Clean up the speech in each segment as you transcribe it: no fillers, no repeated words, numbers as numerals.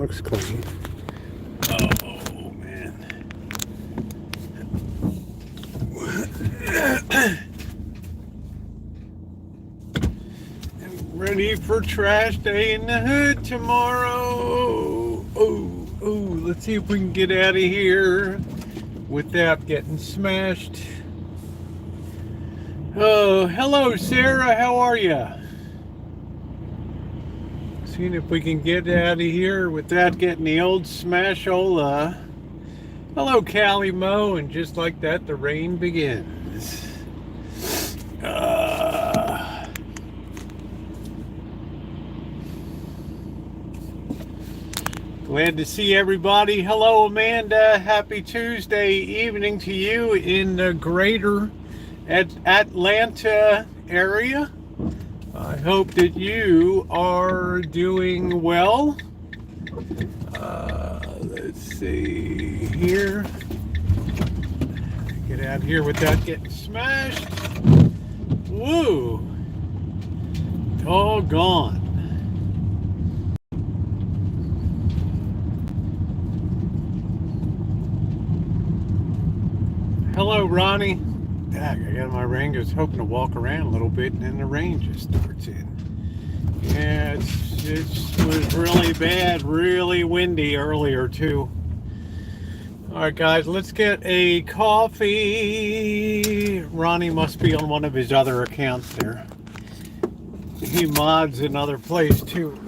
looks clean. Oh, man. Ready for trash day in the hood tomorrow. Oh, let's see if we can get out of here without getting smashed. Oh, hello, Sarah. How are you? Seeing if we can get out of here without getting the old smashola. Hello, Callie Mo. And just like that, the rain begins. Glad to see everybody. Hello, Amanda. Happy Tuesday evening to you in the greater Atlanta area. I hope that you are doing well. Let's see here. Get out here without getting smashed. Woo! Doggone. Hello, Ronnie. Dag, I got my rain. I was hoping to walk around a little bit, and then the rain just starts in. Yeah, it was really bad, really windy earlier, too. All right, guys, let's get a coffee. Ronnie must be on one of his other accounts there. He mods another place, too.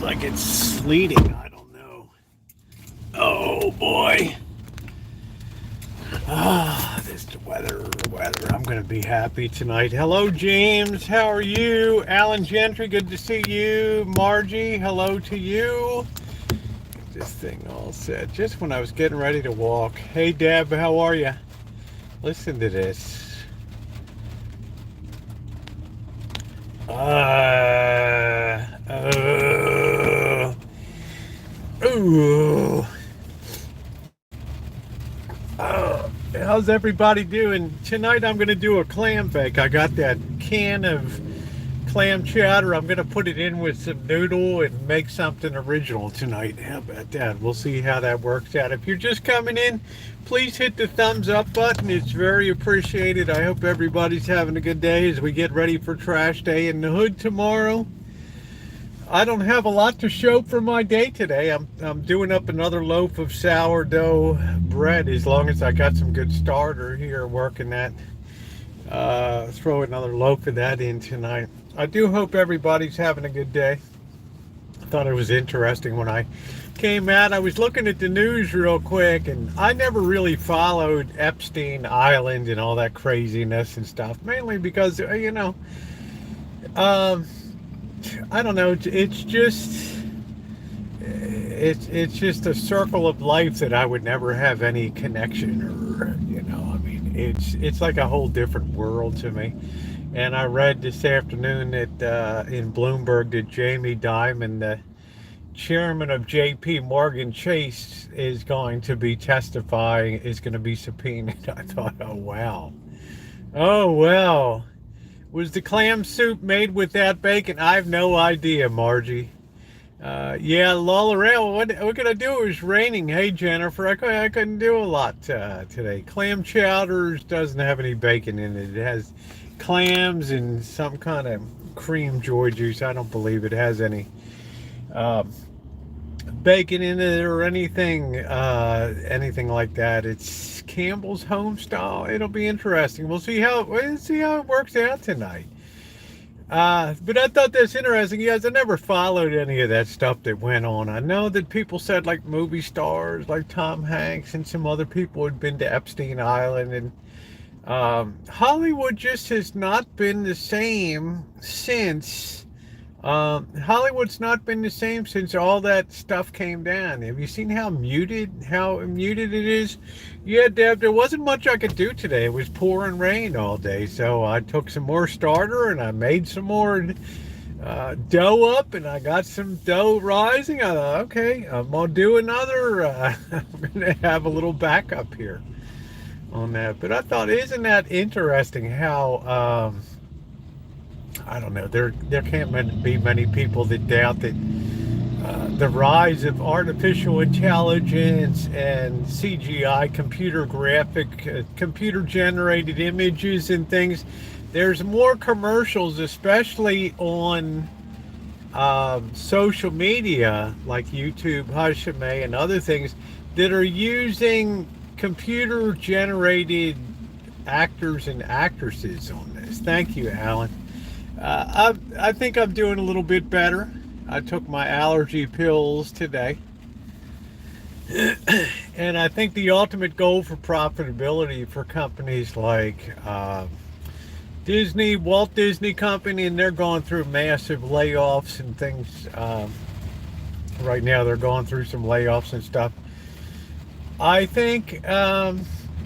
Like it's sleeting. I don't know. Oh boy. This weather. I'm going to be happy tonight. Hello, James. How are you? Alan Gentry, good to see you. Margie, hello to you. Get this thing all set. Just when I was getting ready to walk. Hey, Deb, how are you? Listen to this. Ooh. How's everybody doing? Tonight I'm going to do a clam bake. I got that can of clam chowder. I'm going to put it in with some noodle and make something original tonight. How about that? We'll see how that works out. If you're just coming in, please hit the thumbs up button. It's very appreciated. I hope everybody's having a good day as we get ready for trash day in the hood tomorrow. I don't have a lot to show for my day today. I'm doing up another loaf of sourdough bread as long as I got some good starter here working that. Throw another loaf of that in tonight. I do hope everybody's having a good day. I thought it was interesting when I came out. I was looking at the news real quick, and I never really followed Epstein Island and all that craziness and stuff, mainly because, I don't know. It's just a circle of life that I would never have any connection, or I mean, it's like a whole different world to me. And I read this afternoon that in Bloomberg that Jamie Dimon, the chairman of J.P. Morgan Chase, is going to be testifying, is going to be subpoenaed. I thought, oh wow. Was the clam soup made with that bacon? I have no idea, Margie. Yeah, Lola, what can I do? It was raining. Hey, Jennifer, I couldn't do a lot today. Clam chowder doesn't have any bacon in it. It has clams and some kind of cream joy juice. I don't believe it has any bacon in it or anything like that. It's Campbell's home style. It'll be interesting. We'll see how it works out tonight. But I thought that's interesting. Yes, I never followed any of that stuff that went on. I know that people said like movie stars like Tom Hanks and some other people had been to Epstein Island, and Hollywood just has not been the same since. Hollywood's not been the same since all that stuff came down. Have you seen how muted it is? Yeah, Deb, there wasn't much I could do today. It was pouring rain all day, so I took some more starter and I made some more dough up, and I got some dough rising. I thought, okay, I'm gonna do another. I'm gonna have a little backup here on that. But I thought, isn't that interesting how I don't know. There can't be many people that doubt that the rise of artificial intelligence and CGI, computer-generated images and things. There's more commercials, especially on social media like YouTube, Hashime, and other things that are using computer-generated actors and actresses on this. Thank you, Alan. I think I'm doing a little bit better. I took my allergy pills today. And I think the ultimate goal for profitability for companies like Disney, Walt Disney Company, and they're going through massive layoffs and things. Right now they're going through some layoffs and stuff. I think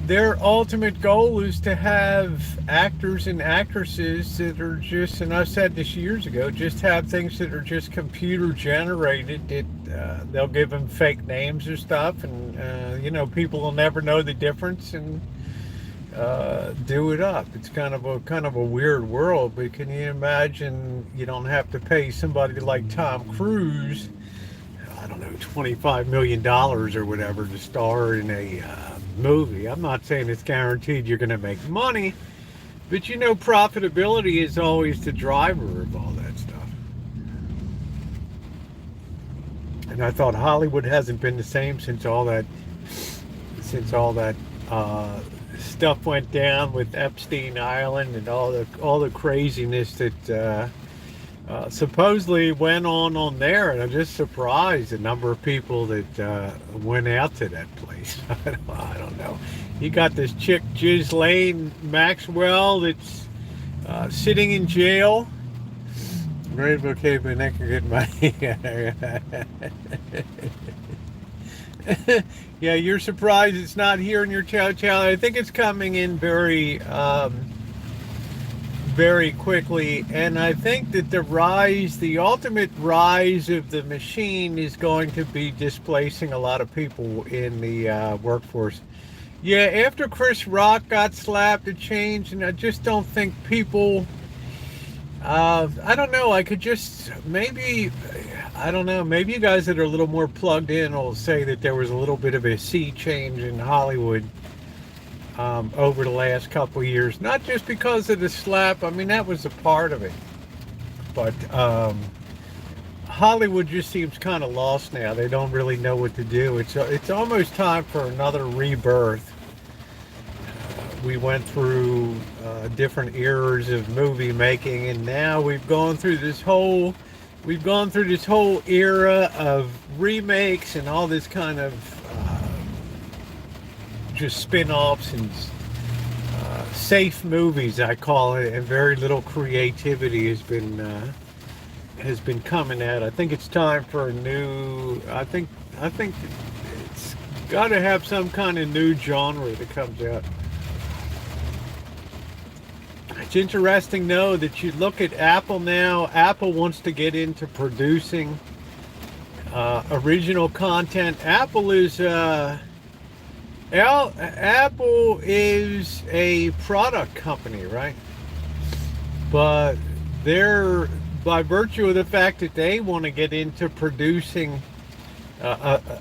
their ultimate goal is to have actors and actresses that are just, and I said this years ago, just have things that are just computer generated. That they'll give them fake names or stuff, and people will never know the difference, and do it up. It's kind of a weird world, but can you imagine? You don't have to pay somebody like Tom Cruise, I don't know, $25 million or whatever to star in a movie. I'm not saying it's guaranteed you're going to make money, but profitability is always the driver of all that stuff. And I thought Hollywood hasn't been the same since all that stuff went down with Epstein Island and all the craziness that supposedly went on there. And I'm just surprised the number of people that went out to that place. I don't know. You got this chick Ghislaine Maxwell that's sitting in jail. Great vocabulary, neck and good money. Yeah, you're surprised it's not here in your chow chow. I think it's coming in very very quickly, and I think that the ultimate rise of the machine is going to be displacing a lot of people in the workforce. Yeah, after Chris Rock got slapped, it changed, and I just don't think people. I don't know. I could just maybe. I don't know. Maybe you guys that are a little more plugged in will say that there was a little bit of a sea change in Hollywood over the last couple of years. Not just because of the slap. I mean, that was a part of it. But Hollywood just seems kind of lost now. They don't really know what to do. It's almost time for another rebirth. We went through different eras of movie making, and now we've gone through this whole era of remakes and all this kind of just spin-offs and safe movies, I call it, and very little creativity has been coming out. I think it's time for a new. I think it's got to have some kind of new genre that comes out. It's interesting, though, that you look at Apple now. Apple wants to get into producing original content. Apple is a product company, right? But they're, by virtue of the fact that they want to get into producing,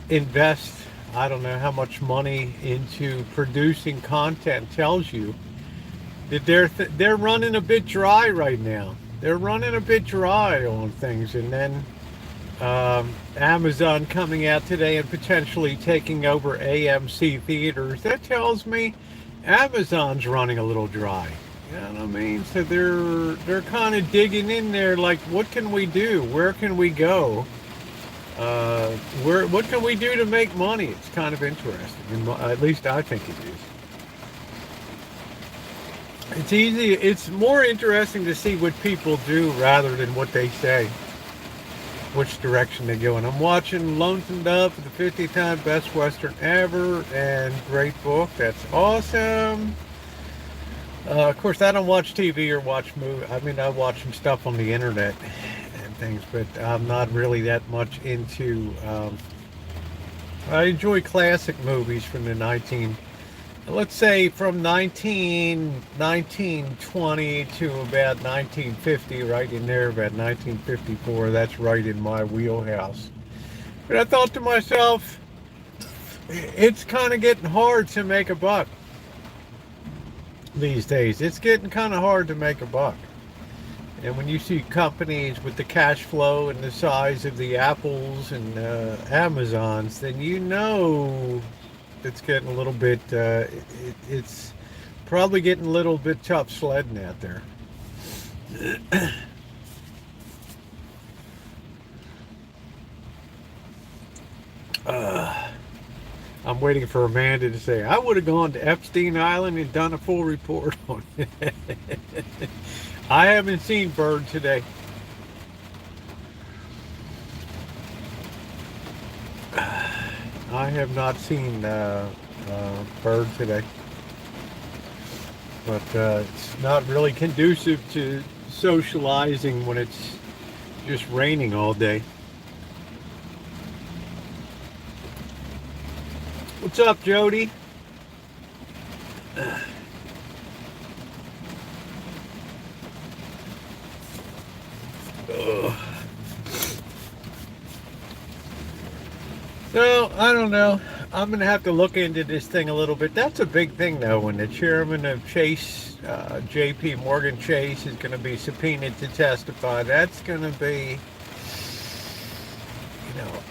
invest, I don't know how much money into producing content, tells you that they're running a bit dry right now. They're running a bit dry on things, and then Amazon coming out today and potentially taking over AMC theaters. That tells me Amazon's running a little dry. You know what I mean? So they're kind of digging in there, like, what can we do? Where can we go? What can we do to make money? It's kind of interesting. At least I think it is. It's easy. It's more interesting to see what people do rather than what they say, which direction they go. And I'm watching Lonesome Dove for the 50th time, best Western ever, and great book. That's awesome. Of course, I don't watch TV or watch movies. I mean, I watch some stuff on the internet and things, but I'm not really that much into. I enjoy classic movies from the let's say from 1920 to about 1950, right in there, about 1954. That's right in my wheelhouse. But I thought to myself, it's kind of getting hard to make a buck these days. It's getting kind of hard to make a buck. And when you see companies with the cash flow and the size of the Apples and Amazons, then you know it's getting a little bit, it's probably getting a little bit tough sledding out there. I'm waiting for Amanda to say, I would have gone to Epstein Island and done a full report on it. I haven't seen Bird today. I have not seen Bird today. But it's not really conducive to socializing when it's just raining all day. What's up, Jody? So, I don't know. I'm going to have to look into this thing a little bit. That's a big thing, though, when the chairman of Chase, J.P. Morgan Chase, is going to be subpoenaed to testify. That's going to be,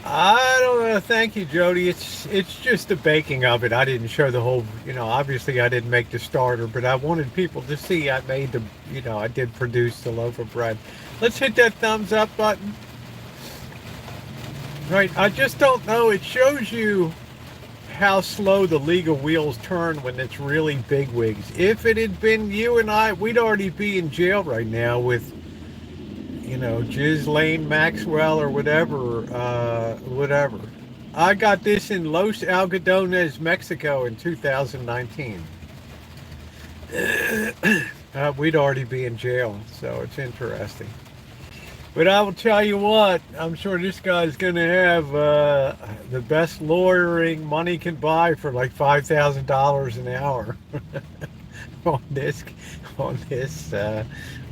I don't know. Thank you, Jody. It's just the baking of it. I didn't show the whole, obviously I didn't make the starter, but I wanted people to see I made the, I did produce the loaf of bread. Let's hit that thumbs up button. Right, I just don't know. It shows you how slow the legal wheels turn when it's really bigwigs. If it had been you and I, we'd already be in jail right now with, Ghislaine Maxwell or whatever. I got this in Los Algodones, Mexico in 2019. we'd already be in jail. So it's interesting. But I will tell you what, I'm sure this guy's going to have the best lawyering money can buy for like $5,000 an hour on this on this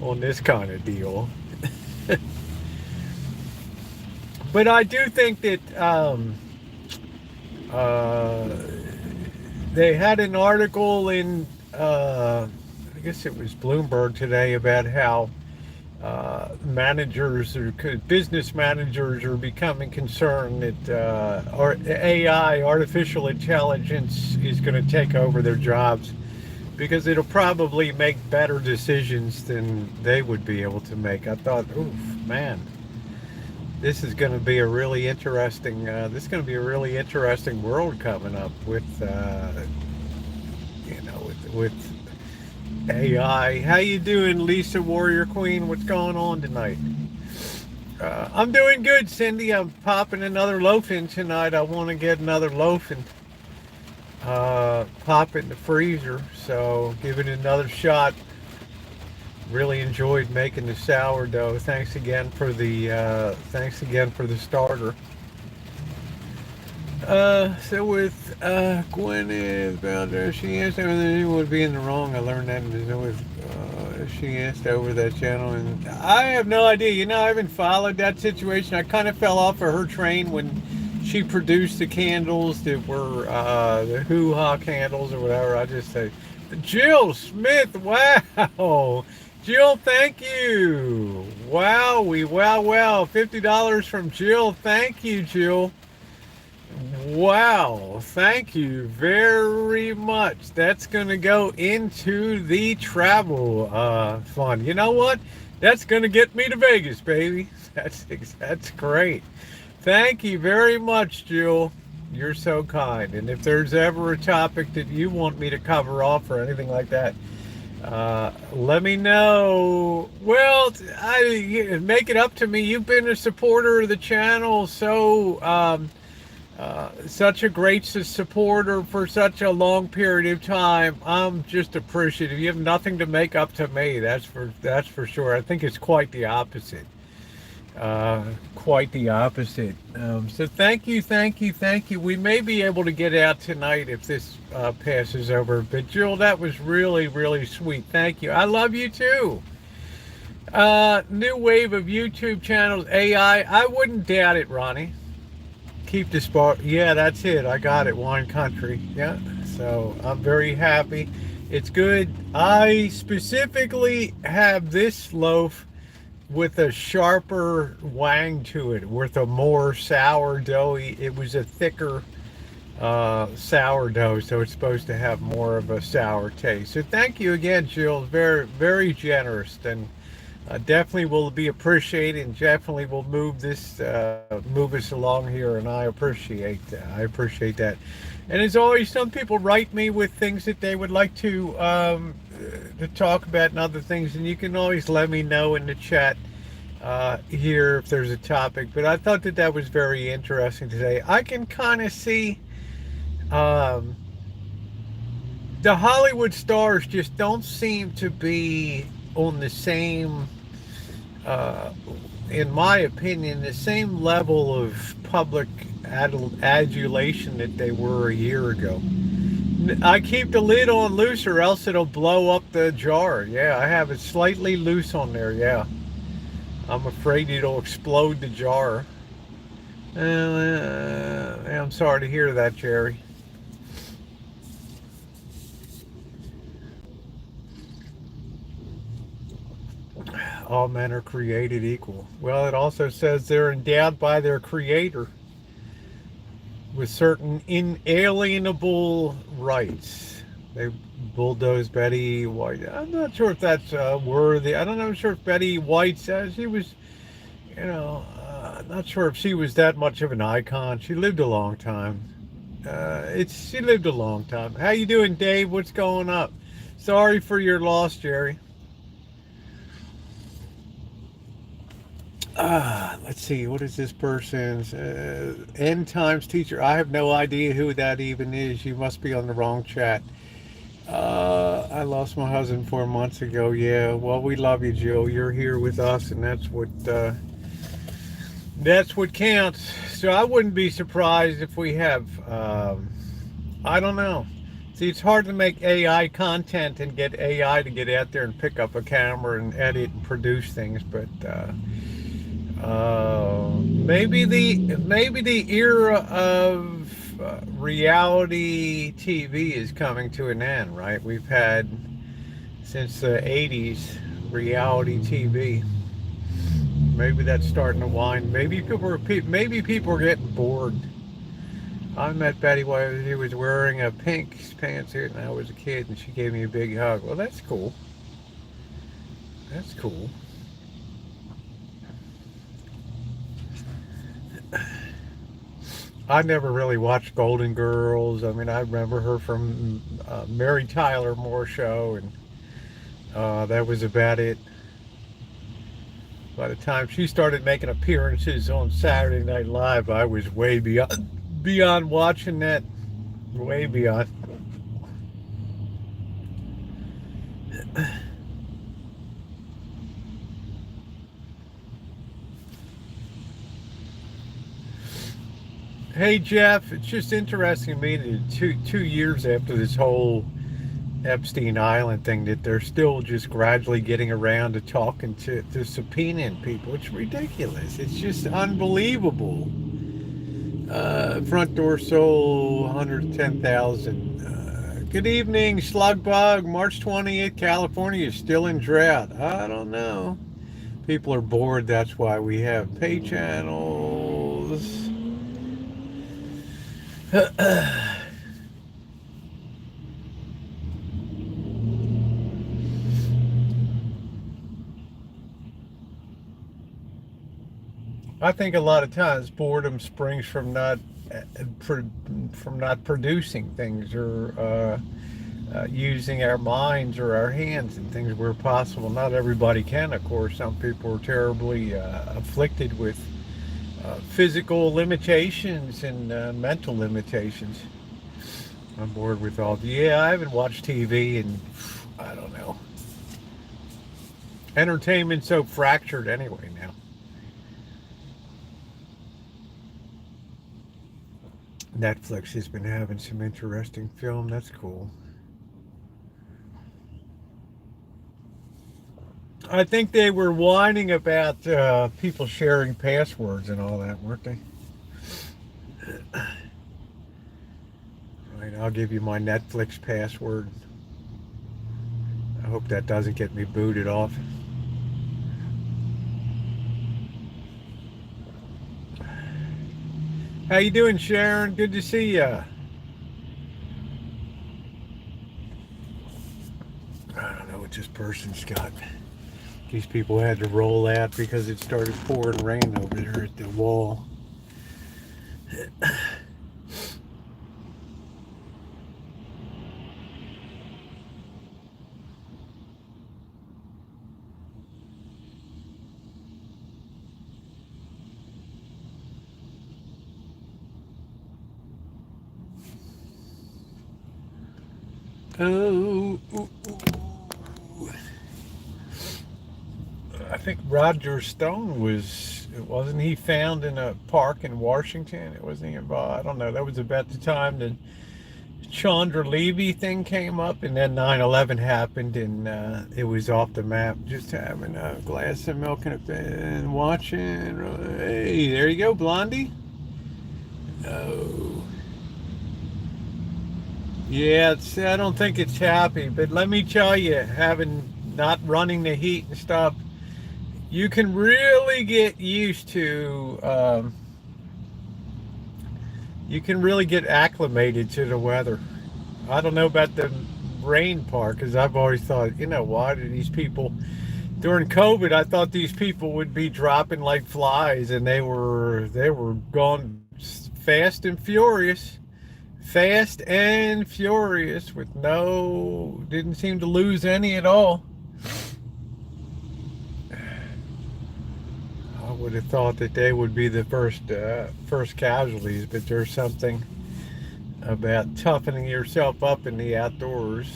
on this kind of deal. But I do think that uh, they had an article in I guess it was Bloomberg today about how managers or business managers are becoming concerned that or AI, artificial intelligence, is going to take over their jobs because it'll probably make better decisions than they would be able to make. I thought, oof, man, this is going to be a really interesting. This is going to be a really interesting world coming up with, with AI. How you doing, Lisa Warrior Queen? What's going on tonight? I'm doing good, Cindy. I'm popping another loaf in tonight. I want to get another loaf and pop it in the freezer. So give it another shot. Really enjoyed making the sourdough. Thanks again for the starter. So with Gwyneth about there, she asked everything you would be in the wrong. I learned that with she asked over that channel, and I have no idea. I haven't followed that situation. I kind of fell off of her train when she produced the candles that were the hoo-ha candles or whatever. I just say, Jill Smith, wow. Jill, thank you. Wow, $50 from Jill. Thank you, Jill. Wow, thank you very much. That's going to go into the travel fund. You know what? That's going to get me to Vegas, baby. That's great. Thank you very much, Jill. You're so kind. And if there's ever a topic that you want me to cover off or anything like that, let me know. Well, make it up to me. You've been a supporter of the channel, so such a great supporter for such a long period of time. I'm just appreciative. You have nothing to make up to me. That's for sure. I think it's quite the opposite. Quite the opposite. So thank you. We may be able to get out tonight if this passes over. But Jill, that was really, really sweet. Thank you. I love you too. New wave of YouTube channels, AI. I wouldn't doubt it, Ronnie. Keep the spot. Yeah, that's it. I got it. Wine Country. Yeah. So I'm very happy. It's good. I specifically have this loaf with a sharper wang to it, with a more sourdoughy. It was a thicker sourdough, so it's supposed to have more of a sour taste. So thank you again, Jill. Very, very generous, and definitely will be appreciated, and definitely will move us along here, and I appreciate that. And as always, some people write me with things that they would like to talk about and other things, and you can always let me know in the chat here if there's a topic. But I thought that was very interesting today. I can kind of see the Hollywood stars just don't seem to be on the same, in my opinion, the same level of public adulation that they were a year ago. I keep the lid on loose or else it'll blow up the jar. Yeah, I have it slightly loose on there. Yeah, I'm afraid it'll explode the jar. I'm sorry to hear that, Jerry. All men are created equal. Well, it also says they're endowed by their creator with certain inalienable rights. They bulldozed Betty White. I'm not sure if that's worthy. I'm sure if Betty White says she was, not sure if she was that much of an icon. She lived a long time. She lived a long time. How you doing, Dave? What's going up? Sorry for your loss, Jerry. Let's see, what is this person's end times teacher? I have no idea who that even is. You must be on the wrong chat. I lost my husband 4 months ago. Yeah, well, we love you, Joe. You're here with us, and that's what counts. So I wouldn't be surprised if we have. I don't know. See, it's hard to make AI content and get AI to get out there and pick up a camera and edit and produce things, but maybe the era of reality TV is coming to an end, right? We've had since the '80s reality TV. Maybe that's starting to wind. Maybe people are getting bored. I met Betty while she was wearing a pink pantsuit, and I was a kid, and she gave me a big hug. Well, that's cool. That's cool. I never really watched Golden Girls. I mean, I remember her from Mary Tyler Moore Show, and that was about it. By the time she started making appearances on Saturday Night Live, I was way beyond watching that. Way beyond. Hey Jeff, it's just interesting to me that two years after this whole Epstein Island thing, that they're still just gradually getting around to talking to subpoenaing people. It's ridiculous. It's just unbelievable. Front door sold 110,000. Good evening, Slugbug. March 28th, California is still in drought. I don't know. People are bored. That's why we have pay channels. I think a lot of times boredom springs from not producing things, or using our minds or our hands in things where possible. Not everybody can, of course. Some people are terribly afflicted with physical limitations and mental limitations. I'm bored with all. Yeah, I haven't watched TV and I don't know. Entertainment's so fractured anyway now. Netflix has been having some interesting film. That's cool. I think they were whining about people sharing passwords and all that, weren't they? Right, I'll give you my Netflix password. I hope that doesn't get me booted off. How you doing, Sharon? Good to see ya. I don't know what this person's got. These people had to roll out because it started pouring rain over there at the wall. Oh, ooh, ooh. I think Roger Stone wasn't he found in a park in Washington? It wasn't he involved? I don't know. That was about the time the Chandra Levy thing came up, and then 9/11 happened, and it was off the map. Just having a glass of milk and watching. Hey, there you go, Blondie. Oh. Yeah, I don't think it's happy, but let me tell you, having not running the heat and stuff, you can really get used to, you can really get acclimated to the weather. I don't know about the rain part, because I've always thought, why do these people, during COVID, I thought these people would be dropping like flies, and they were gone fast and furious. Fast and furious with didn't seem to lose any at all. I would have thought that they would be the first casualties, but there's something about toughening yourself up in the outdoors.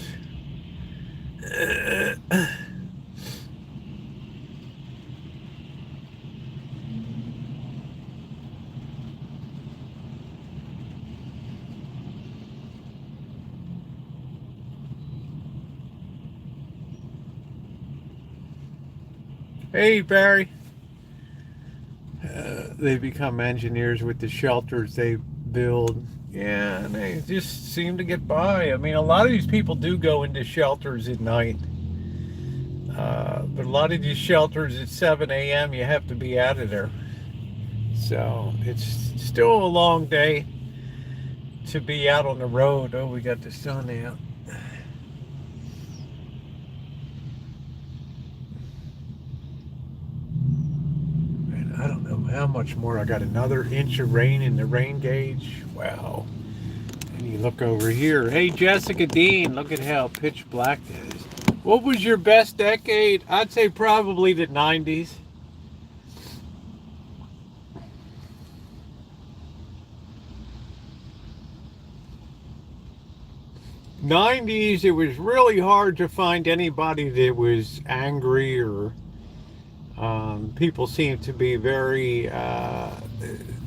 Hey, Barry. They become engineers with the shelters they build. Yeah, and they just seem to get by. I mean, a lot of these people do go into shelters at night. But a lot of these shelters at 7 a.m., you have to be out of there. So it's still a long day to be out on the road. Oh, we got the sun out. And I don't know how much more. I got another inch of rain in the rain gauge. Wow. And you look over here. Hey, Jessica Dean, look at how pitch black that is. What was your best decade? I'd say probably the 90s. 90s, it was really hard to find anybody that was angry or people seemed to be very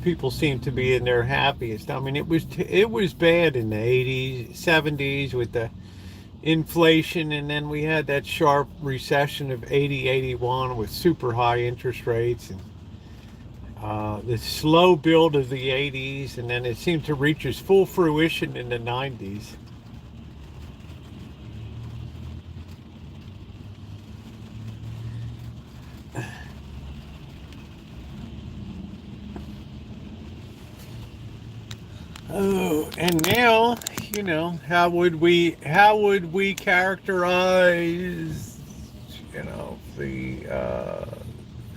people seemed to be in their happiest. I mean, it was bad in the 80s, 70s with the inflation, and then we had that sharp recession of 80, 81 with super high interest rates, and the slow build of the 80s, and then it seemed to reach its full fruition in the 90s. Oh, and now, how would we characterize, the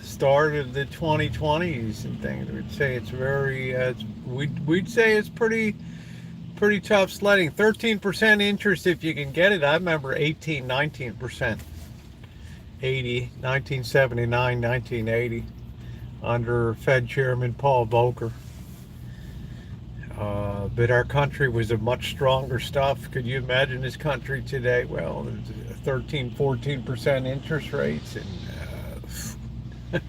start of the 2020s and things? We'd say it's very, we'd say it's pretty tough sledding. 13% interest if you can get it. I remember 18, 19%, 1979, 1980, under Fed Chairman Paul Volcker. But our country was a much stronger stuff. Could you imagine this country today? Well, there's 13, 14% interest rates, and you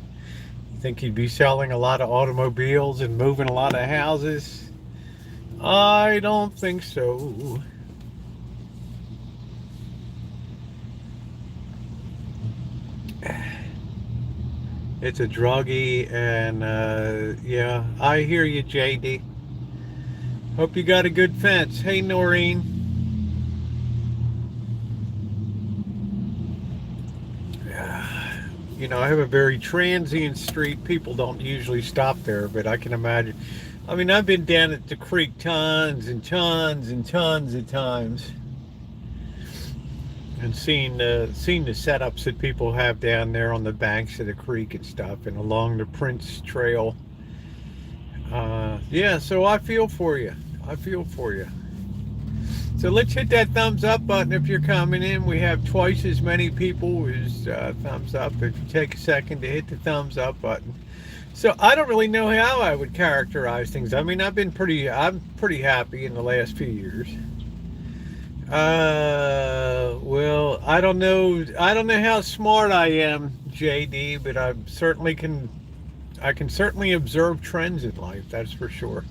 think he'd be selling a lot of automobiles and moving a lot of houses? I don't think so. It's a druggie, and yeah, I hear you, JD. Hope you got a good fence. Hey, Noreen. I have a very transient street. People don't usually stop there, but I can imagine. I mean, I've been down at the creek tons and tons and tons of times, and seen the setups that people have down there on the banks of the creek and stuff, and along the Prince Trail. Yeah, so I feel for you. So let's hit that thumbs up button if you're coming in. We have twice as many people as thumbs up. If you take a second to hit the thumbs up button. So I don't really know how I would characterize things. I mean, I'm pretty happy in the last few years. Well, I don't know how smart I am, JD, but I can certainly observe trends in life, that's for sure.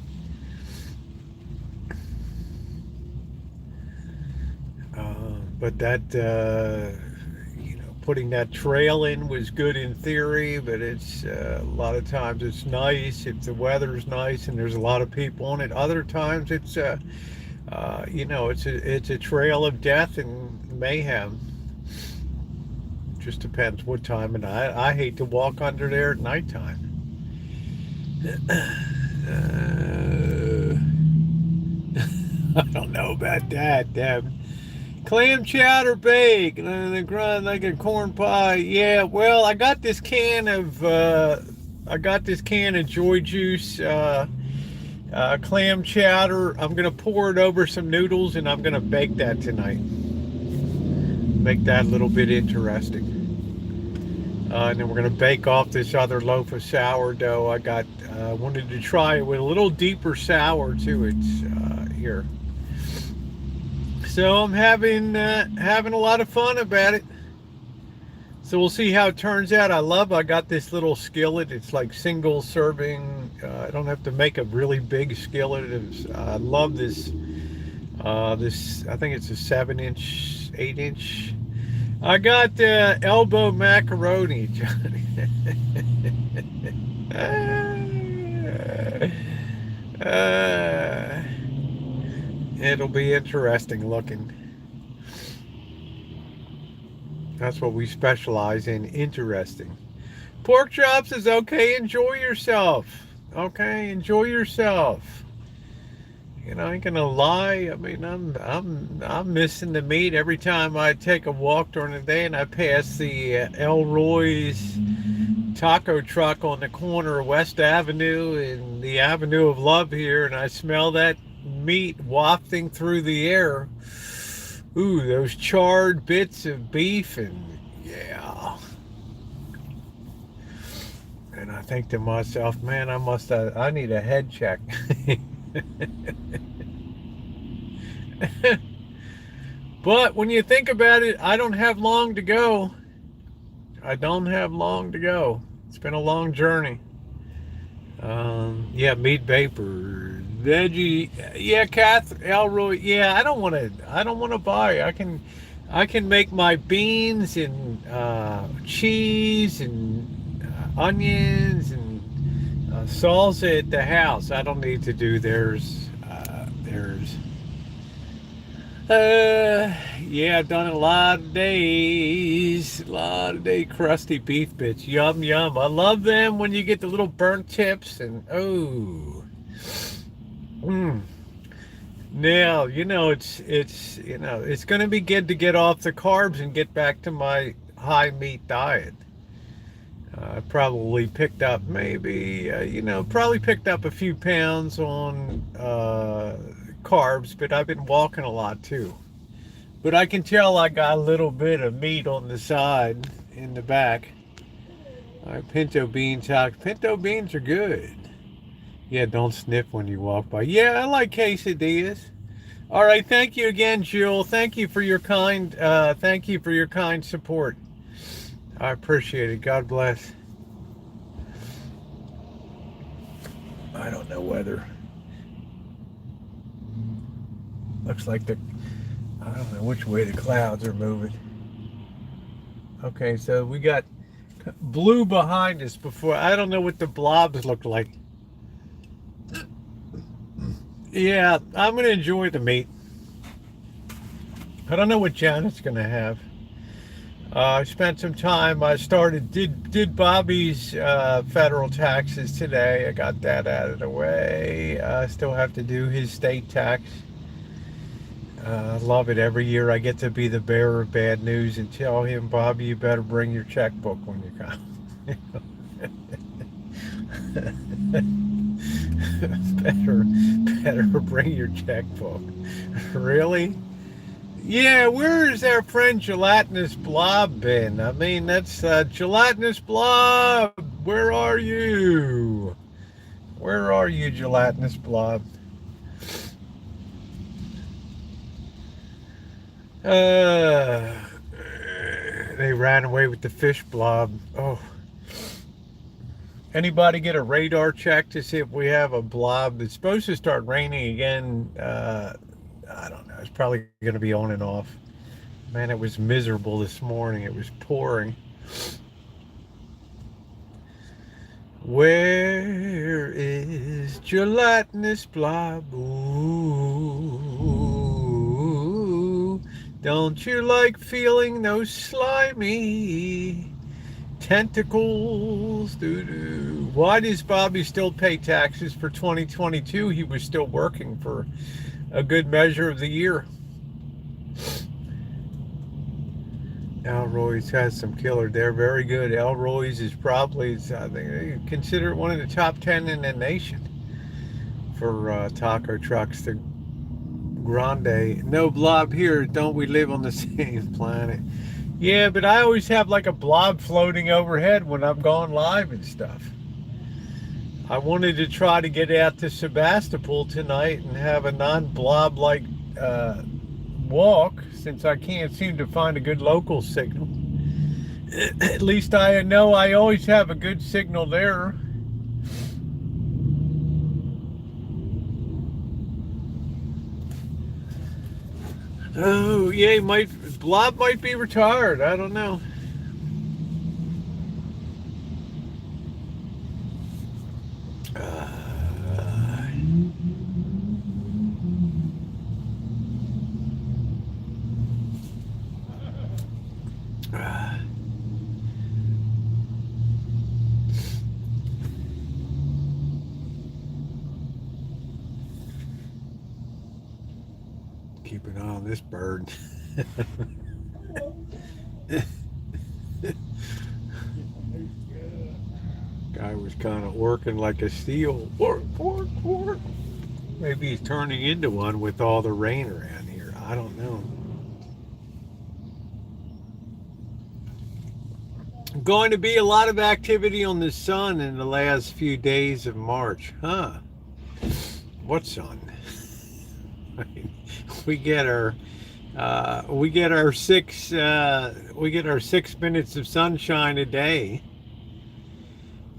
But that, putting that trail in was good in theory, but it's a lot of times it's nice if the weather's nice and there's a lot of people on it. Other times it's, it's a trail of death and mayhem. Just depends what time, and I hate to walk under there at nighttime. I don't know about that, Deb. Clam chowder bake, and they grind like a corn pie. Yeah, well, I got this can of Joy Juice clam chowder. I'm gonna pour it over some noodles, and I'm gonna bake that tonight. Make that a little bit interesting. And then we're gonna bake off this other loaf of sourdough. I wanted to try it with a little deeper sour to it here. So I'm having a lot of fun about it. So we'll see how it turns out. I got this little skillet. It's like single serving. I don't have to make a really big skillet. I love this. This, I think it's a 7-inch, 8-inch. I got elbow macaroni, Johnny. uh, it'll be interesting looking. That's what we specialize in, interesting. Pork chops is okay. Enjoy yourself. Okay, enjoy yourself. You know, I ain't gonna lie. I mean, I'm missing the meat every time I take a walk during the day and I pass the Elroy's taco truck on the corner of West Avenue and the Avenue of Love here, and I smell that meat wafting through the air. Ooh, those charred bits of beef, and yeah. And I think to myself, man, I need a head check. But when you think about it, I don't have long to go. I don't have long to go. It's been a long journey. Yeah, meat vapor, veggie. Yeah, Kath Elroy. Yeah, I don't want to buy. I can make my beans and cheese and onions and salsa at the house. I don't need to do theirs. Yeah, I've done it a lot of days, crusty beef bits. Yum, yum. I love them when you get the little burnt tips and oh. Now, it's going to be good to get off the carbs and get back to my high meat diet. I probably picked up probably picked up a few pounds on carbs, but I've been walking a lot too. But I can tell I got a little bit of meat on the side in the back. Pinto beans, pinto beans are good. Yeah, don't sniff when you walk by. Yeah, I like quesadillas. All right, thank you again, Jill. Thank you for your kind support. I appreciate it. God bless. I don't know whether. Looks like I don't know which way the clouds are moving. Okay, so we got blue behind us before. I don't know what the blobs look like. Yeah, I'm going to enjoy the meat. I don't know what Janet's going to have. I spent some time. I did Bobby's federal taxes today. I got that out of the way. I still have to do his state tax. I love it. Every year I get to be the bearer of bad news and tell him, Bobby, you better bring your checkbook when you come. better bring your checkbook. Really? Yeah, where is our friend Gelatinous Blob been? I mean, that's Gelatinous Blob. Where are you? Where are you, Gelatinous Blob? They ran away with the fish blob. Oh. Anybody get a radar check to see if we have a blob? It's supposed to start raining again. I don't know. It's probably going to be on and off. Man, it was miserable this morning. It was pouring. Where is Gelatinous Blob? Ooh, don't you like feeling those slimy tentacles? Doo-doo. Why does Bobby still pay taxes for 2022? He was still working for a good measure of the year. Elroy's has some killer. They're very good. Elroy's is probably, I think they consider it one of the top 10 in the nation for taco trucks. The Grande. No blob here. Don't we live on the same planet? Yeah, but I always have like a blob floating overhead when I'm gone live and stuff. I wanted to try to get out to Sebastopol tonight and have a non-blob like walk since I can't seem to find a good local signal. At least I know I always have a good signal there. Oh, yeah, Blob might be retired. I don't know. Keep an eye on this bird. Guy was kind of working like a seal. Work. Maybe he's turning into one with all the rain around here. I don't know. Going to be a lot of activity on the sun in the last few days of March. Huh? What sun? I mean, we get our 6 minutes of sunshine a day.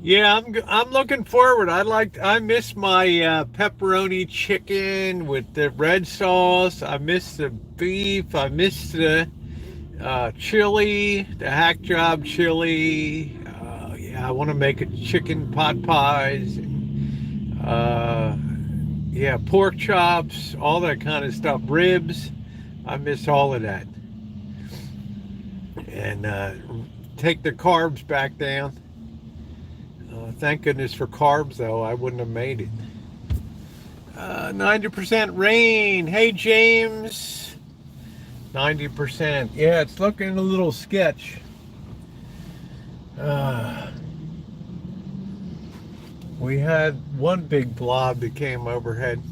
Yeah, I'm looking forward. I miss my pepperoni chicken with the red sauce. I miss the beef. I miss the chili, the hack job chili. Yeah, I want to make a chicken pot pies. Yeah, pork chops, all that kind of stuff. Ribs. I miss all of that. And take the carbs back down. Thank goodness for carbs, though. I wouldn't have made it. 90% rain. Hey, James. 90%. Yeah, it's looking a little sketch. We had one big blob that came overhead.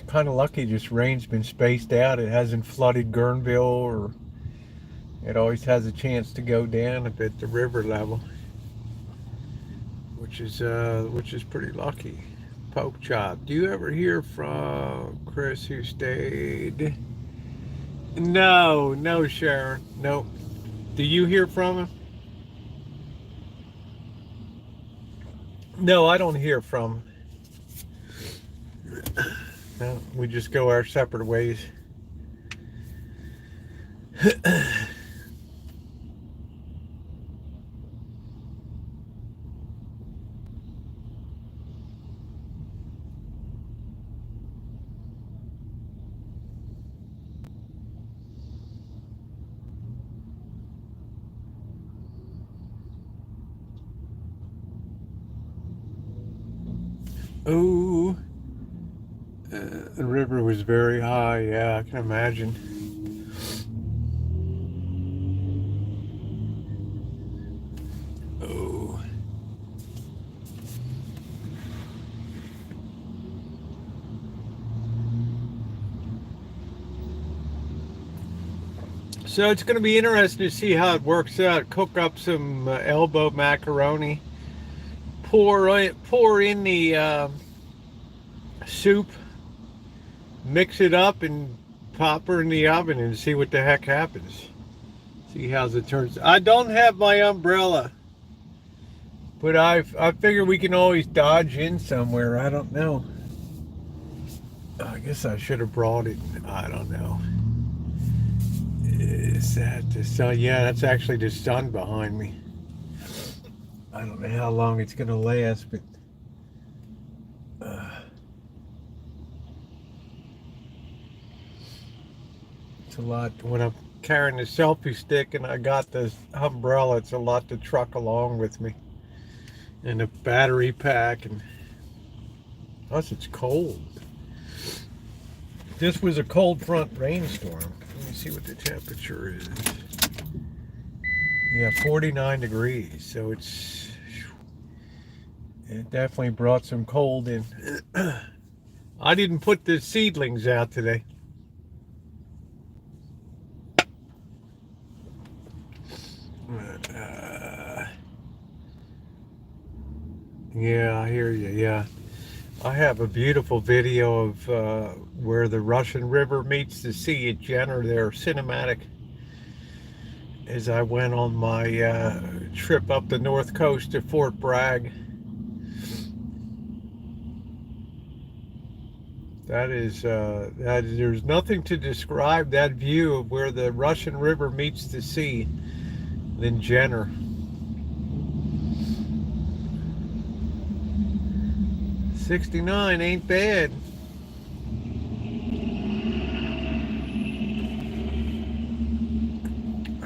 Kind of lucky this rain's been spaced out. It hasn't flooded Guerneville, or it always has a chance to go down a bit the river level, which is pretty lucky. Poke chop. Do you ever hear from Chris who stayed? No, Sharon. No. Do you hear from him? No, I don't hear from him. No, we just go our separate ways. Oh. The river was very high. Yeah, I can imagine. Oh. So it's going to be interesting to see how it works out. Cook up some elbow macaroni. Pour in the soup. Mix it up and pop her in the oven and see what the heck happens. See how it turns. I don't have my umbrella, but I figure we can always dodge in somewhere. I don't know. I guess I should have brought it. I don't know. Is that the sun? Yeah, that's actually the sun behind me. I don't know how long it's gonna last, but it's a lot. When I'm carrying the selfie stick and I got this umbrella, it's a lot to truck along with me, and a battery pack, and plus it's cold. This was a cold front rainstorm. Let me see what the temperature is. Yeah, 49 degrees. So it definitely brought some cold in. I didn't put the seedlings out today. Yeah, I hear you. Yeah. I have a beautiful video of where the Russian River meets the sea at Jenner there, cinematic, as I went on my trip up the north coast to Fort Bragg. There's nothing to describe that view of where the Russian River meets the sea than Jenner. 69 ain't bad.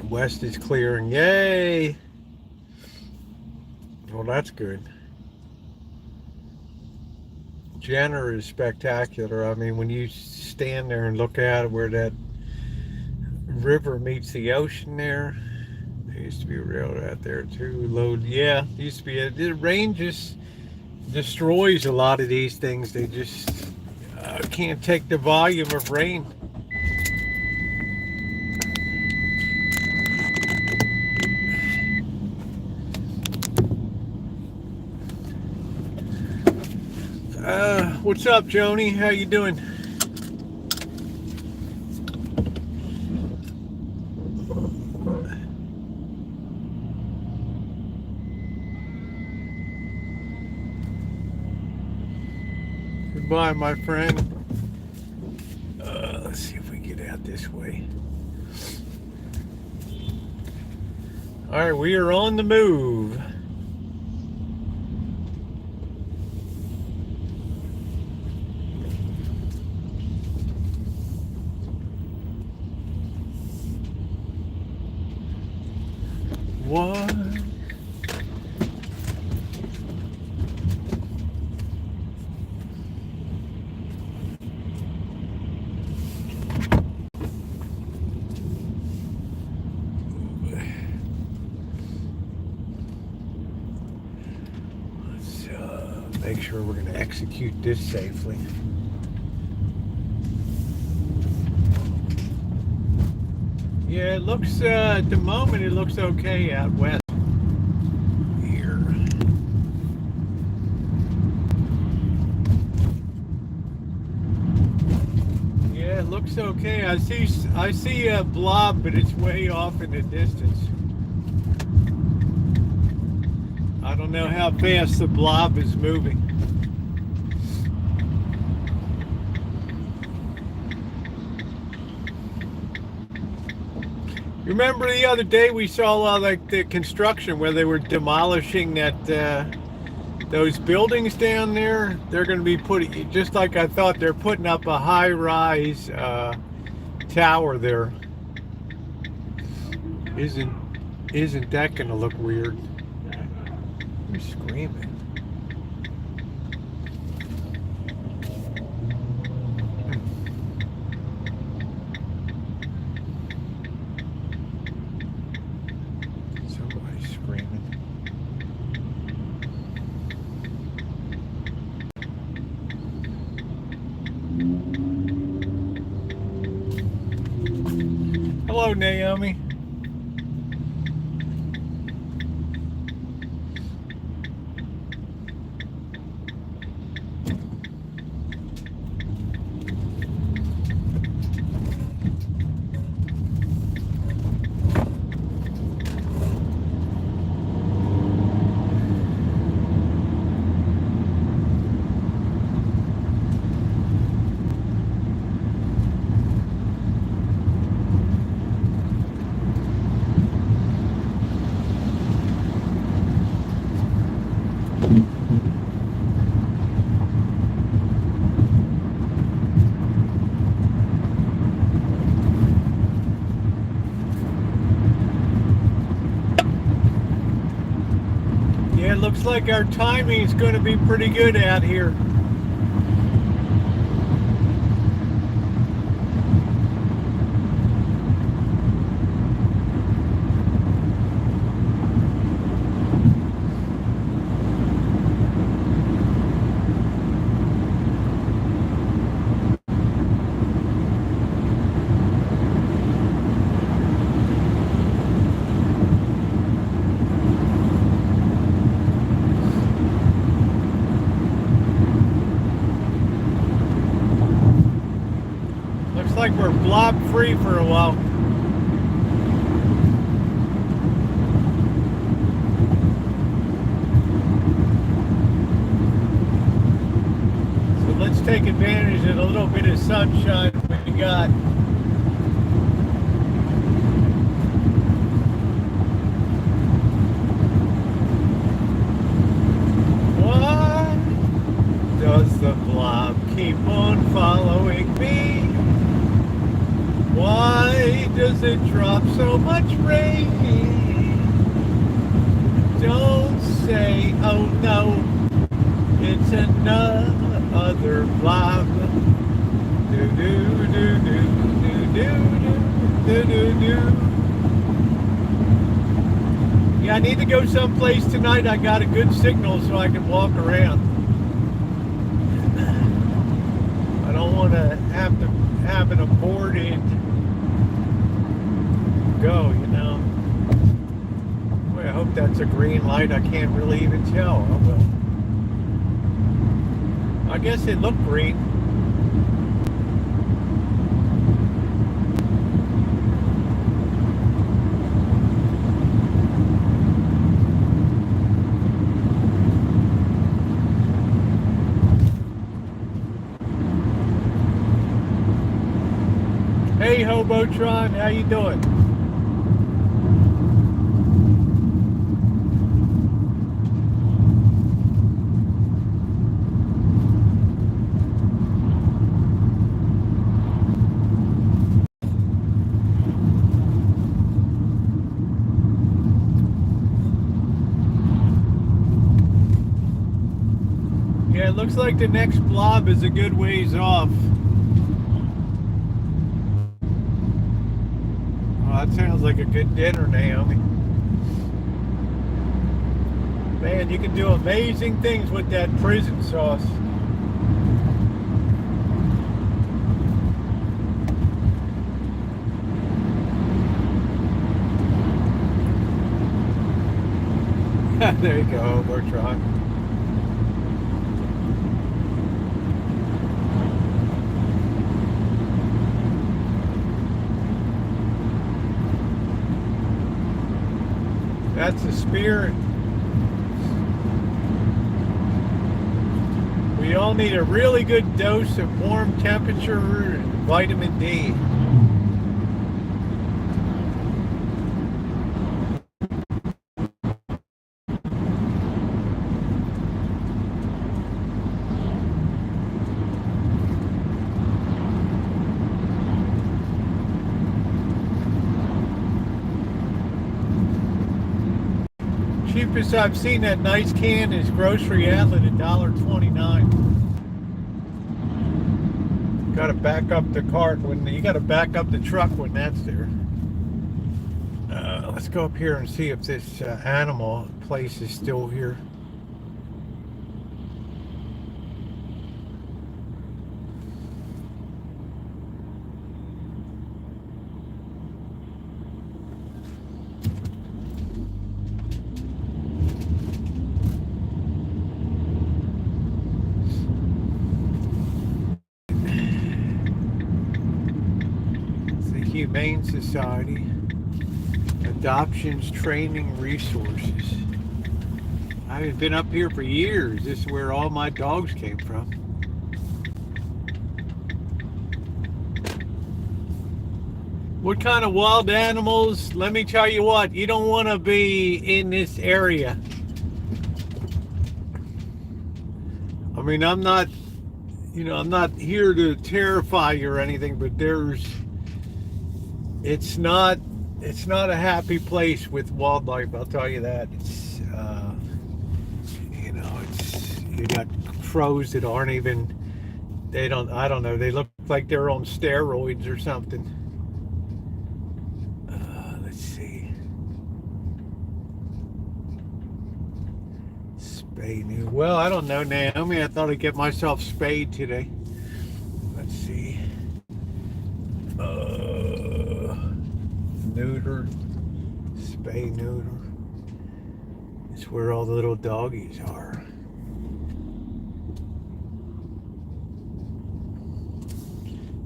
West is clearing. Yay! Well, that's good. Jenner is spectacular. I mean, when you stand there and look at where that river meets the ocean there, there used to be a railroad out there too. Yeah, used to be. The rain just destroys a lot of these things. They just can't take the volume of rain. What's up, Joni? How you doing? Goodbye, my friend. Let's see if we get out this way. All right, we are on the move. What? Let's make sure we're going to execute this safely. Yeah, it looks, at the moment, it looks okay out west here. Yeah, it looks okay. I see a blob, but it's way off in the distance. I don't know how fast the blob is moving. Remember the other day we saw like the construction where they were demolishing those buildings down there? They're going to be putting, just like I thought, they're putting up a high-rise tower there. Isn't that going to look weird? Who's screaming? Somebody's screaming. Hello, Naomi. Yeah, it looks like our timing is going to be pretty good out here. like we're blob free for a while. So let's take advantage of the little bit of sunshine we got. Why does the blob keep on following me? Why does it drop so much rain? Don't say, oh no, it's another blob. Do do do do do do do do do. Yeah, I need to go someplace tonight. I got a good signal so I can walk around. I don't want to have an aborted go, you know. Boy, I hope that's a green light. I can't really even tell. Oh, well. I guess it looked green. Hey, Hobotron, how you doing? Yeah, it looks like the next blob is a good ways off. That sounds like a good dinner, Naomi. Man, you can do amazing things with that prison sauce. There you go, we're trying. That's the spirit. We all need a really good dose of warm temperature and vitamin D. Cheapest I've seen that nice can is Grocery Outlet at $1.29. Got to back up the cart when you got to back up the truck when that's there. Let's go up here and see if this animal place is still here. Humane Society, Adoptions Training Resources. I haven't been up here for years. This is where all my dogs came from. What kind of wild animals? Let me tell you what, you don't want to be in this area. I mean, I'm not here to terrify you or anything, but it's not a happy place with wildlife, I'll tell you that. It's you got crows that aren't even, I don't know, they look like they're on steroids or something. Let's see. Spay new. Well, I don't know, Naomi. I thought I'd get myself spayed today. Let's see. Neutered, spay neuter. It's where all the little doggies are.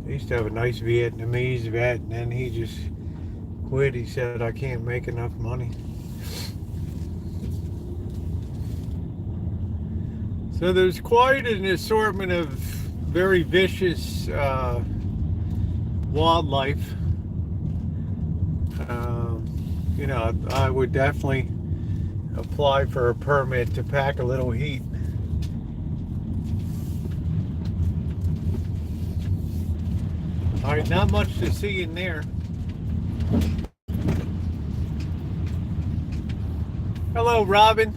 I used to have a nice Vietnamese vet, and then he just quit. He said, I can't make enough money. So there's quite an assortment of very vicious wildlife. You know, I would definitely apply for a permit to pack a little heat. All right, not much to see in there. Hello, Robin.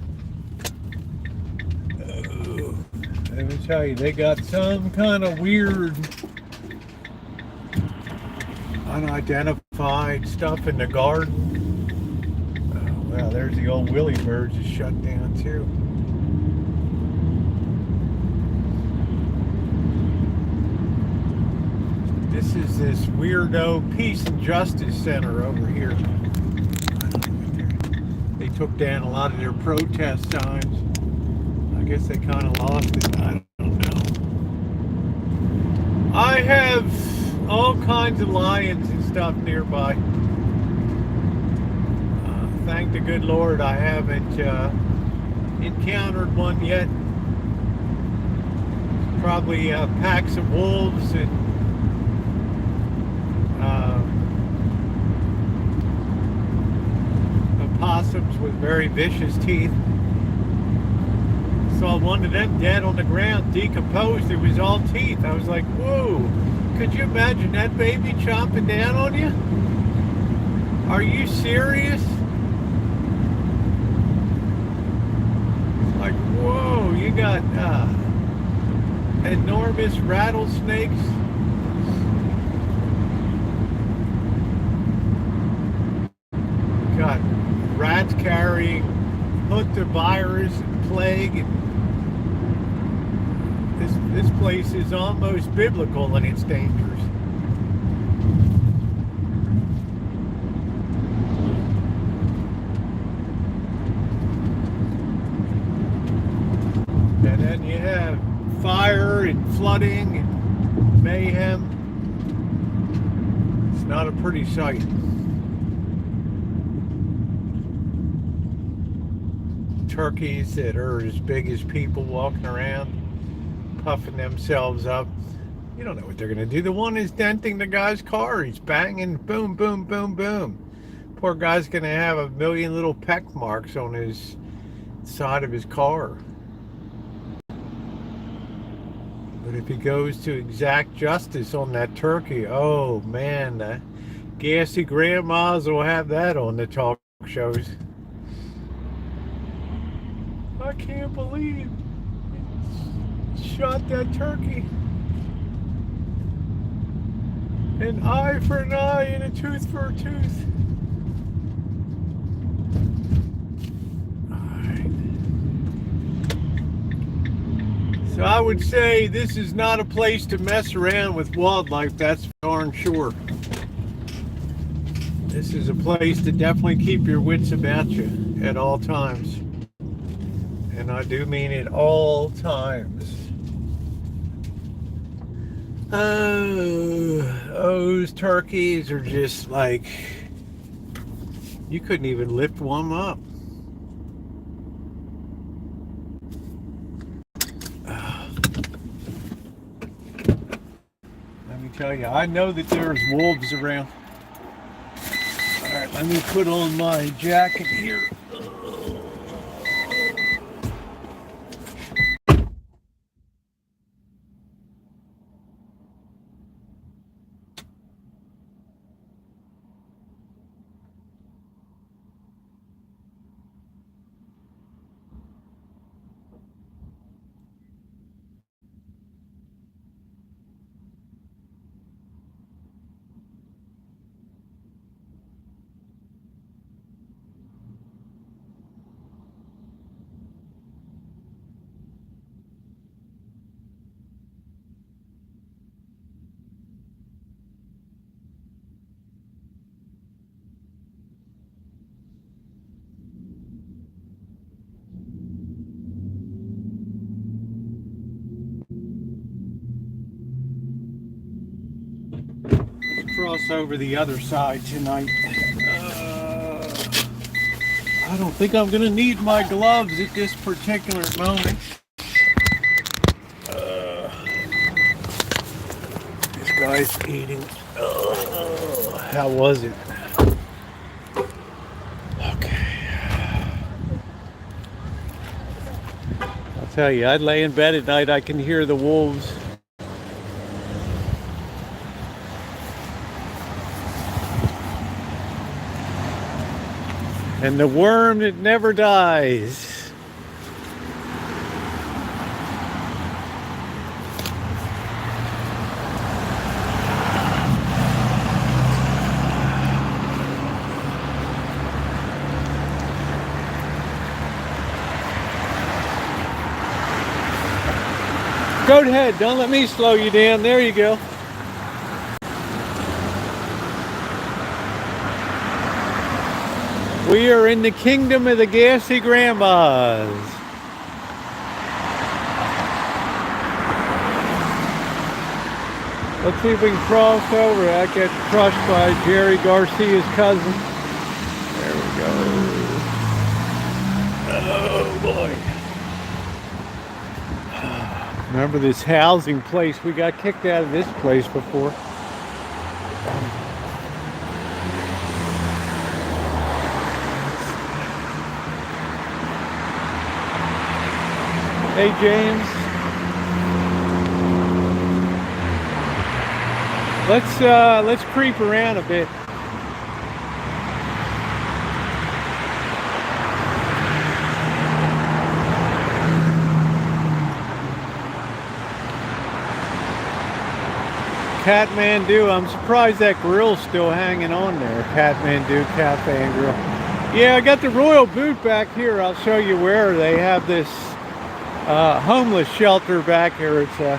Let me tell you, they got some kind of weird, unidentified stuff in the garden. Oh, wow, there's the old Willie bird just shut down too. This is this weirdo Peace and Justice Center over here. They took down a lot of their protest signs. I guess they kind of lost it. I don't know. I have all kinds of lions and stuff nearby. Thank the good Lord I haven't encountered one yet. Probably packs of wolves and opossums with very vicious teeth. Saw one of them dead on the ground, decomposed. It was all teeth. I was like, whoa, could you imagine that baby chomping down on you? Are you serious? It's like, whoa, you got enormous rattlesnakes. Got rats carrying hooked virus and plague. And this place is almost biblical in its dangers. And then you have fire and flooding and mayhem. It's not a pretty sight. Turkeys that are as big as people walking around, puffing themselves up. You don't know what they're going to do. The one is denting the guy's car. He's banging, boom, boom, boom, boom. Poor guy's going to have a million little peck marks on his side of his car. But if he goes to exact justice on that turkey, oh man, the gassy grandmas will have that on the talk shows. I can't believe it shot that turkey. An eye for an eye and a tooth for a tooth. Alright. So I would say this is not a place to mess around with wildlife, that's for darn sure. This is a place to definitely keep your wits about you at all times. And I do mean at all times. Those turkeys are just like, you couldn't even lift one up. Let me tell you, I know that there's wolves around. All right, let me put on my jacket here. cross over the other side tonight. I don't think I'm gonna need my gloves at this particular moment. This guy's eating. How was it? Okay. I'll tell you, I lay in bed at night, I can hear the wolves. And the worm that never dies. Go ahead, don't let me slow you down. There you go. We are in the kingdom of the gassy grandmas. Let's see if we can cross over. I get crushed by Jerry Garcia's cousin. There we go. Oh boy. Remember this housing place? We got kicked out of this place before. Hey James, let's creep around a bit. Kathmandu, I'm surprised that grill's still hanging on there. Kathmandu Cafe and Grill. Yeah, I got the Royal Boot back here. I'll show you where. They have this homeless shelter back here. It's a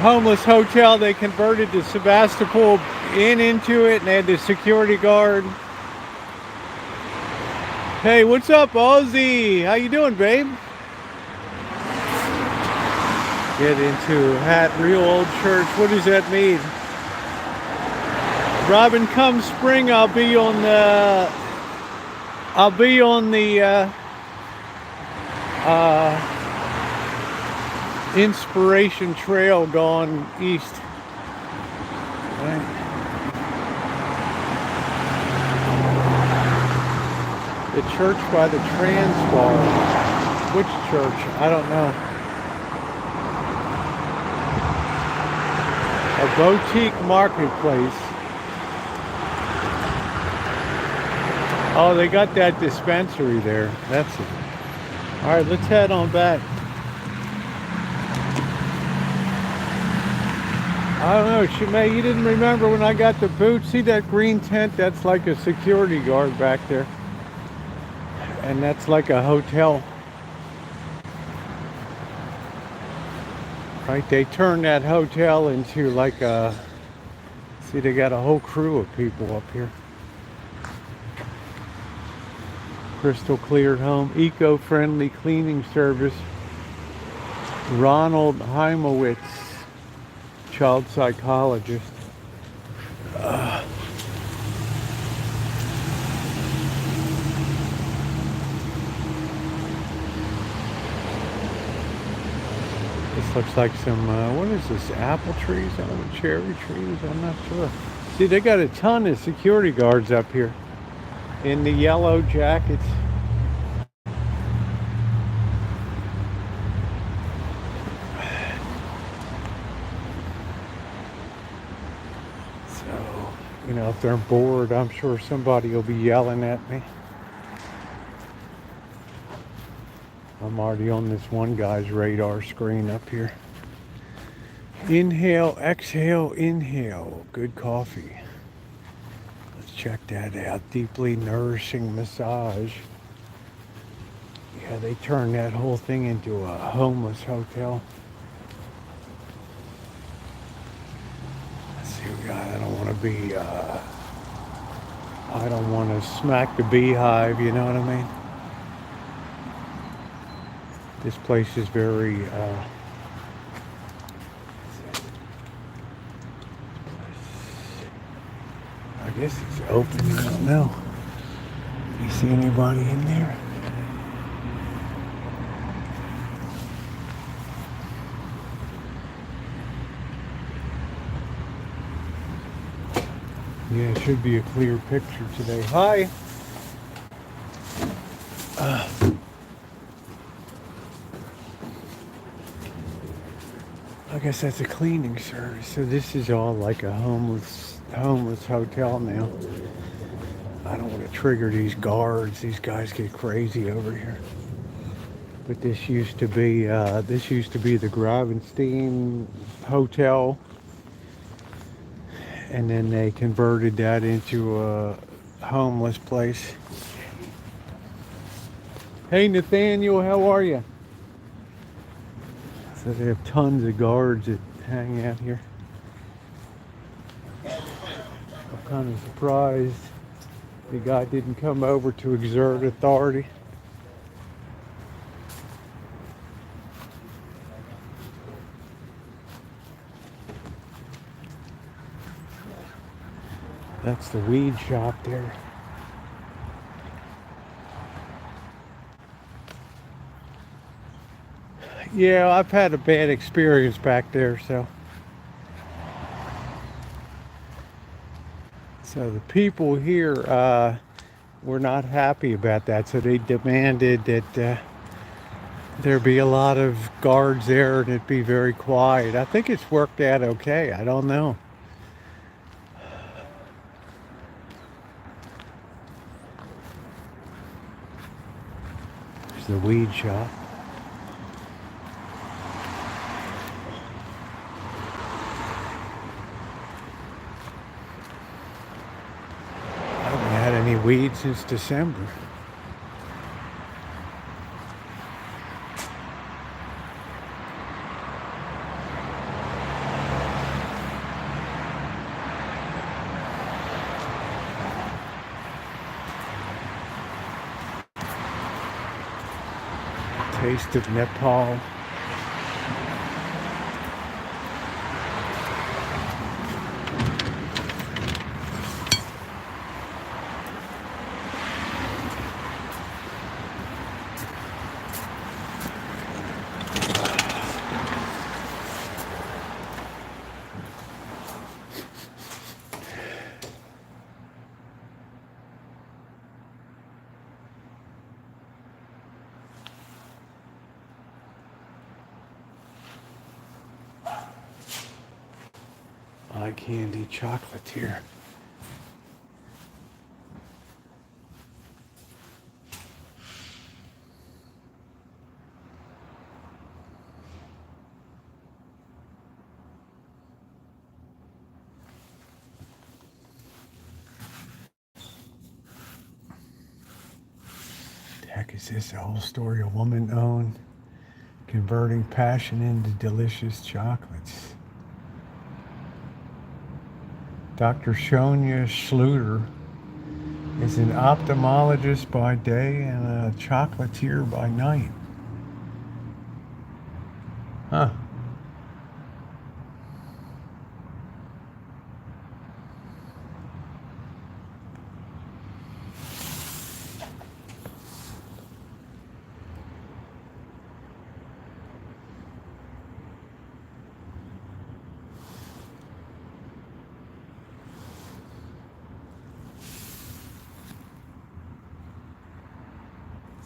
homeless hotel. They converted the Sebastopol Inn into it, and they had the security guard. Hey, what's up, Ozzy? How you doing, babe? Get into Hat Real Old Church. What does that mean? Robin, come spring, I'll be on the Inspiration Trail going east. Right. The church by the Transvaal. Which church? I don't know. A boutique marketplace. Oh, they got that dispensary there. That's it. All right, let's head on back. I don't know, Shimei, you didn't remember when I got the boots? See that green tent? That's like a security guard back there. And that's like a hotel. Right, they turned that hotel into like a, see, they got a whole crew of people up here. Crystal clear home, eco-friendly cleaning service. Ronald Heimowitz, child psychologist. This looks like some, what is this, apple trees? Oh, cherry trees? I'm not sure. See, they got a ton of security guards up here in the yellow jackets. So, you know, if they're bored, I'm sure somebody will be yelling at me. I'm already on this one guy's radar screen up here. Inhale, exhale, inhale. Good coffee. Let's check that out. Deeply nourishing massage. Yeah, they turned that whole thing into a homeless hotel. Let's see what we got. I don't want to be, I don't want to smack the beehive, you know what I mean? This place is very, guess it's open. I don't know. Do you see anybody in there? Yeah, it should be a clear picture today. Hi. I guess that's a cleaning service. So this is all like a homeless hotel now. I don't want to trigger these guards. These guys get crazy over here. But this used to be the Gravenstein Hotel, and then they converted that into a homeless place. Hey Nathaniel, how are you? So they have tons of guards that hang out here. I'm kind of surprised the guy didn't come over to exert authority. That's the weed shop there. Yeah, I've had a bad experience back there, so the people here were not happy about that, so they demanded that there be a lot of guards there and it be very quiet. I think it's worked out okay. I don't know. There's the weed shop. I haven't had any weed since December. Taste of Nepal. Eye candy chocolatier. The heck is this? A whole story a woman owned, converting passion into delicious chocolates. Dr. Sonia Schluter is an ophthalmologist by day and a chocolatier by night. Huh.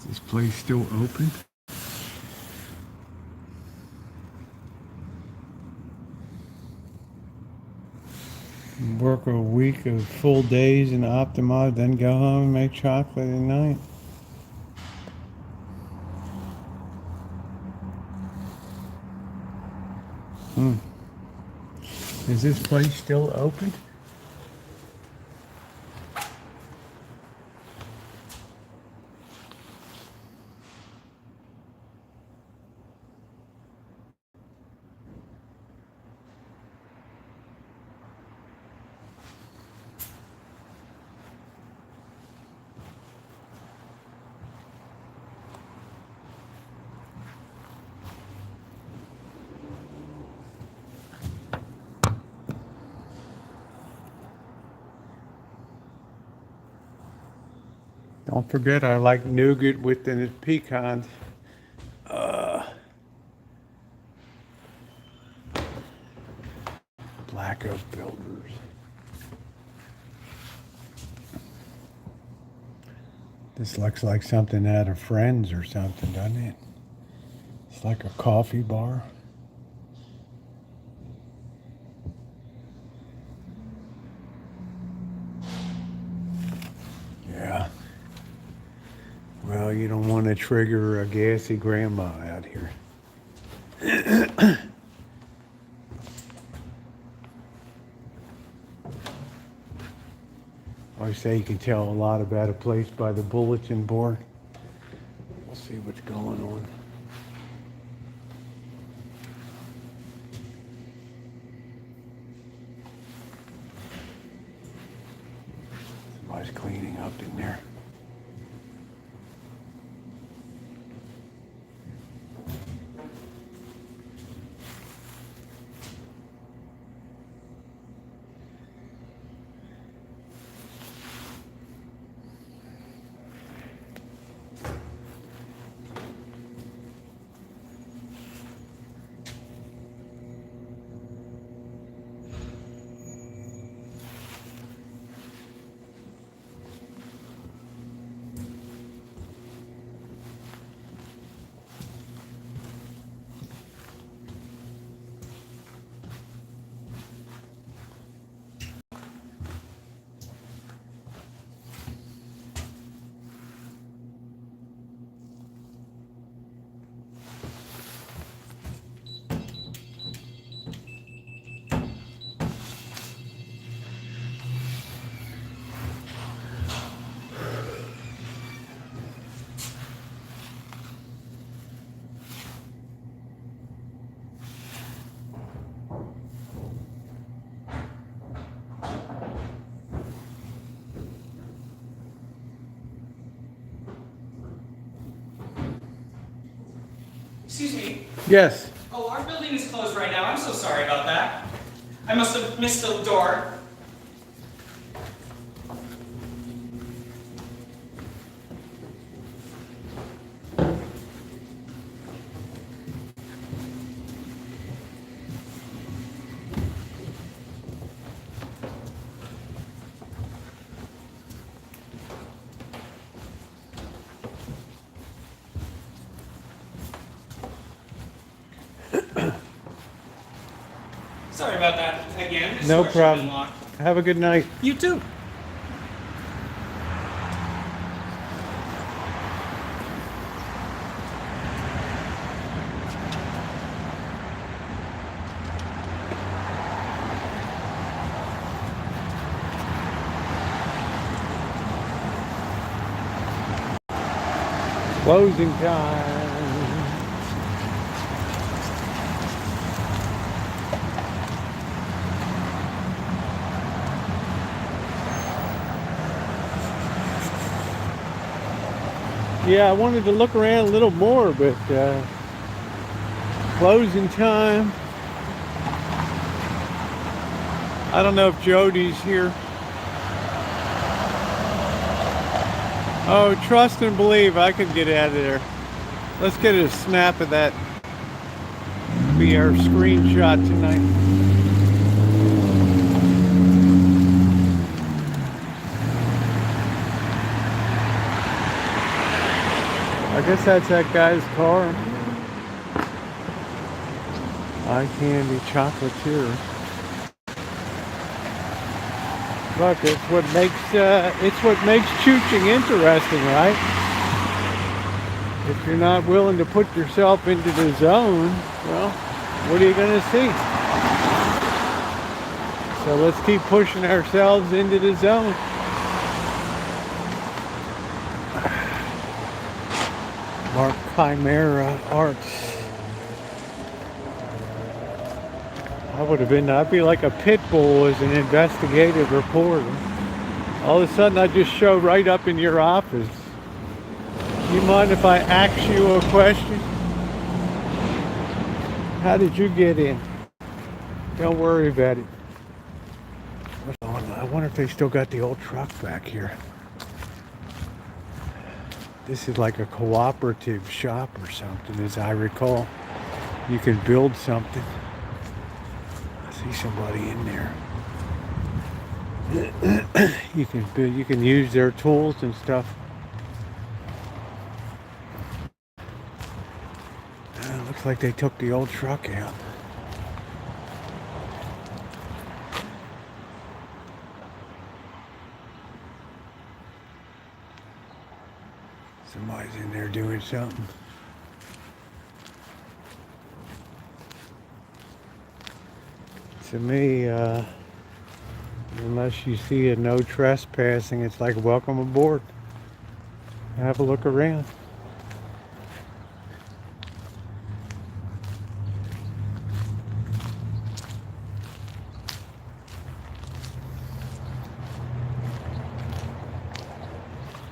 Is this place still open? Work a week of full days in Optima, then go home and make chocolate at night. Is this place still open? Don't forget, I like nougat with the pecans. Uh, Black Oak Builders. This looks like something out of Friends or something, doesn't it? It's like a coffee bar. Yeah. Well, you don't want to trigger a gassy grandma out here. I say you can tell a lot about a place by the bulletin board. We'll see what's going on. Somebody's cleaning up in there. Excuse me. Yes. Oh, our building is closed right now. I'm so sorry about that. I must have missed the door. Sorry about that again. This No door should have been problem. locked. Have a good night. You too. Closing time. Yeah, I wanted to look around a little more, but closing time. I don't know if Jody's here. Oh, trust and believe I could get out of there. Let's get a snap of that. Be our screenshot tonight. I guess that's that guy's car. Eye candy chocolatier. Look, it's what makes chooching interesting, right? If you're not willing to put yourself into the zone, well, what are you going to see? So let's keep pushing ourselves into the zone. Mark Chimera Arts. I'd be like a pit bull as an investigative reporter. All of a sudden I just show right up in your office. You mind if I ask you a question? How did you get in? Don't worry about it. I wonder if they still got the old truck back here. This is like a cooperative shop or something, as I recall. You can build something. I see somebody in there. You can build, you can use their tools and stuff. Looks like they took the old truck out. Somebody's in there doing something. To me, unless you see a no trespassing, it's like welcome aboard. Have a look around.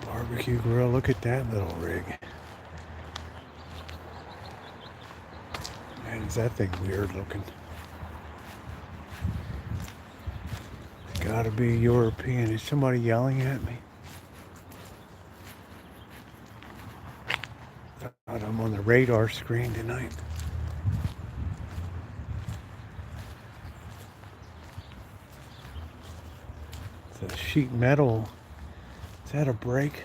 Barbecue grill, look at that little rig. Man, is that thing weird looking. It's gotta be European. Is somebody yelling at me? Thought I'm on the radar screen tonight. It's a sheet metal. Is that a brake?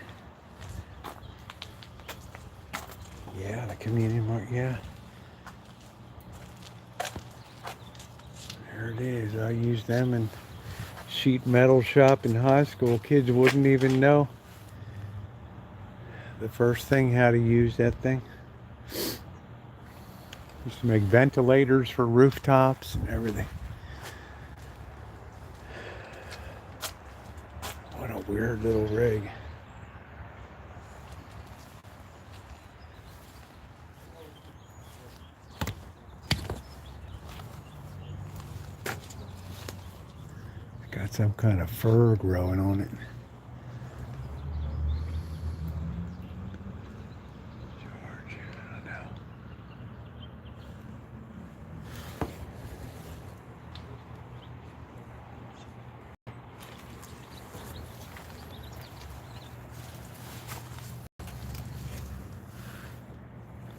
Yeah, the community mark, yeah. There it is. I used them in sheet metal shop in high school. Kids wouldn't even know the first thing how to use that thing. Used to make ventilators for rooftops and everything. What a weird little rig. Got some kind of fur growing on it. George, I don't know.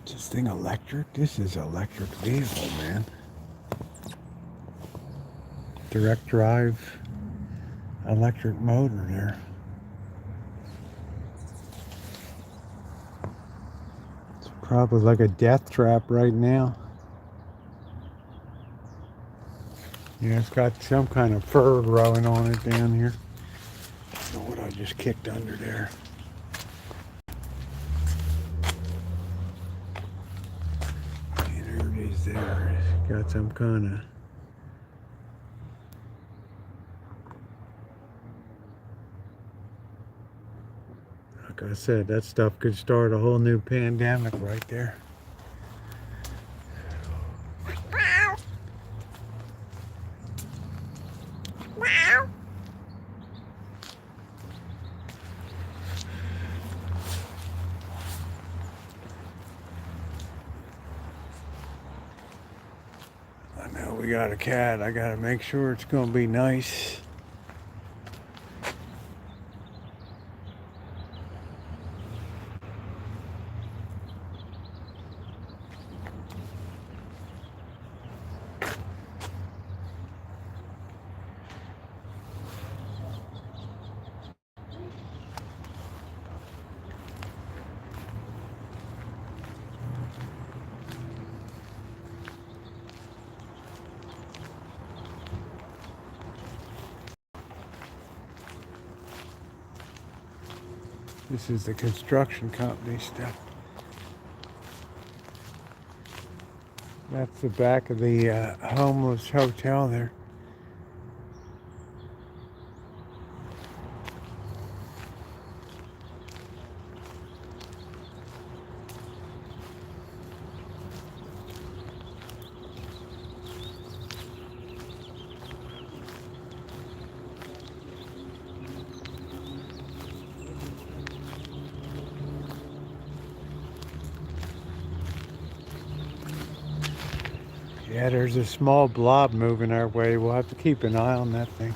Is this thing electric? This is an electric vehicle, man. Direct drive electric motor there. It's probably like a death trap right now. Yeah, it's got some kind of fur growing on it down here. I don't know what I just kicked under there. And there it is there. It's got some kind of... Like I said, that stuff could start a whole new pandemic right there. I know we got a cat. I gotta make sure it's gonna be nice. This is the construction company stuff. That's the back of the homeless hotel there. Yeah, there's a small blob moving our way. We'll have to keep an eye on that thing.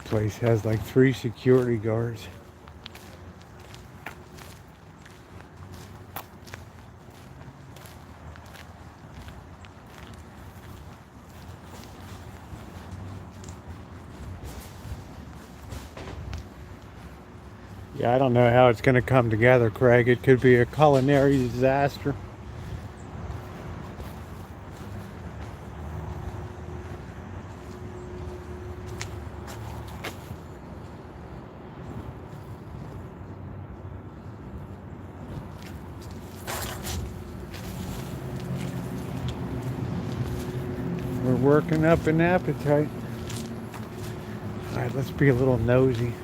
Place has like 3 security guards. Yeah, I don't know how it's going to come together, Craig. It could be a culinary disaster. We're working up an appetite. All right, let's be a little nosy.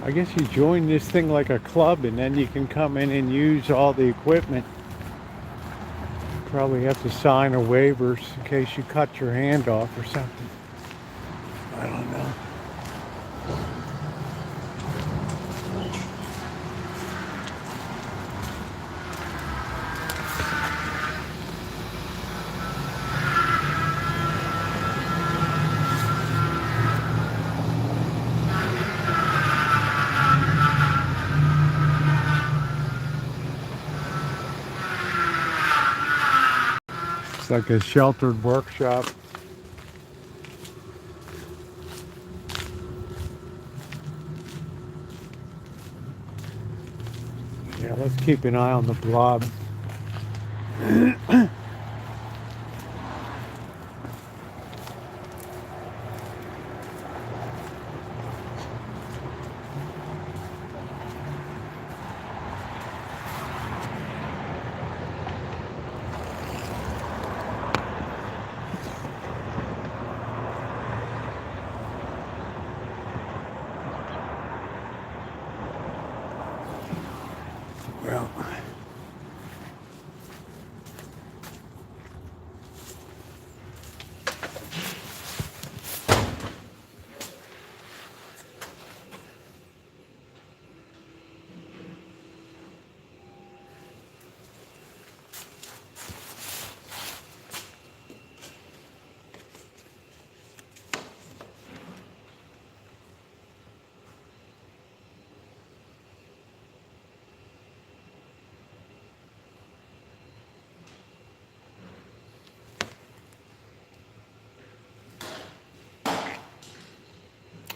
I guess you join this thing like a club and then you can come in and use all the equipment. Probably have to sign a waivers in case you cut your hand off or something. I don't know. It's like a sheltered workshop. Yeah, let's keep an eye on the blob. Well,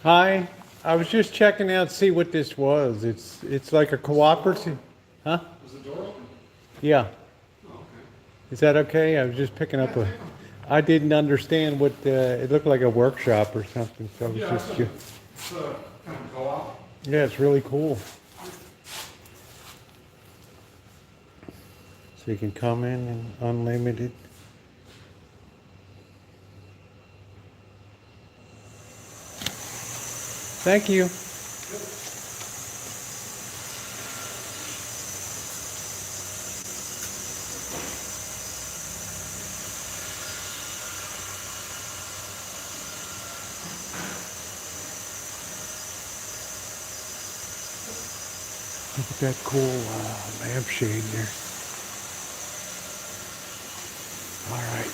hi. I was just checking out to see what this was. It's like a cooperative. Huh? Was the door open? Yeah. Oh, okay. Is that okay? I was just picking up a. I didn't understand what it looked like, a workshop or something. So I was Yeah, just. it's a kind of co-op. Yeah, it's really cool. So you can come in and unlimited. Thank you. Look at that cool lampshade there. All right.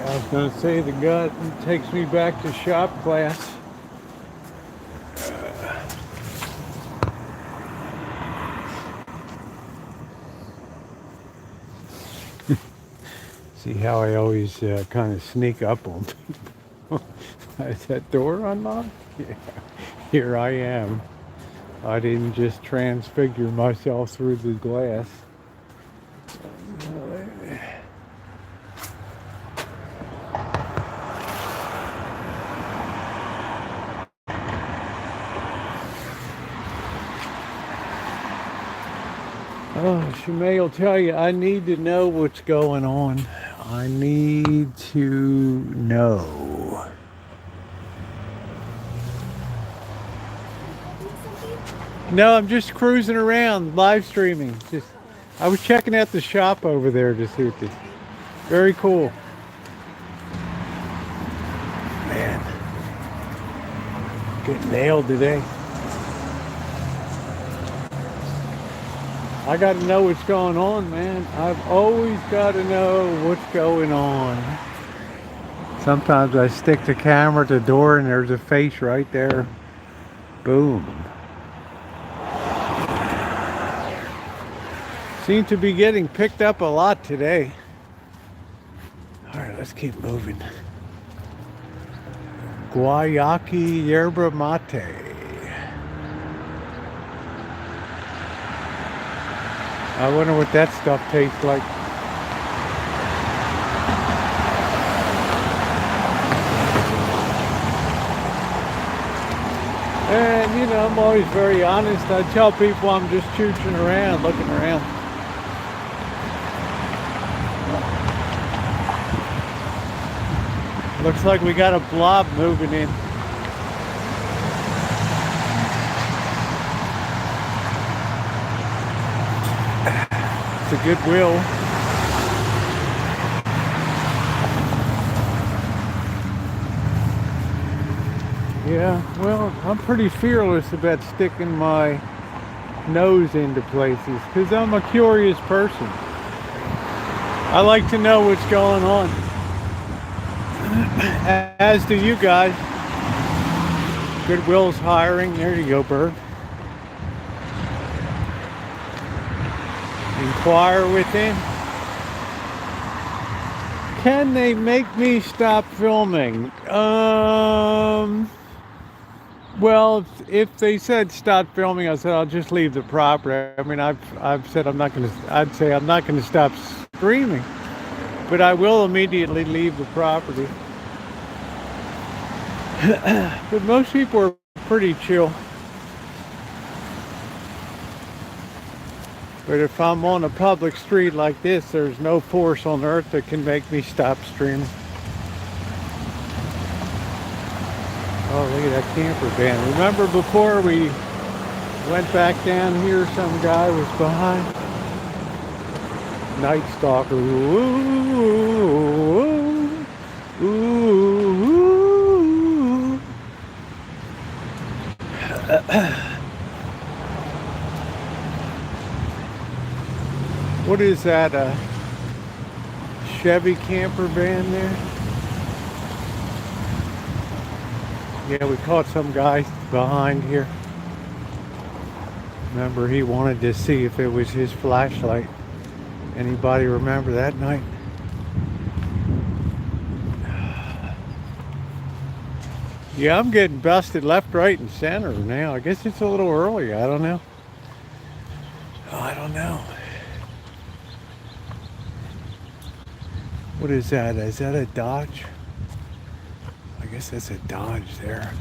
I was going to say the gut takes me back to shop class. See how I always kind of sneak up on people. Is that door unlocked? Yeah. Here I am. I didn't just transfigure myself through the glass. Oh, Shimei will tell you, I need to know what's going on. I need to know. No, I'm just cruising around, live streaming. Just I was checking out the shop over there to see if it's very cool. Man, getting nailed today. I got to know what's going on, man. I've always got to know what's going on. Sometimes I stick the camera at the door and there's a face right there. Boom. Seem to be getting picked up a lot today. All right, let's keep moving. Guayaki yerba mate. I wonder what that stuff tastes like. And you know, I'm always very honest. I tell people I'm just chooching around, looking around. Looks like we got a blob moving in. It's a Goodwill. Yeah, well, I'm pretty fearless about sticking my nose into places because I'm a curious person. I like to know what's going on. As do you guys. Goodwill's hiring. There you go, Bird. Inquire within. Can they make me stop filming? Well, if they said stop filming, I said I'll just leave the property. I mean, I've said I'm not going to. I'd say I'm not going to stop streaming, but I will immediately leave the property. But most people are pretty chill. But if I'm on a public street like this, there's no force on earth that can make me stop streaming. Oh, look at that camper van. Remember before we went back down here, some guy was behind? Night Stalker. Ooh, ooh, ooh. What is that, a Chevy camper van there? Yeah, we caught some guy behind here. Remember, he wanted to see if it was his flashlight. Anybody remember that night? Yeah, I'm getting busted left, right, and center now. I guess it's a little early. I don't know. I don't know. What is that? Is that a Dodge? I guess that's a Dodge there.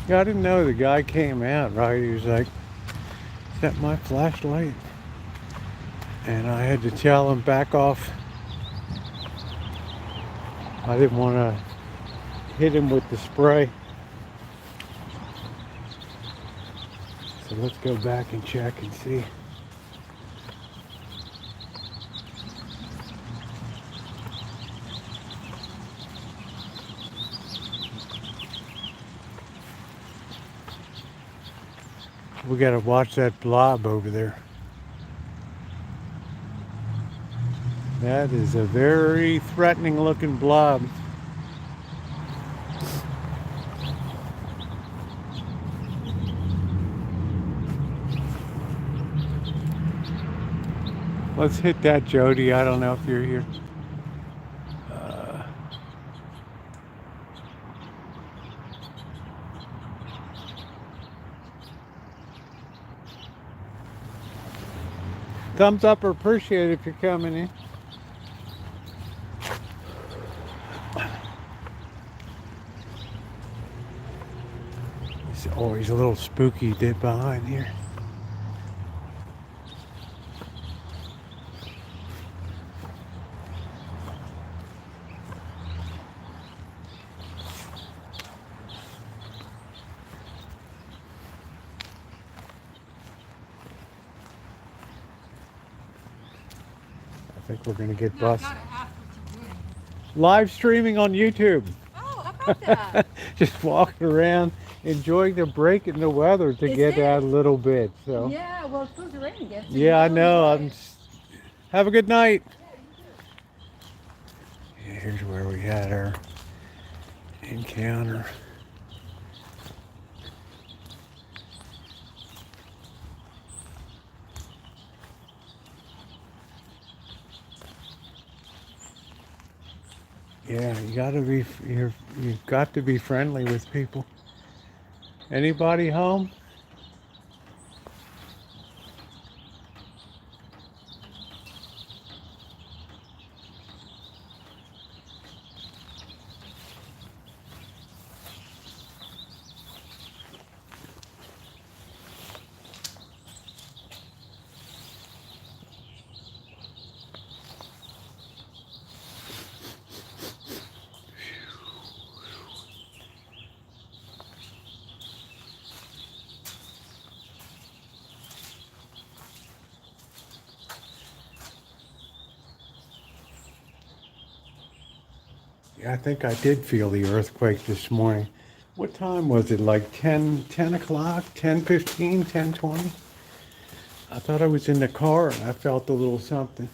Yeah, I didn't know the guy came out, right? He was like, is that my flashlight? And I had to tell him back off. I didn't want to hit him with the spray. So let's go back and check and see. We gotta watch that blob over there. That is a very threatening looking blob. Let's hit that, Jody. I don't know if you're here. Thumbs up or appreciate it if you're coming in. It's always a little spooky dip behind here. think we're gonna get No, I busted. gotta ask what you're doing. Live streaming on YouTube. Oh, how about that? Just walking around, enjoying the break in the weather to Is get it? out a little bit. So Yeah, well, it's supposed to rain again. So yeah, I you know. enjoy it. Have a good night. Yeah, you too. Yeah, here's where we had our encounter. Yeah, you've got to be friendly with people. Anybody home? Yeah, I think I did feel the earthquake this morning. What time was it? Like 10 o'clock, 10:15, 10:20? I thought I was in the car and I felt a little something.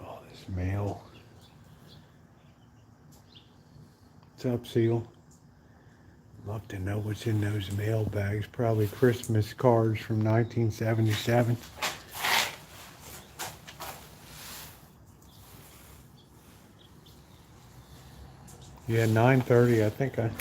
All this mail. What's up, Seal? Love to know what's in those mail bags. Probably Christmas cards from 1977. Yeah, 9:30. I think I.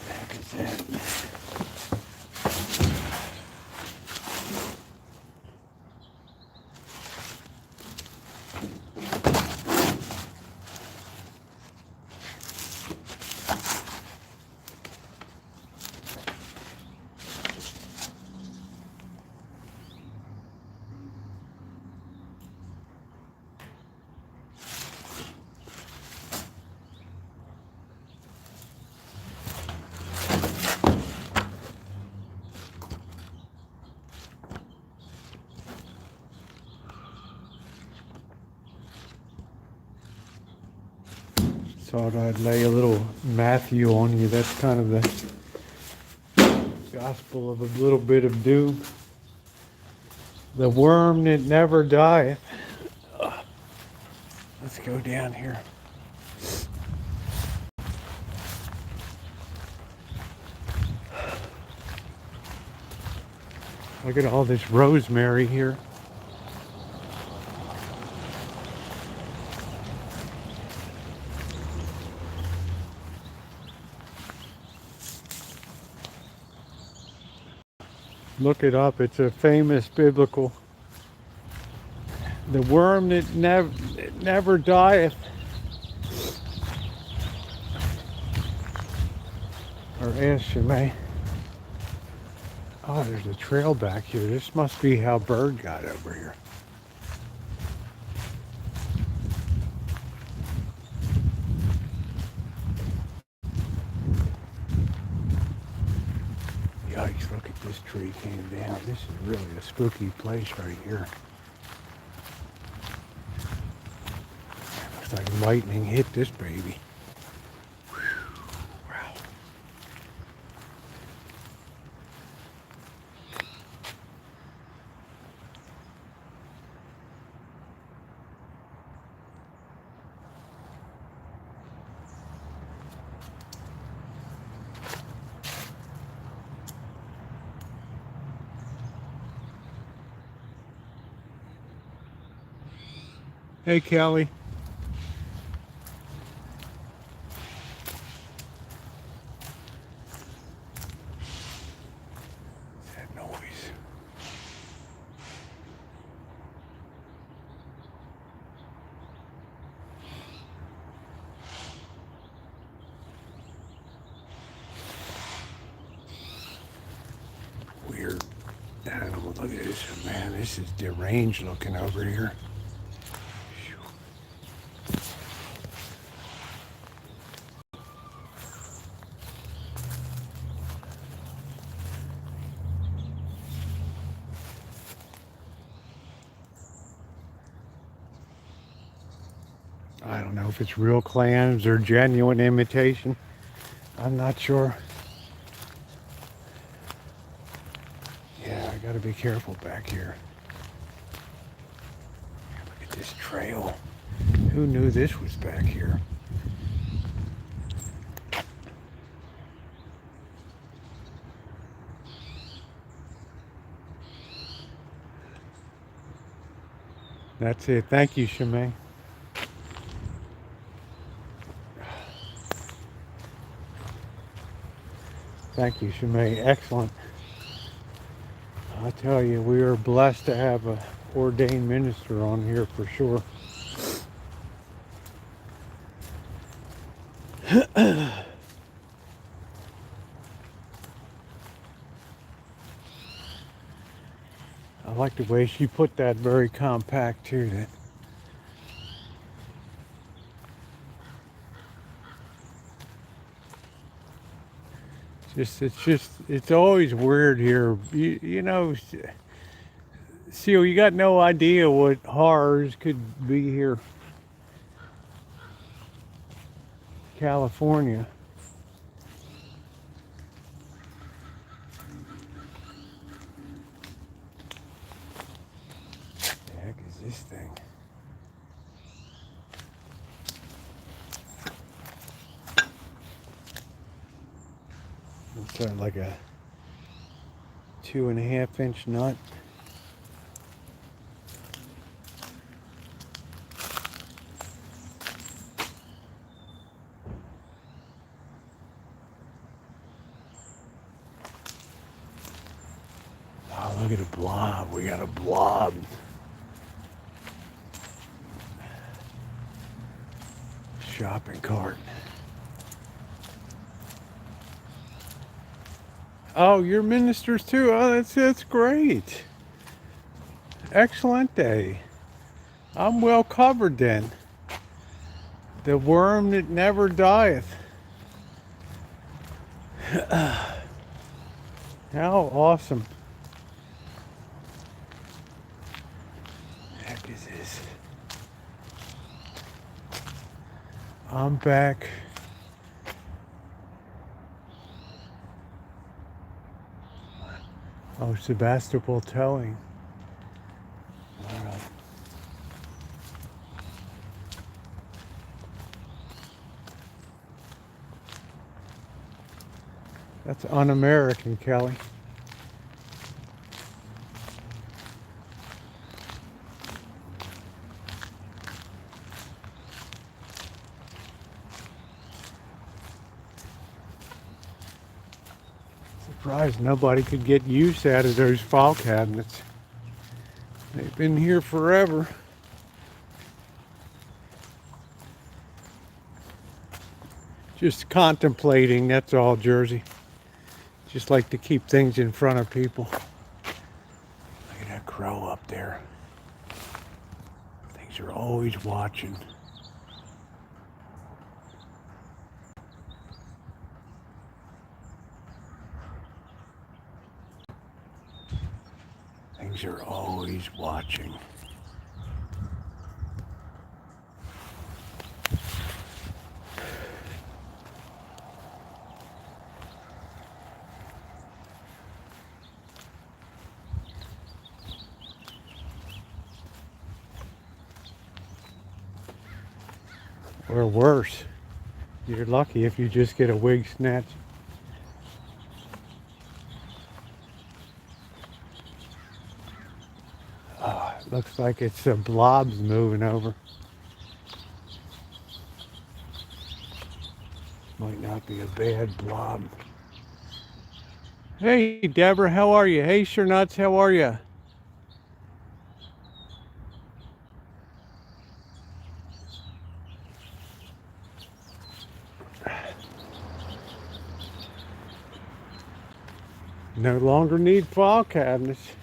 Heck is that? Thought I'd lay a little Matthew on you. That's kind of the gospel of a little bit of doom. The worm that never dieth. Let's go down here. Look at all this rosemary here. Look it up. It's a famous biblical. The worm that never dieth. Or ask you may. Oh, there's a trail back here. This must be how Bird got over here. Yikes, look at this tree came down. This is really a spooky place right here. Looks like lightning hit this baby. Whew, wow. Hey, Kelly. Man, this is deranged looking over here. I don't know if it's real clams or genuine imitation. I'm not sure. Yeah, I gotta be careful back here. Look at this trail. Who knew this was back here? That's it. Thank you, Shemay. Thank you, Shemay. Excellent. I tell you, we are blessed to have a ordained minister on here for sure. I like the way she put that very compact too. That it's always weird here. You know, Seal, you got no idea what horrors could be here. California. The heck is this thing? Looks like a 2.5-inch nut. Oh, look at a blob. We got a blob. Shopping cart. Oh, you're ministers too. Oh, that's great. Excellent day. I'm well covered then. The worm that never dieth. How awesome. What the heck is this? I'm back. Oh, Sebastopol towing. All right. That's un-American, Kelly. Surprised nobody could get use out of those file cabinets. They've been here forever. Just contemplating, that's all, Jersey. Just like to keep things in front of people. Look at that crow up there. Things are always watching. Things are always watching. Or worse, you're lucky if you just get a wig snatch. Oh, it looks like it's some blobs moving over. Might not be a bad blob. Hey, Deborah, how are you? Hey, Sure Nuts, how are you? No longer need file cabinets.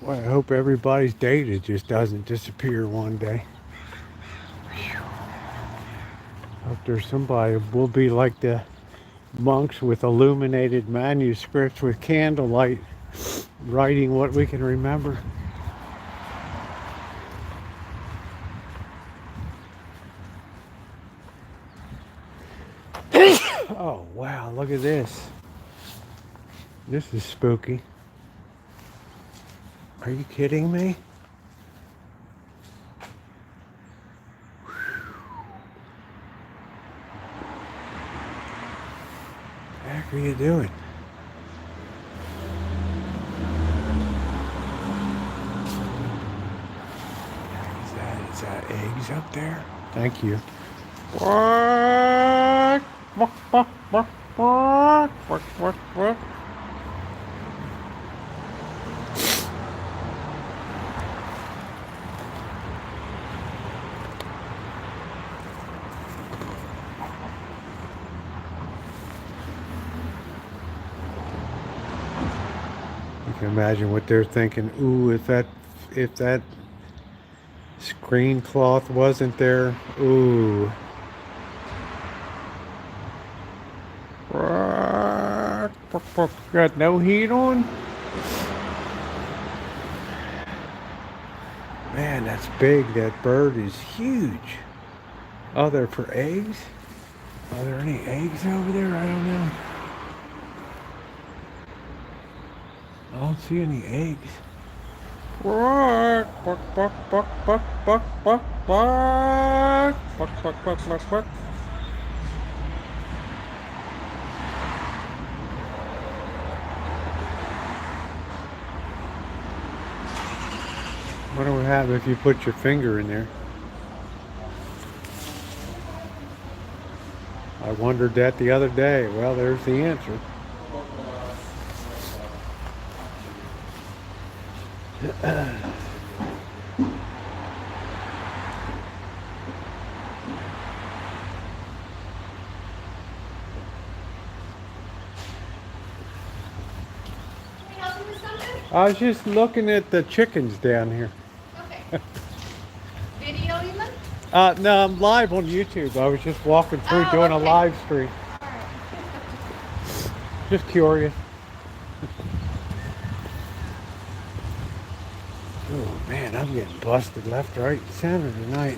Boy, Boy, I hope everybody's data just doesn't disappear one day. Hope there's somebody will be like the monks with illuminated manuscripts with candlelight, writing what we can remember. Oh wow, look at this. This is spooky. Are you kidding me? What the heck are you doing? Is that eggs up there? Thank you. What? What? You can imagine what they're thinking. Ooh, if that screen cloth wasn't there, ooh. Got no heat on? Man, that's big. That bird is huge. Oh, they're for eggs? Are there any eggs over there? I don't know. I don't see any eggs. What do we have if you put your finger in there? I wondered that the other day. Well, there's the answer. I was just looking at the chickens down here. Okay. Video even? No, I'm live on YouTube. I was just walking through doing a live stream. Alright. Just curious. Oh man, I'm getting busted left, right, and center tonight.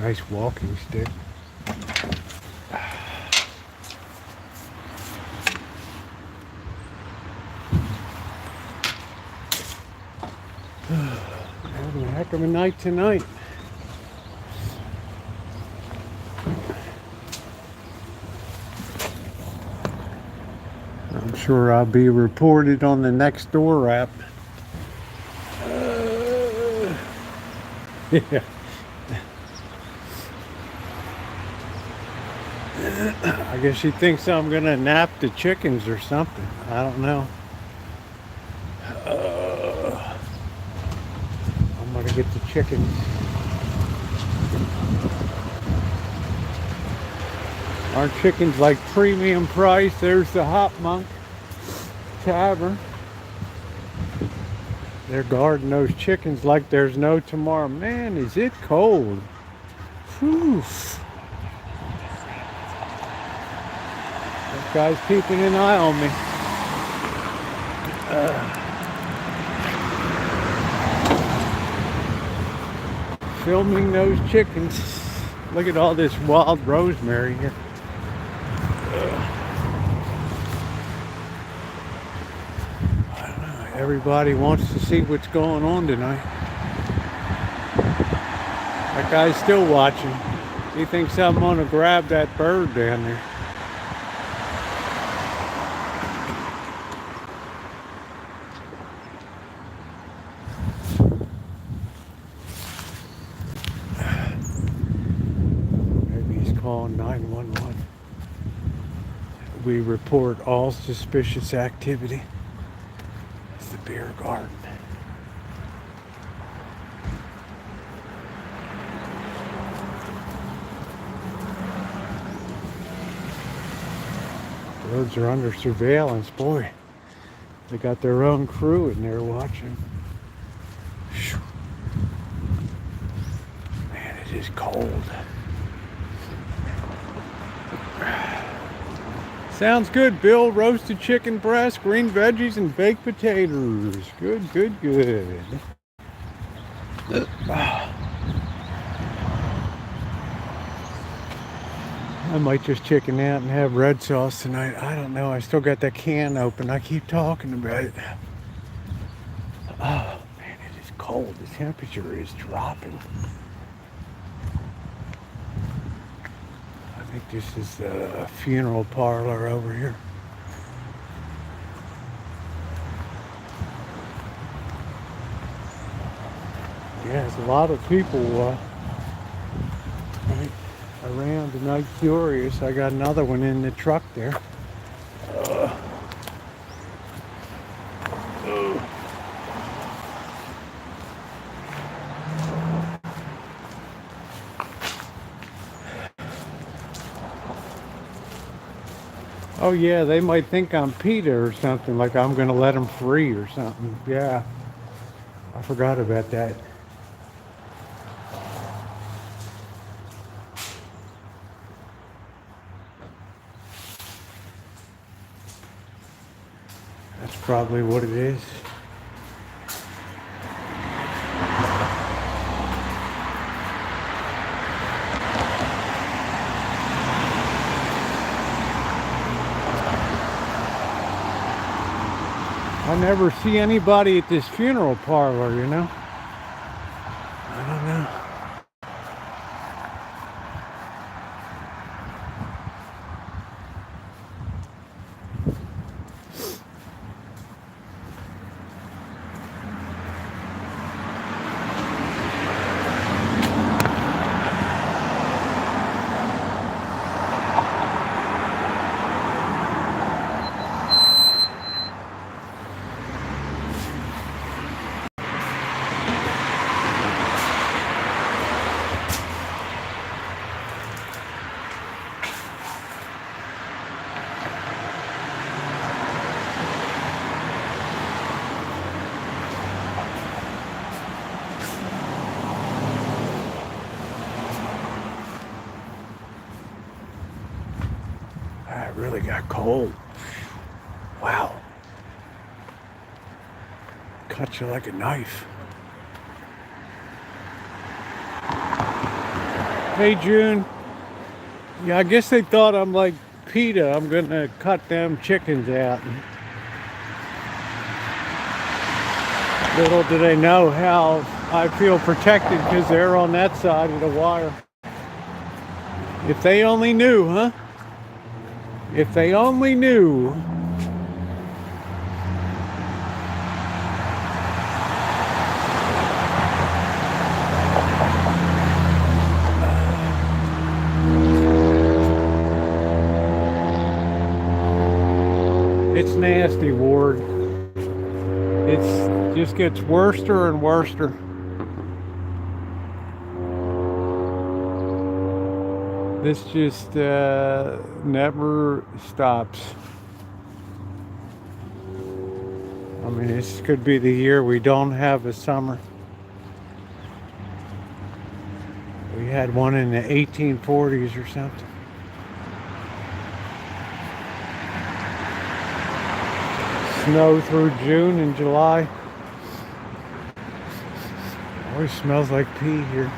Nice walking stick. Having a heck of a night tonight. I'm sure I'll be reported on the next door app. Yeah. I guess she thinks I'm gonna nap the chickens or something. I don't know. I'm gonna get the chickens. Our chickens like premium price. There's the Hop Monk Tavern. They're guarding those chickens like there's no tomorrow. Man, is it cold. Whew. That guy's keeping an eye on me. Filming those chickens. Look at all this wild rosemary here. I don't know. Everybody wants to see what's going on tonight. That guy's still watching. He thinks I'm gonna grab that bird down there. Call 911. We report all suspicious activity. It's the beer garden. Roads are under surveillance. Boy, they got their own crew in there watching. Whew. Man, it is cold. Sounds good, Bill. Roasted chicken breast, green veggies, and baked potatoes. Good, good, good. I might just chicken out and have red sauce tonight. I don't know. I still got that can open. I keep talking about it. Oh, man, it is cold. The temperature is dropping. I think this is a funeral parlor over here. Yeah, there's a lot of people right around tonight. Curious. I got another one in the truck there. Oh yeah, they might think I'm PETA or something, like I'm gonna let them free or something. Yeah, I forgot about that. That's probably what it is. I never see anybody at this funeral parlor, you know? I don't know. It really got cold. Wow. Cut you like a knife. Hey, June. Yeah, I guess they thought I'm like PETA. I'm gonna cut them chickens out. Little do they know how I feel protected because they're on that side of the wire. If they only knew, huh? If they only knew. It's nasty, Ward. It just gets worser and worser. This just never stops. I mean, this could be the year we don't have a summer. We had one in the 1840s or something. Snow through June and July. Always smells like pee here.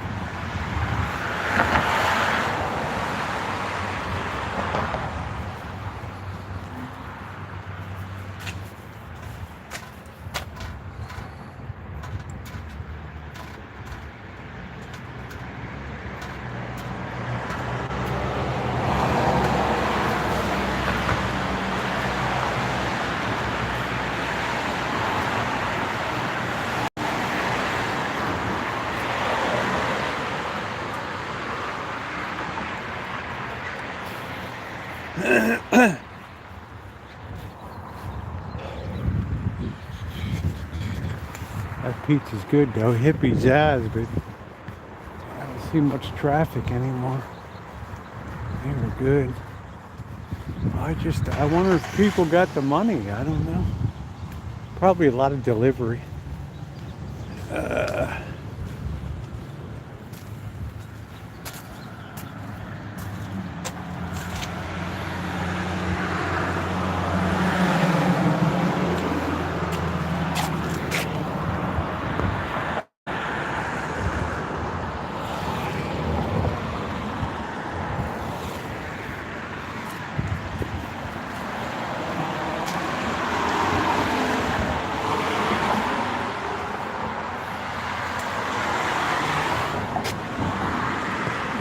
That pizza's good though. Hippie's ass, but I don't see much traffic anymore. They were good. I wonder if people got the money. I don't know. Probably a lot of delivery.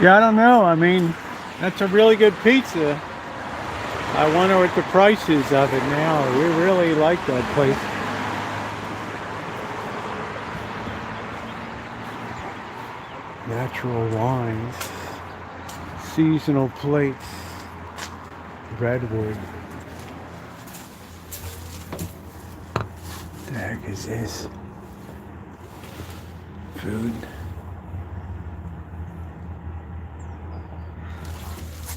Yeah, I don't know. I mean, that's a really good pizza. I wonder what the price is of it now. We really like that place. Natural wines, seasonal plates, redwood. What the heck is this? Food.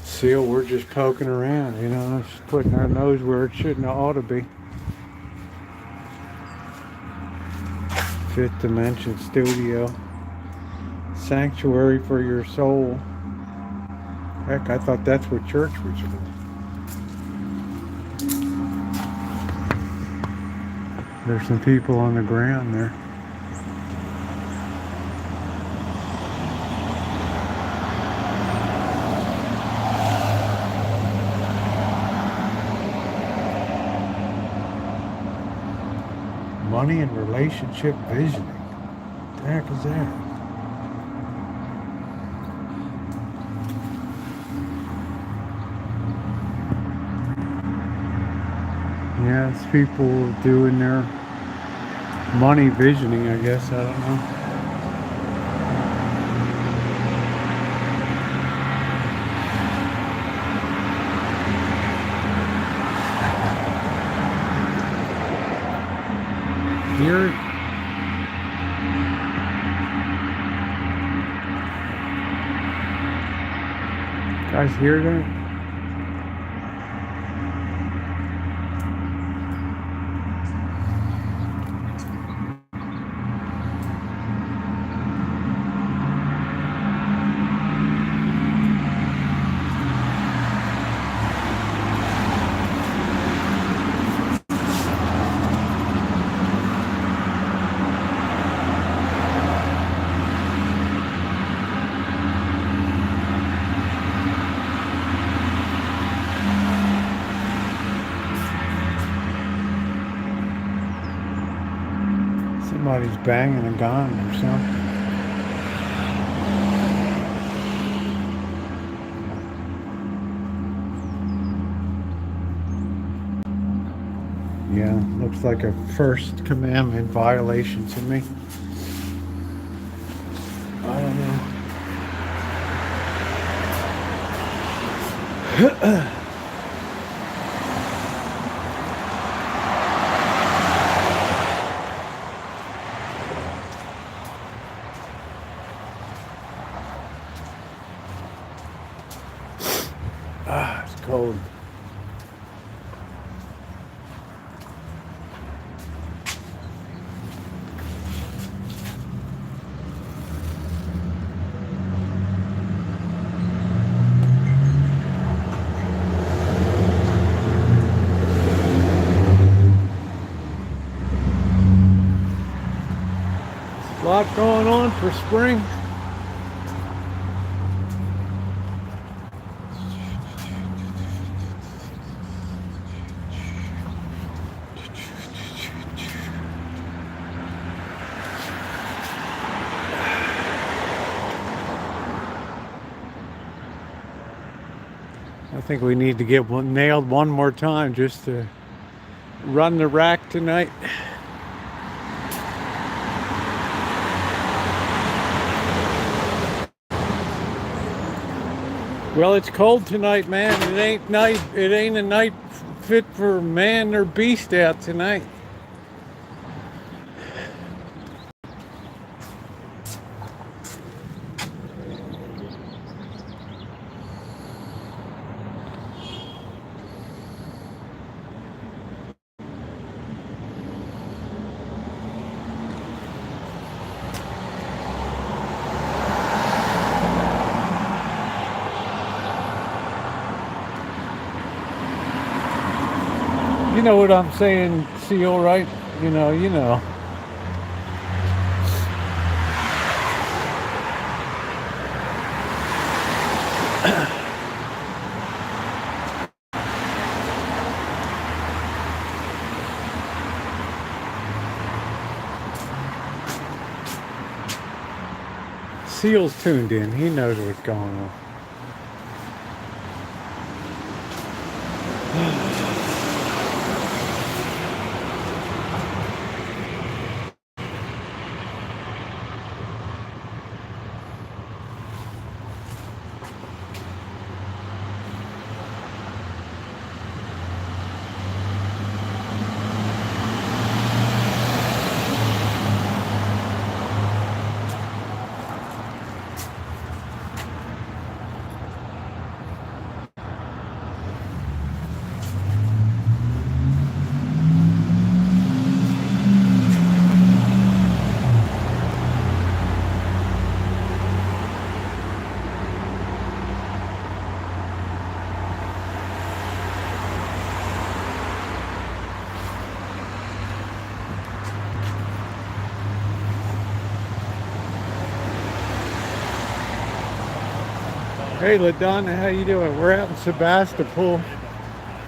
Seal, we're just poking around, you know, just putting our nose where it shouldn't ought to be. Fifth Dimension Studio. Sanctuary for your soul. Heck, I thought that's what church was for. There's some people on the ground there. Money and relationship visioning. What the heck is that? Yeah, it's people doing their money visioning, I guess. I don't know. Here, guys, hear that? Somebody's banging a gun or something. Yeah, looks like a first commandment violation to me. I don't know. It's cold. A lot going on for spring. I think we need to get one nailed one more time just to run the rack tonight. Well, it's cold tonight, man. It ain't a night fit for man or beast out tonight. You know what I'm saying, Seal, right? You know. Seal's tuned in. He knows what's going on. Hey, LaDonna, how you doing? We're out in Sebastopol,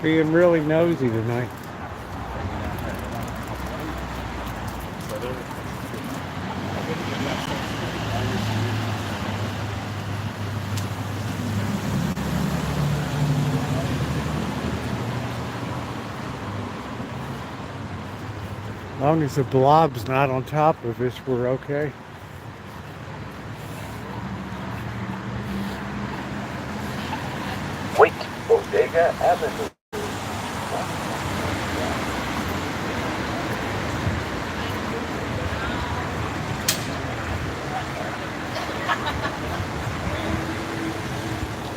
being really nosy tonight. As long as the blob's not on top of us, we're okay. Wait, Bodega Avenue.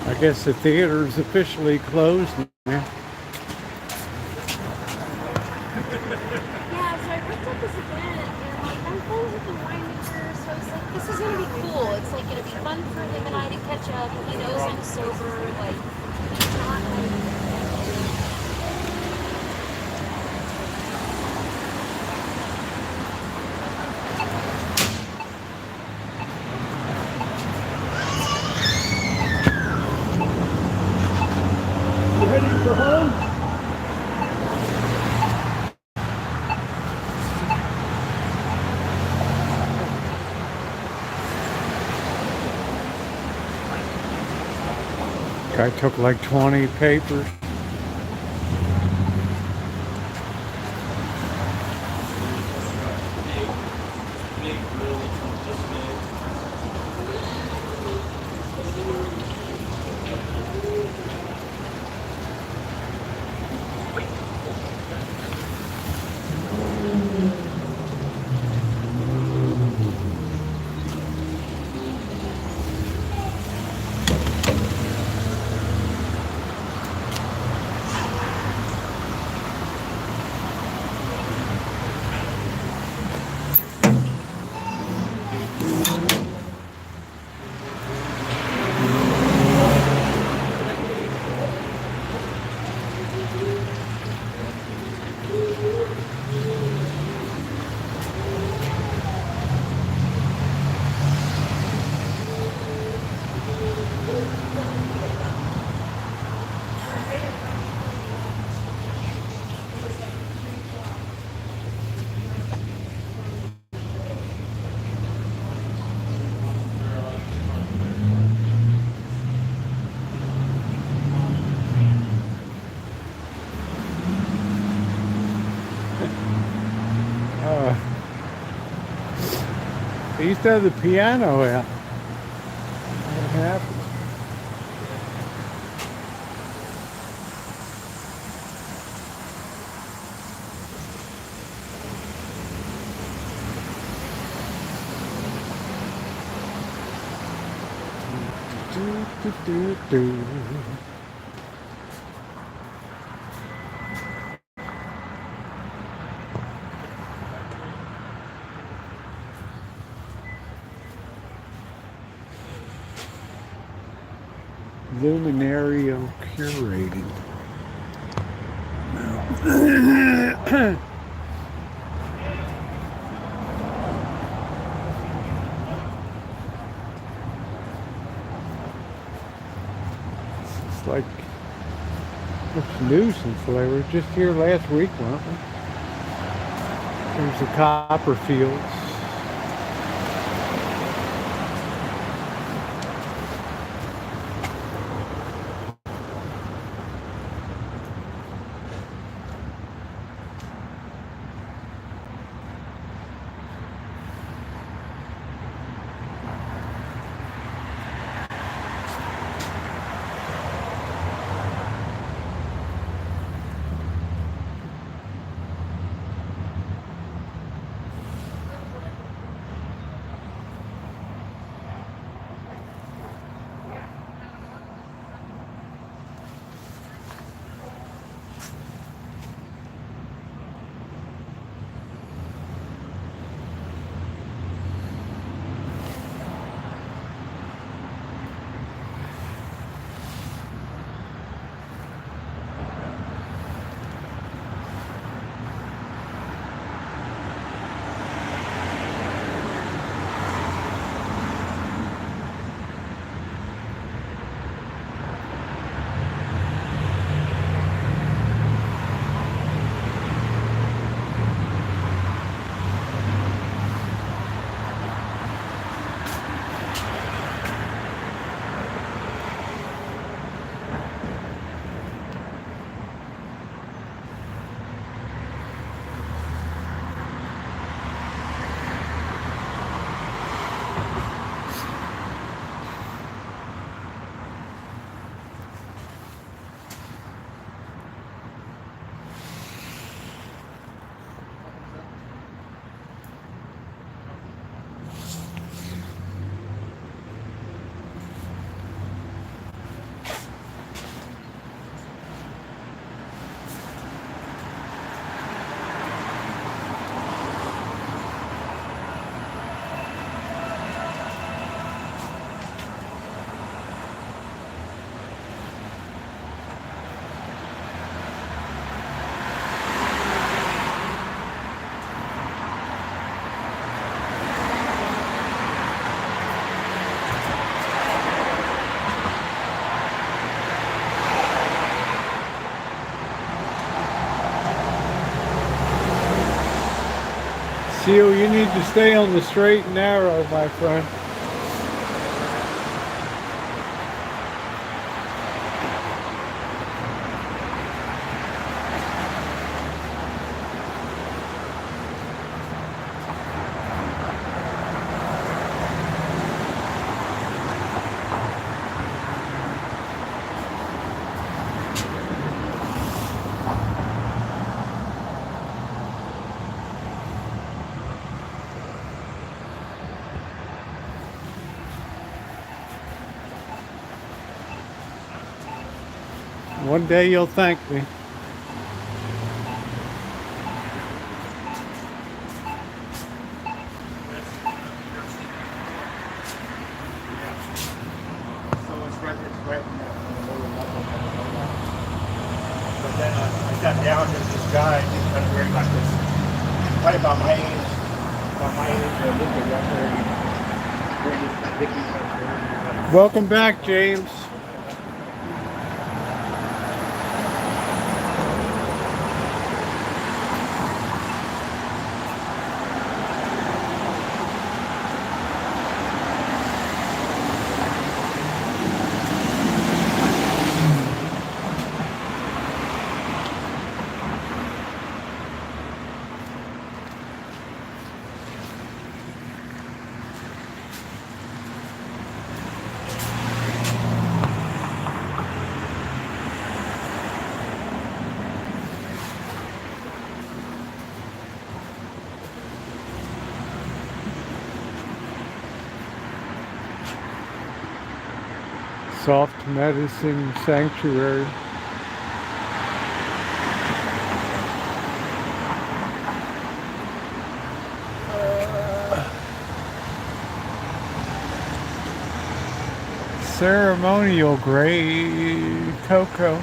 I guess the theater's officially closed now. Yeah, so I picked up this event, and like I'm friends with the winemaker, so it's like this is gonna be cool. It's like gonna be fun for him and I to catch up. He knows I'm sober, like he's not like. Ready for home? Guy took like 20 papers. They used to have the piano out. What happened? Do. Luminario curating. No. It's like looks new since they were just here last week, weren't we? There's the copper fields. Seal, you need to stay on the straight and narrow, my friend. One day you'll thank me. So it's right in there. But then I got down to this guy, he's kind of wearing like this, probably about my age, a little bit younger. Welcome back, James. Soft Medicine Sanctuary. Ceremonial grade cocoa.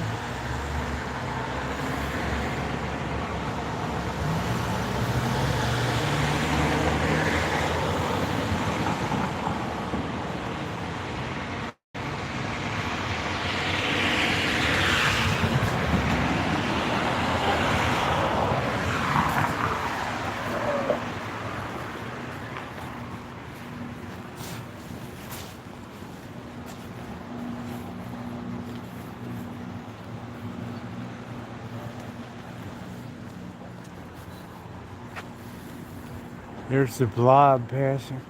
There's the blob passing.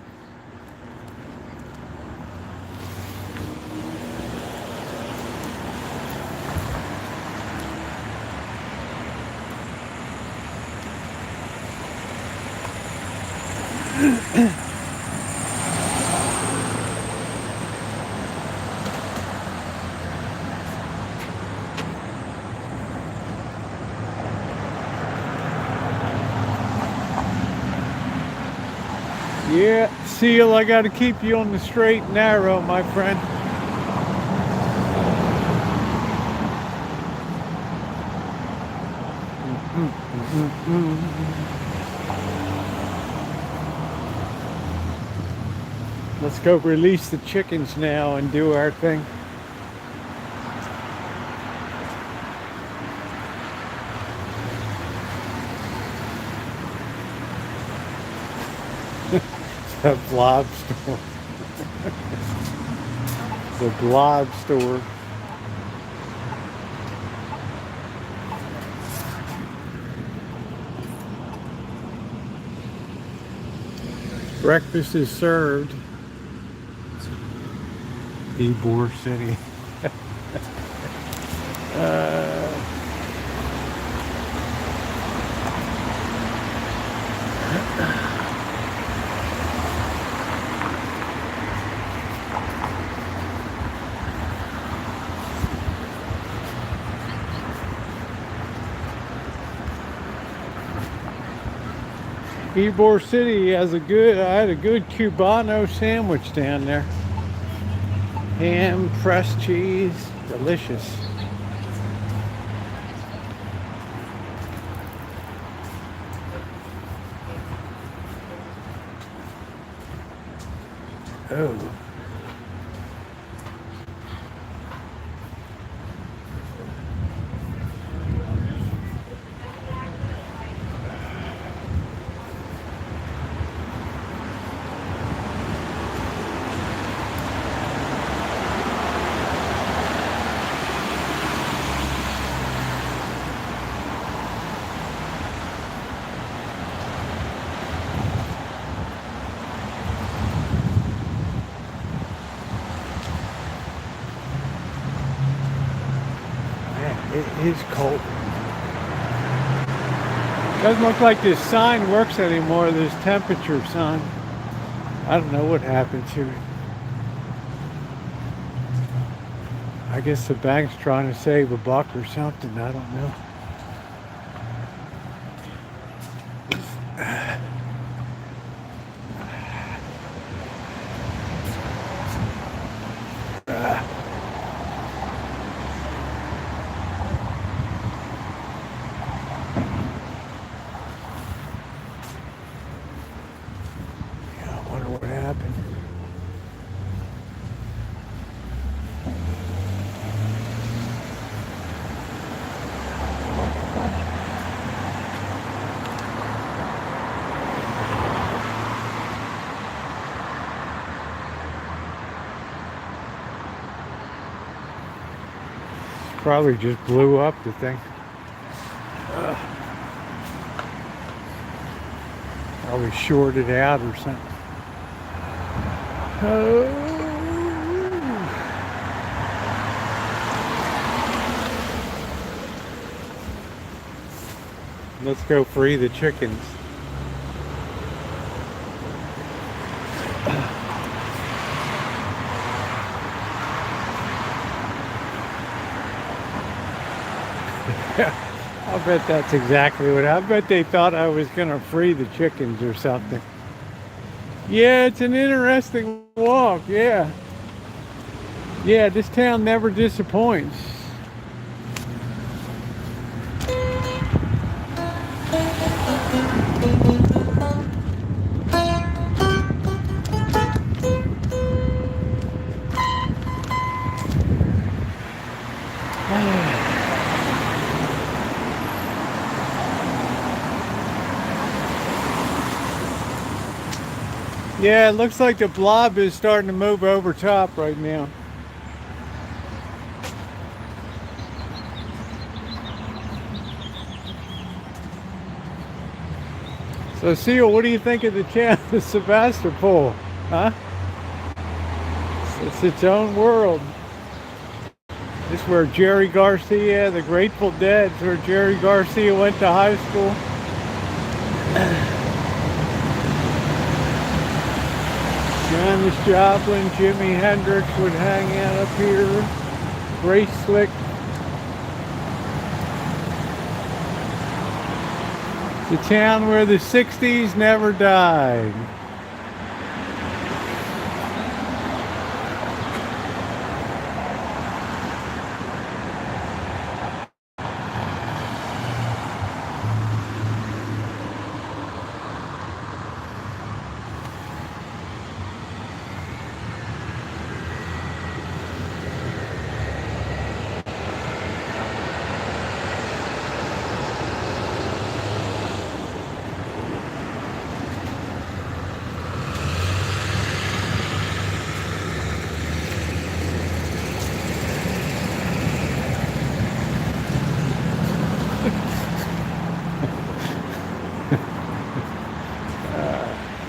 Yeah, Seal, I got to keep you on the straight and narrow, my friend. Let's go release the chickens now and do our thing. The blob store. The blob store. Breakfast is served. Ybor City. Ybor City has I had a good Cubano sandwich down there. Ham, pressed cheese, delicious. Oh. It is cold. Doesn't look like this sign works anymore, this temperature sign. I don't know what happened to it. I guess the bank's trying to save a buck or something, I don't know. Probably just blew up the thing. Probably shorted out or something. Oh. Let's go free the chickens. I bet that's exactly what I bet they thought I was gonna free the chickens or something. Yeah, it's an interesting walk, yeah. Yeah, this town never disappoints. Yeah, it looks like the blob is starting to move over top right now. So, Seal, what do you think of the Sebastopol? Huh? It's its own world. This is where Jerry Garcia, the Grateful Dead, is where Jerry Garcia went to high school. Janis Joplin, Jimi Hendrix would hang out up here. Grace Slick. It's a town where the 60s never died.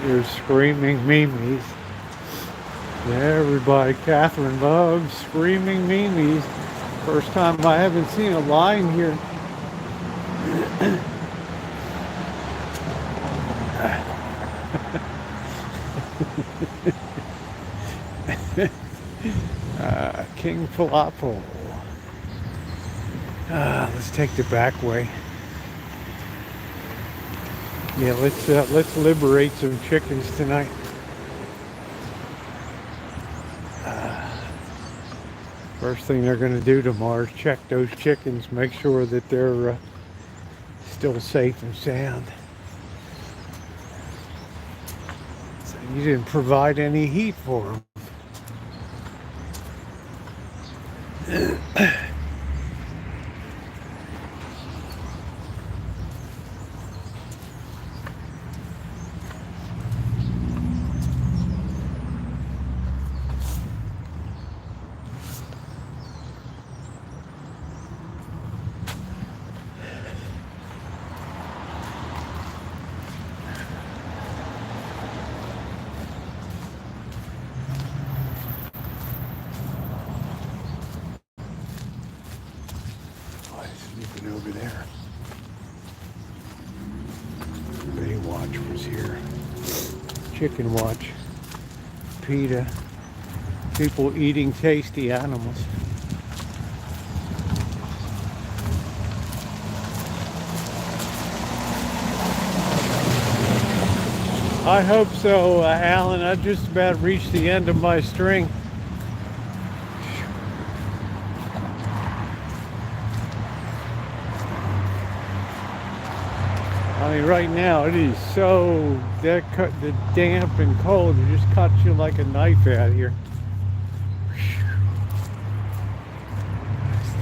There's screaming Mimis. Everybody, Catherine loves screaming Mimis. First time I haven't seen a line here. King Falafel. Let's take the back way. Yeah, let's liberate some chickens tonight. First thing they're going to do tomorrow is check those chickens, make sure that they're still safe and sound. So you didn't provide any heat for them. Over there. Baywatch was here. Chicken watch. PETA. People eating tasty animals. I hope so, Alan. I just about reached the end of my string. I mean, right now it is so the damp and cold. It just cuts you like a knife out here. Just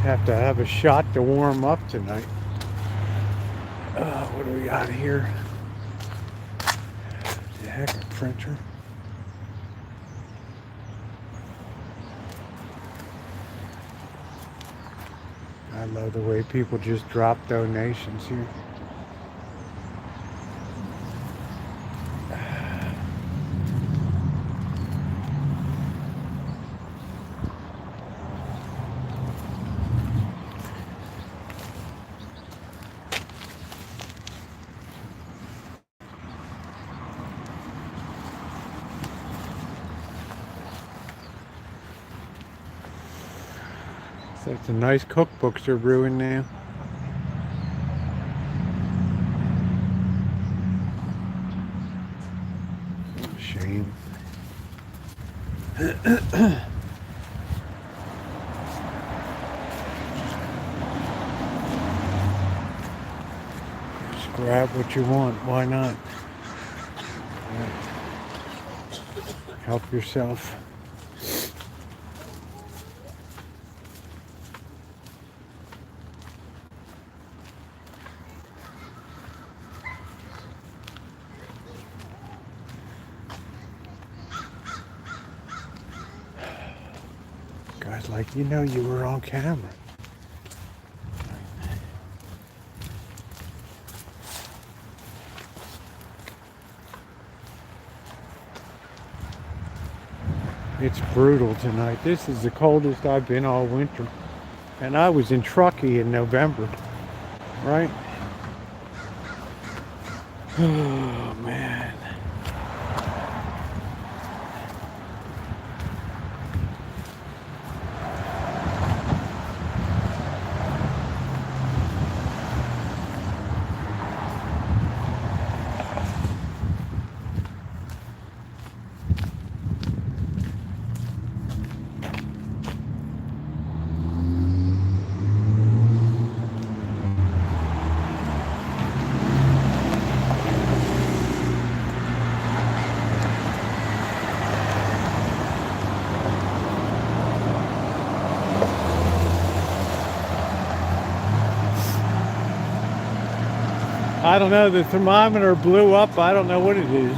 have to have a shot to warm up tonight. What do we got here? The heck, a printer. I love the way people just drop donations here. It's a nice cookbooks they're brewing now. Shame. Just grab what you want. Why not? Help yourself. Guys, like, you know you were on camera. It's brutal tonight. This is the coldest I've been all winter. And I was in Truckee in November, right? Oh, man. I don't know, the thermometer blew up. I don't know what it is.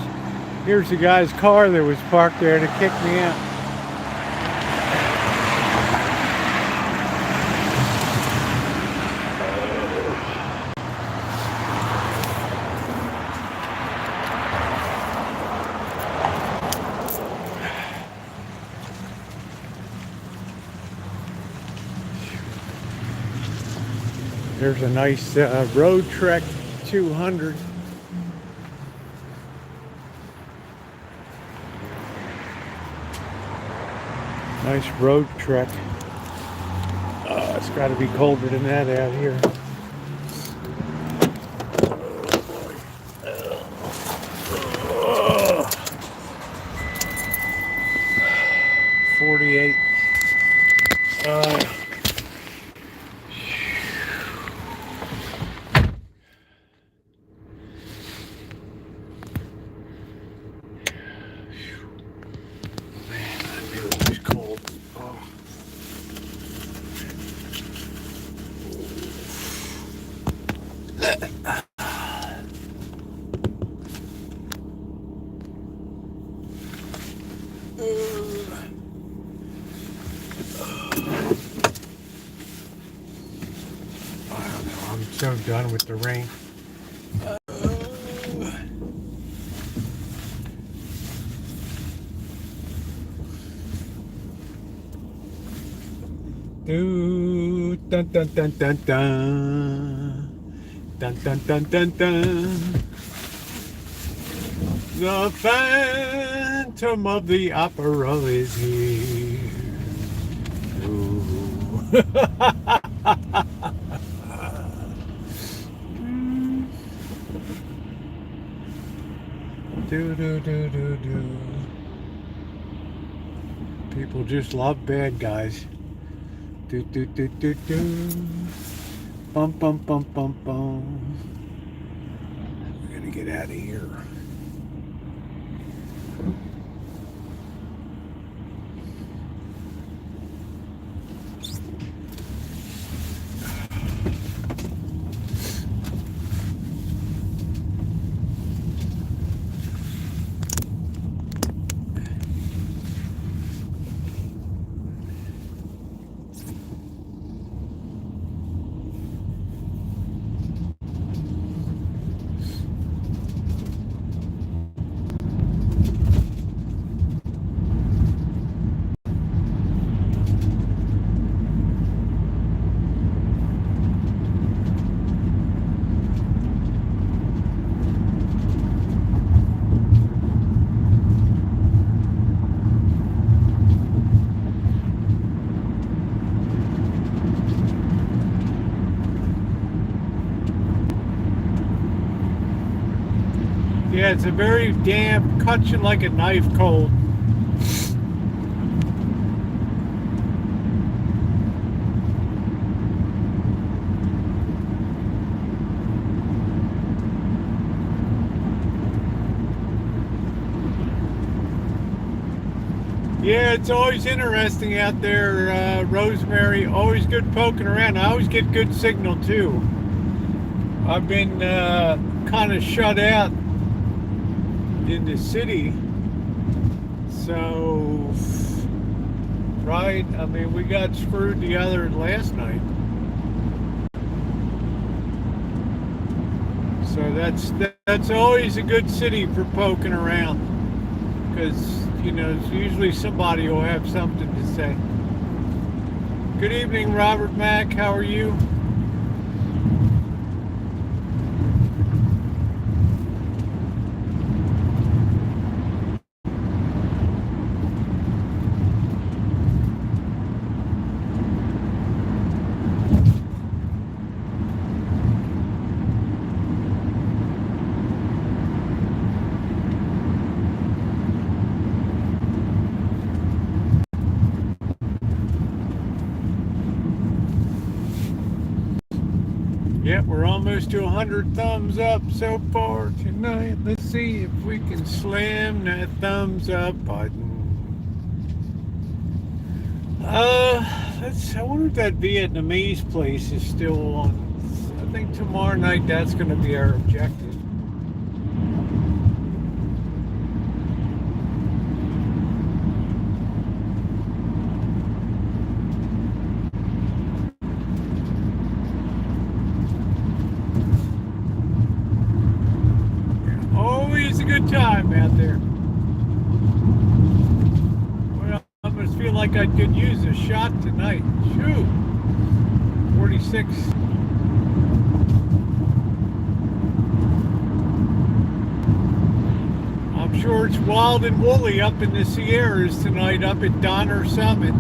Here's the guy's car that was parked there to kick me out. There's a nice Road Trek 200. Nice Road Trek. It's got to be colder than that out here. Oh, 48. I'm so done with the rain. Do dun dun dun dun dun dun dun dun dun dun. The Phantom of the Opera is here. Ooh. Do do do do do. People just love bad guys. Do do do do do. Bum bum bum bum bum. We're gonna get out of here. Yeah, it's a very damp, cuts you like a knife cold. Yeah, it's always interesting out there, Rosemary. Always good poking around. I always get good signal too. I've been kind of shut out in the city, so right, I mean, we got screwed together last night, so that's always a good city for poking around, because You know, usually somebody will have something to say. Good evening, Robert Mack. How are you? Yeah, we're almost to 100 thumbs up so far tonight. Let's see if we can slam that thumbs up button. I wonder if that Vietnamese place is still on. I think tomorrow night that's going to be our objective. Always a good time out there. Well, I almost feel like I could use a shot tonight. Shoot. 46. I'm sure it's wild and woolly up in the Sierras tonight, up at Donner Summit.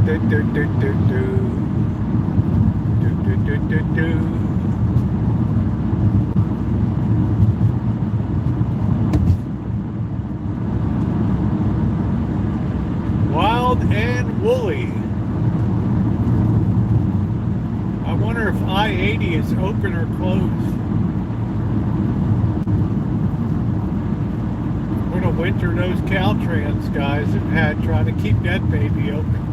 Do, do, do, do, do. Do, do, do, do, do. Wild and woolly. I wonder if I-80 is open or closed. What a winter those Caltrans guys have had trying to keep that baby open.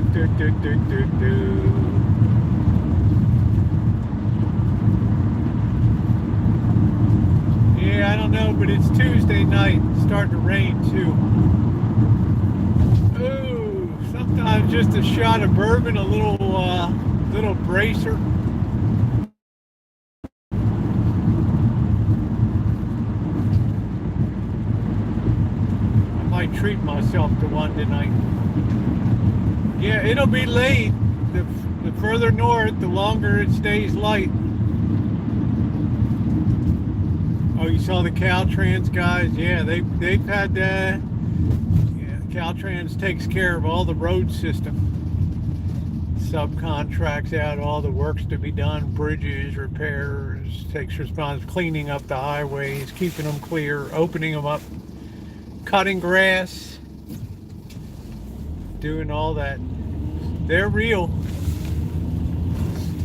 Do, do, do, do, do. I don't know, but it's Tuesday night. It's starting to rain too. Ooh, sometimes just a shot of bourbon, a little bracer. I might treat myself to one tonight. Yeah, it'll be late. The further north, the longer it stays light. Oh, you saw the Caltrans guys? Yeah, they've had Caltrans takes care of all the road system. Subcontracts out all the works to be done, bridges, repairs, takes responsibility, cleaning up the highways, keeping them clear, opening them up, cutting grass, doing all that. They're real.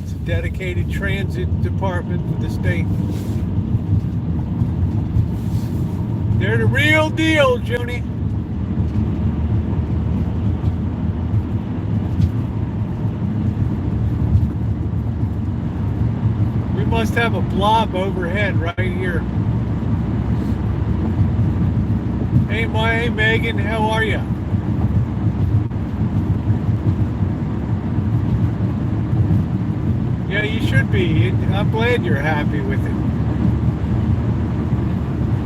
It's a dedicated transit department for the state. They're the real deal, Joni. We must have a blob overhead right here. Hey, Megan, how are you? Yeah, you should be. I'm glad you're happy with it.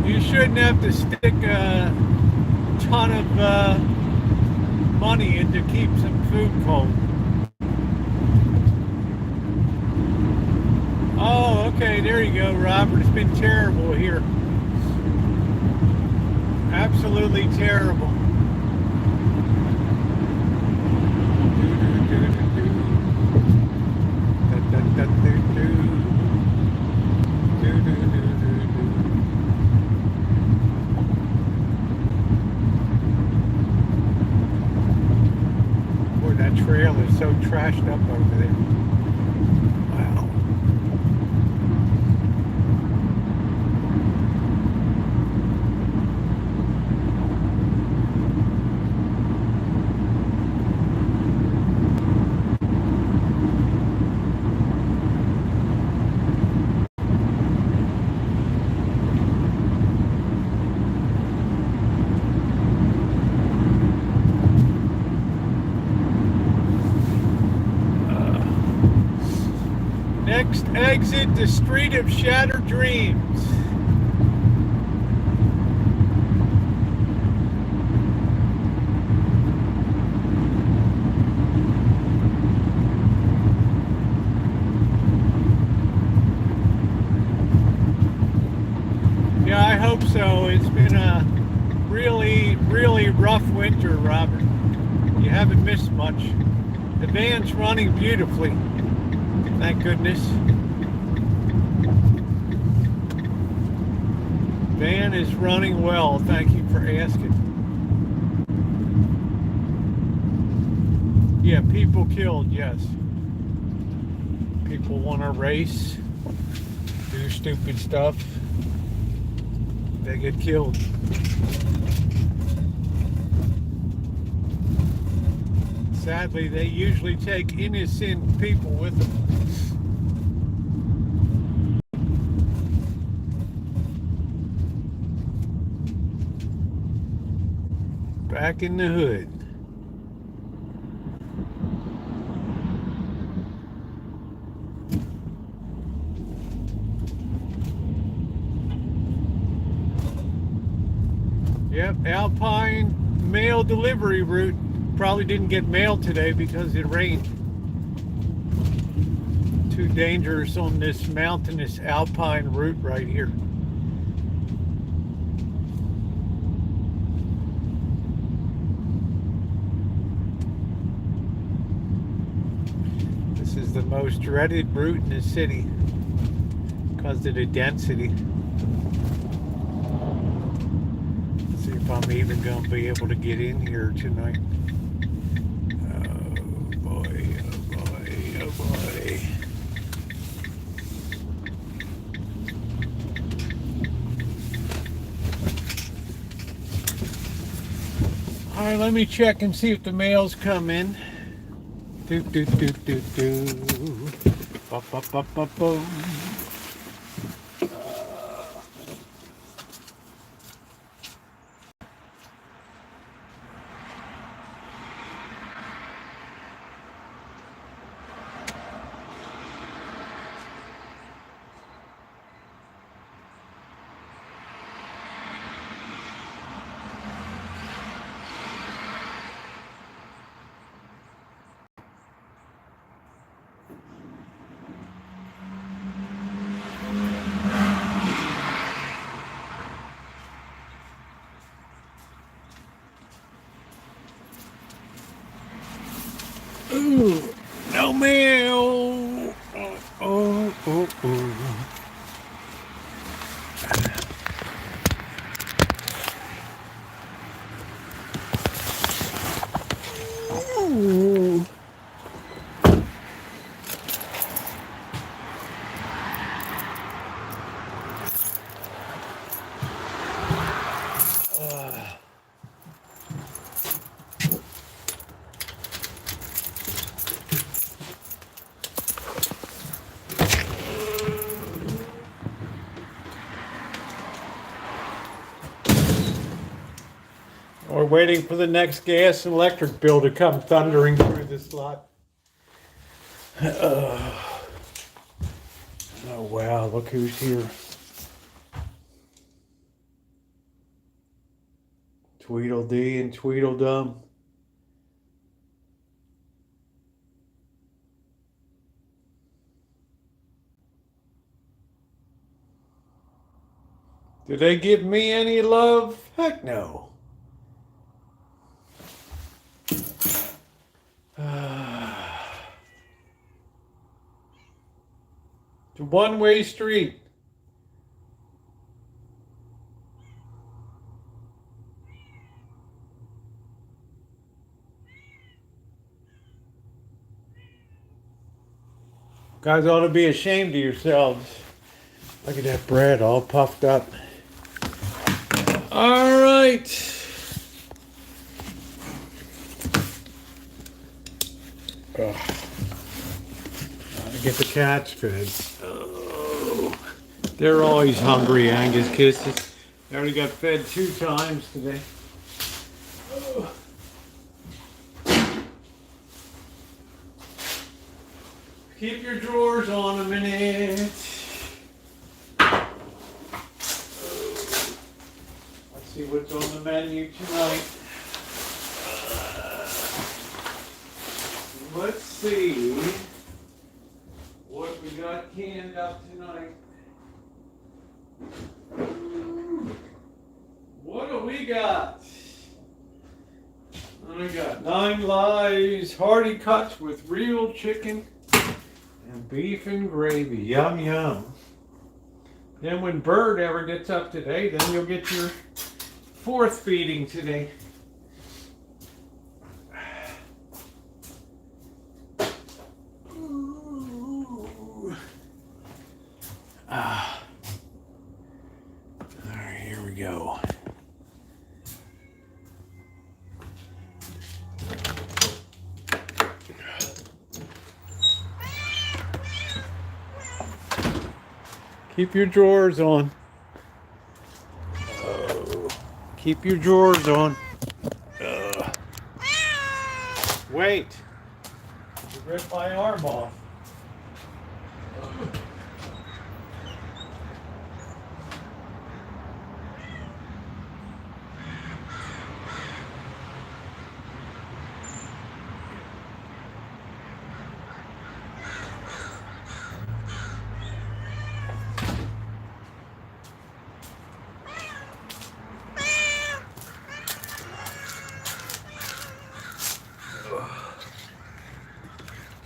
You shouldn't have to stick a ton of money in to keep some food cold. Oh, okay, there you go, Robert. It's been terrible here. Absolutely terrible. Boy, that trail is so trashed up over there. Wow. Exit the street of shattered dreams. Yeah, I hope so. It's been a really, really rough winter, Robert. You haven't missed much. The van's running beautifully. Thank goodness. Van is running well. Thank you for asking. Yeah, people killed, yes. People want to race, do stupid stuff. They get killed. Sadly, they usually take innocent people with them. Back in the hood. Yep, Alpine mail delivery route. Probably didn't get mail today because it rained. Too dangerous on this mountainous Alpine route right here. This is the most dreaded route in the city because of the density. Let's see if I'm even going to be able to get in here tonight. All right, let me check and see if the mail's come in. Do do do do do. Ba ba ba ba boom. Ooh, no mail. Oh. Ooh. We're waiting for the next gas and electric bill to come thundering through this lot. Oh wow, look who's here. Tweedledee and Tweedledum. Did they give me any love? Heck no. It's a one-way street. Guys ought to be ashamed of yourselves. Look at that bread all puffed up. All right. Gotta get the cats fed. Oh, they're always hungry, Angus kisses. They already got fed 2 times today. Oh. Keep your drawers on a minute. Let's see what's on the menu tonight. Let's see what we got canned up tonight. What do we got? I got 9 Lives hearty cuts with real chicken and beef and gravy. Yum, yum. Then when Bird ever gets up today, then you'll get your 4th feeding today. Ooh. Ah. All right, here we go. Keep your drawers on. Oh, keep your drawers on. Wait. You ripped my arm off.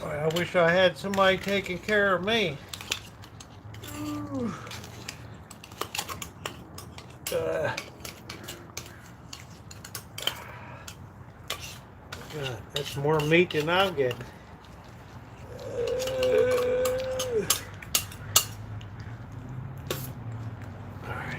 I wish I had somebody taking care of me. God, that's more meat than I'm getting. All right.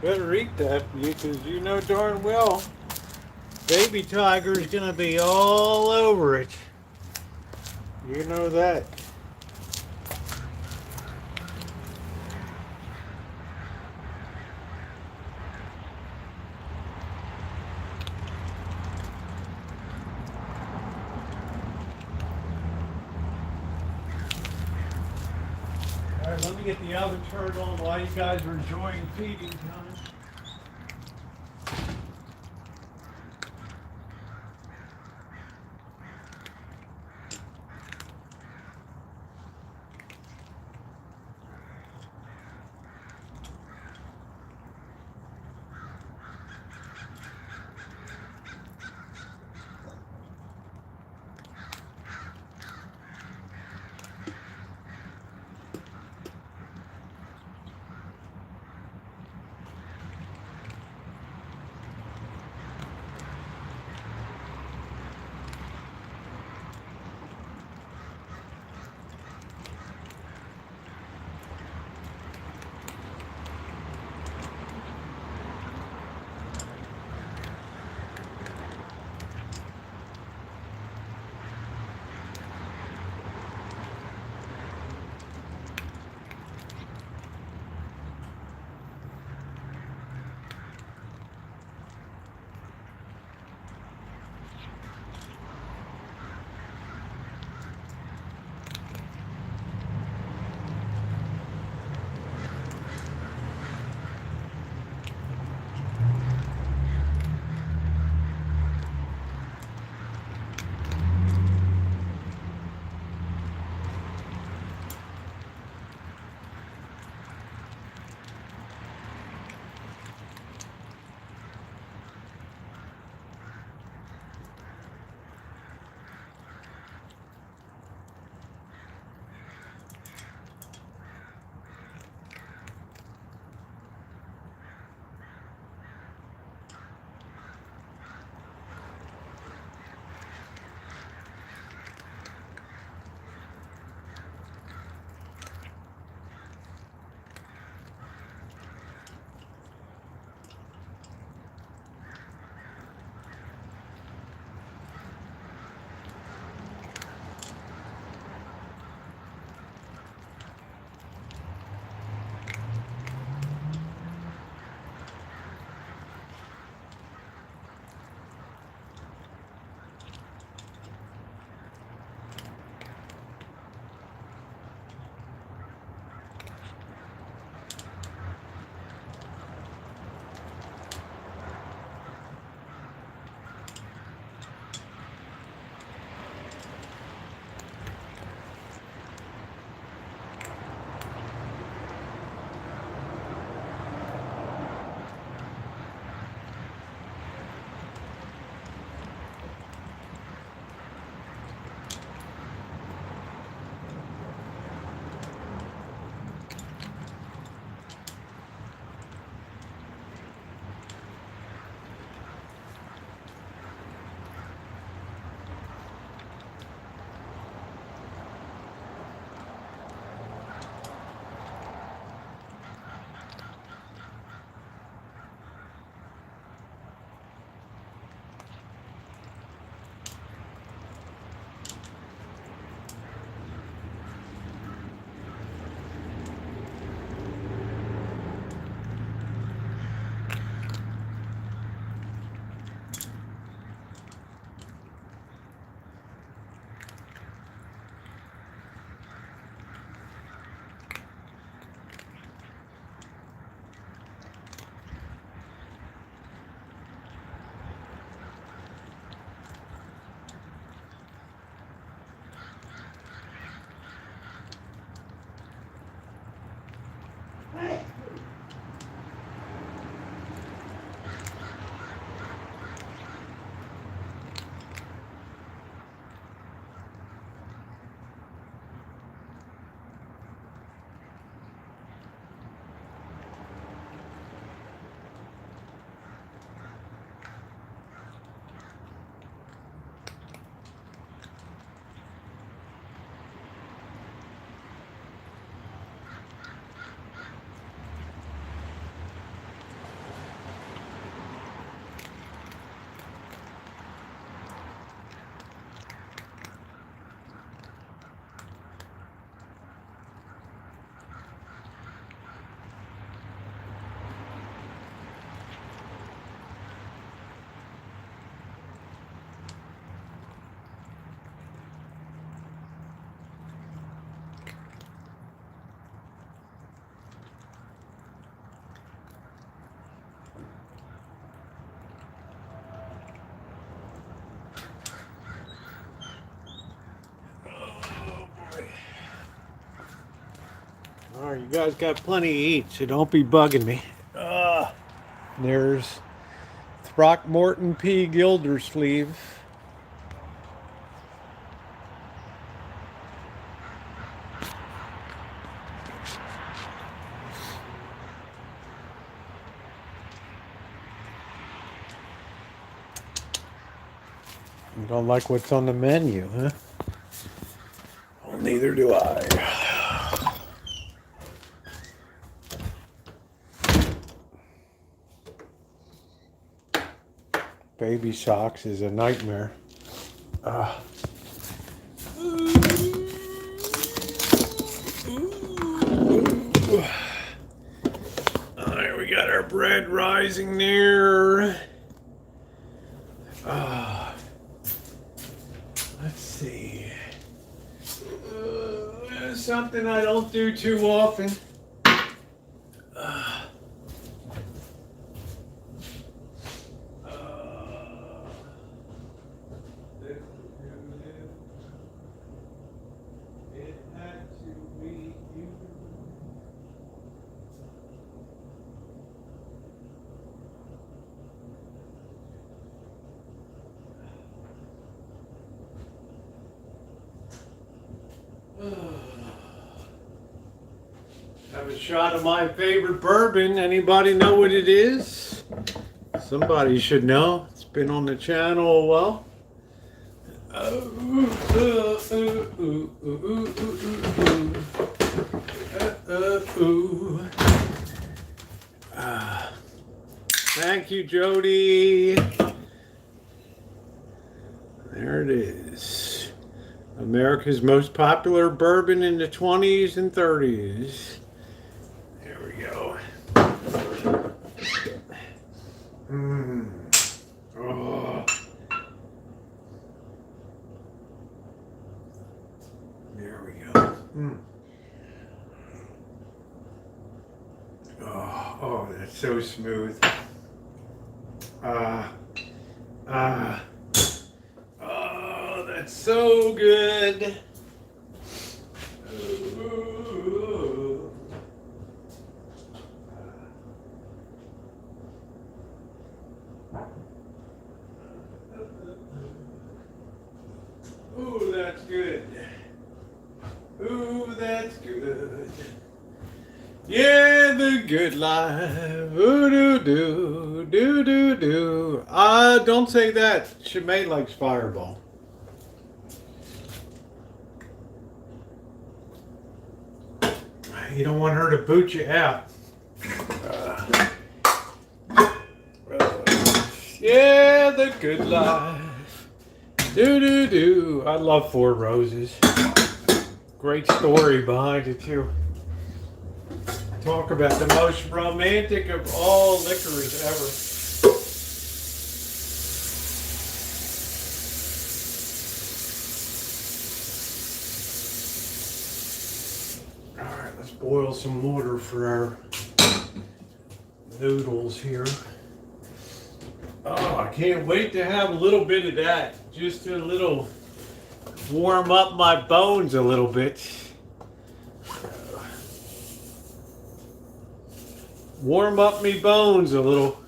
Better eat that because you know darn well baby tiger's gonna be all over it. You know that. All right, let me get the oven turned on while you guys are enjoying feeding time. Alright, you guys got plenty to eat, so don't be bugging me. There's Throckmorton P. Gildersleeve. You don't like what's on the menu, huh? Well, neither do I. Baby socks is a nightmare. Alright, we got our bread rising there. Let's see. Something I don't do too often. It had to be you. Have a shot of my favorite bourbon. Anybody know what it is? Somebody should know. It's been on the channel a while. Thank you, Jody. There it is. America's most popular bourbon in the 20s and 30s. There we go. Oh. There we go. Oh, that's so smooth. Oh, that's so good. Ooh, that's good. Ooh, that's good. Yeah, the good life. Ooh, doo doo, doo doo doo. Don't say that. Shemay likes Fireball. You don't want her to boot you out. Yeah, the good life. Doo doo doo. I love Four Roses. Great story behind it too. Talk about the most romantic of all liquors ever. Alright, let's boil some water for our noodles here. Oh, I can't wait to have a little bit of that. Just a little, warm up my bones a little bit. Warm up me bones a little.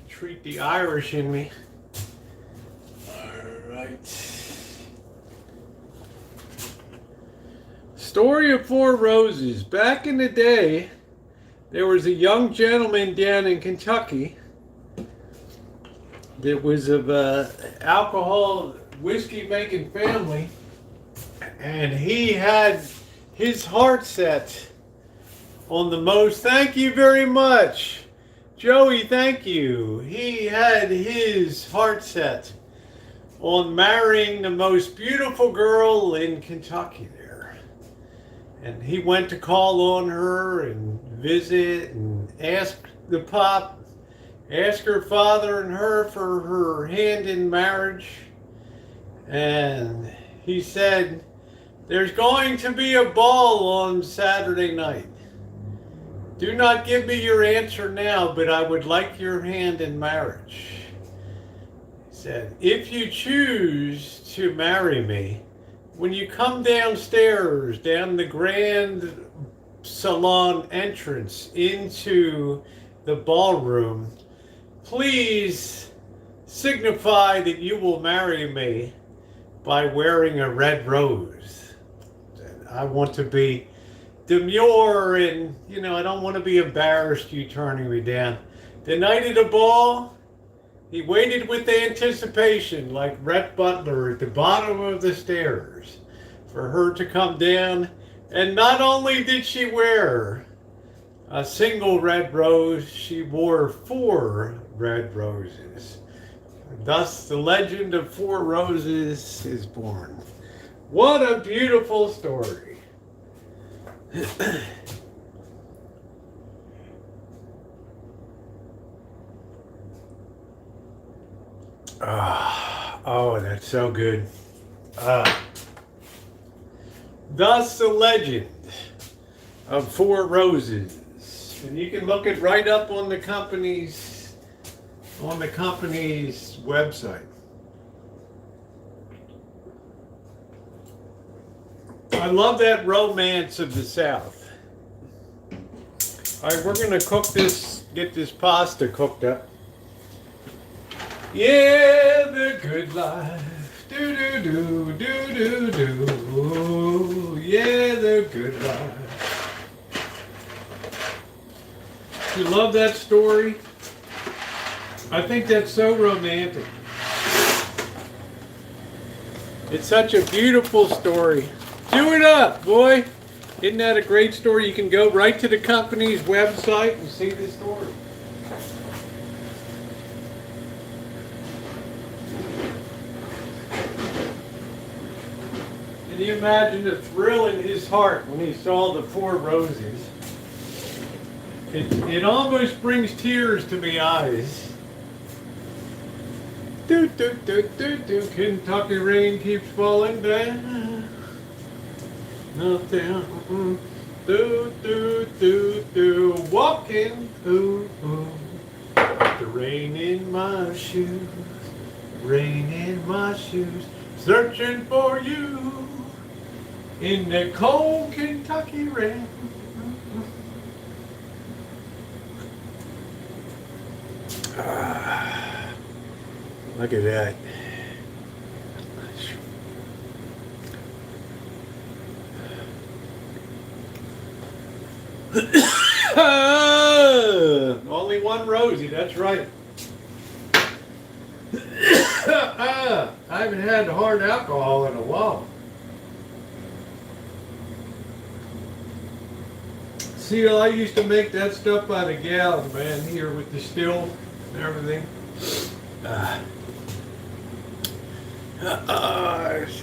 Treat the Irish in me. Alright. Story of Four Roses. Back in the day, there was a young gentleman down in Kentucky that was of alcohol, whiskey making family. And he had his heart set on the most, thank you very much. Joey, thank you. He had his heart set on marrying the most beautiful girl in Kentucky there. And he went to call on her and visit and ask the pop, ask her father and her for her hand in marriage. And he said, there's going to be a ball on Saturday night. Do not give me your answer now, but I would like your hand in marriage. Said, if you choose to marry me, when you come downstairs, down the grand salon entrance into the ballroom, please signify that you will marry me by wearing a red rose. I want to be demure and, I don't want to be embarrassed you turning me down. The night of the ball, he waited with anticipation like Rhett Butler at the bottom of the stairs for her to come down. And not only did she wear a single red rose, she wore 4 red roses. Thus, the legend of 4 roses is born. What a beautiful story. Oh, that's so good. Thus, the legend of 4 roses. And you can look it right up on the company's website. I love that romance of the South. All right, we're gonna get this pasta cooked up. Yeah, the good life. Do do do do do do. Yeah, the good life. You love that story? I think that's so romantic. It's such a beautiful story. Do it up, boy. Isn't that a great story? You can go right to the company's website and see the story. Can you imagine the thrill in his heart when he saw the 4 roses? It almost brings tears to my eyes. Do do do do do. Kentucky rain keeps falling down. Up down. Do do do do. Walking. Ooh ooh. The rain in my shoes. Rain in my shoes. Searching for you in the cold Kentucky rain. Look at that. Only 1 Rosie, that's right. I haven't had hard alcohol in a while. See, I used to make that stuff by the gallon, man, here with the still and everything.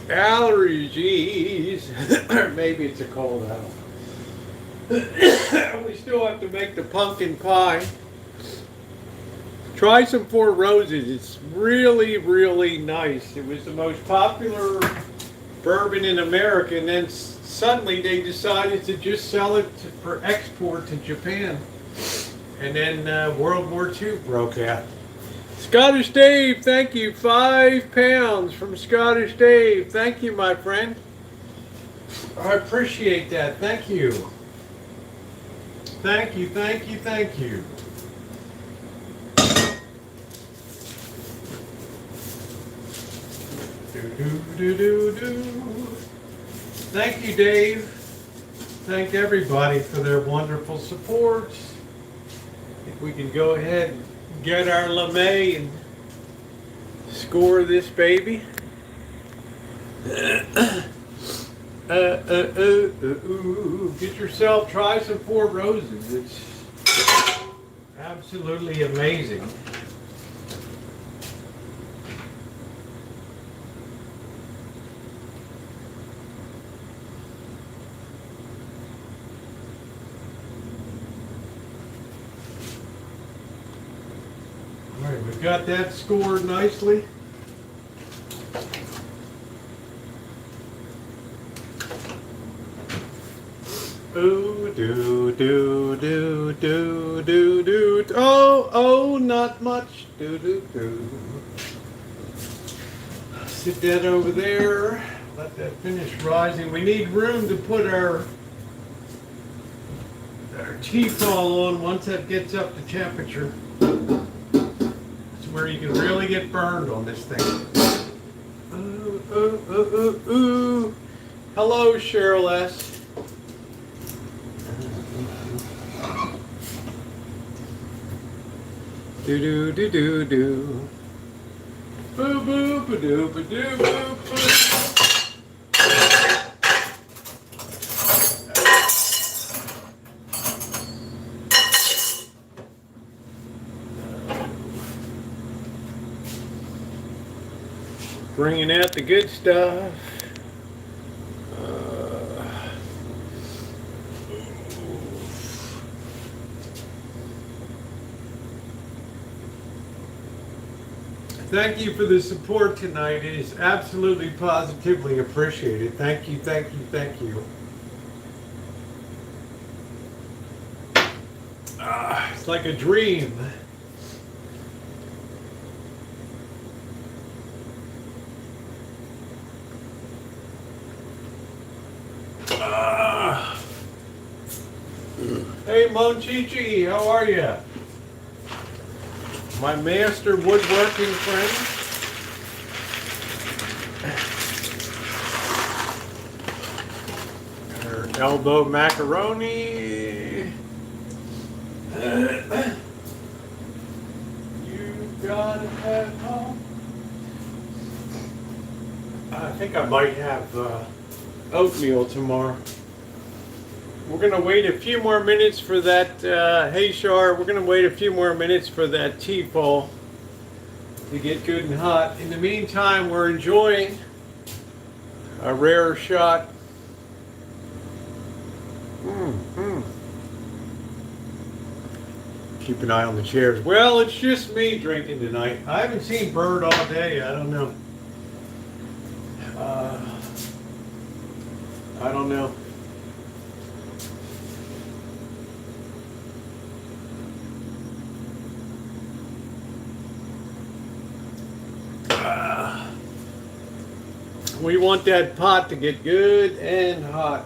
Allergies. Or maybe it's a cold, I don't know. We still have to make the pumpkin pie. Try some 4 Roses. It's really, really nice. It was the most popular bourbon in America, and then suddenly they decided to just sell it for export to Japan. And then World War II broke out. Scottish Dave, thank you. 5 pounds from Scottish Dave. Thank you, my friend. I appreciate that. Thank you. Thank you, thank you, thank you. Do. Thank you, Dave. Thank everybody for their wonderful support. If we can go ahead and get our LeMay and score this baby. Get yourself, try some 4 Roses. It's absolutely amazing. All right, we've got that scored nicely. Ooh, do. Oh, not much. Do. Sit that over there. Let that finish rising. We need room to put our tea fall on once that gets up to temperature. It's where you can really get burned on this thing. Ooh, ooh, ooh, ooh, ooh. Hello, Cheryl S. Do do do do do. Boo boo ba doo ba doo boo boo. Bringing out the good stuff. Thank you for the support tonight. It is absolutely positively appreciated. Thank you, thank you, thank you. It's like a dream. Hey Monchichi, how are you? My master woodworking friend. Her elbow macaroni. You gotta have home. I think I might have oatmeal tomorrow. We're going to wait a few more minutes for that, hey Shar, we're going to wait a few more minutes for that tea fall to get good and hot. In the meantime, we're enjoying a rare shot. Keep an eye on the chairs. Well, it's just me drinking tonight. I haven't seen Bird all day. I don't know. I don't know. We want that pot to get good and hot.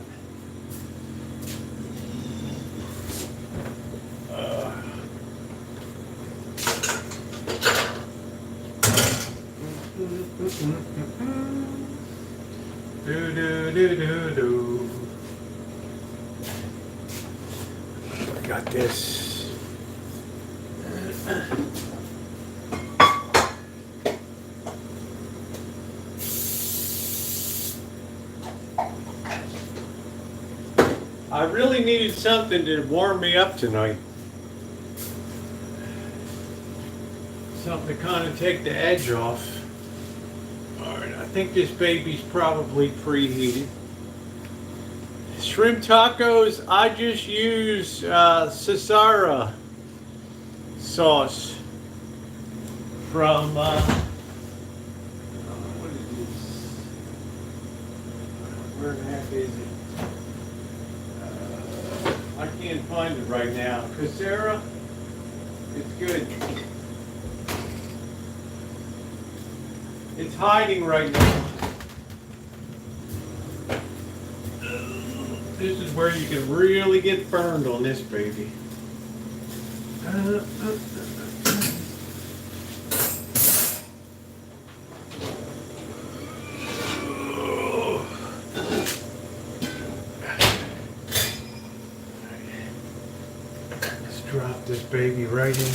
Do do do do do. I got this. I really needed something to warm me up tonight. Something to kind of take the edge off. Alright, I think this baby's probably preheated. Shrimp tacos, I just use Cesara sauce from, what is this? Where the heck is it? I can't find it right now. Cesara, it's good. It's hiding right now. This is where you can really get burned on this baby. Let's drop this baby right in.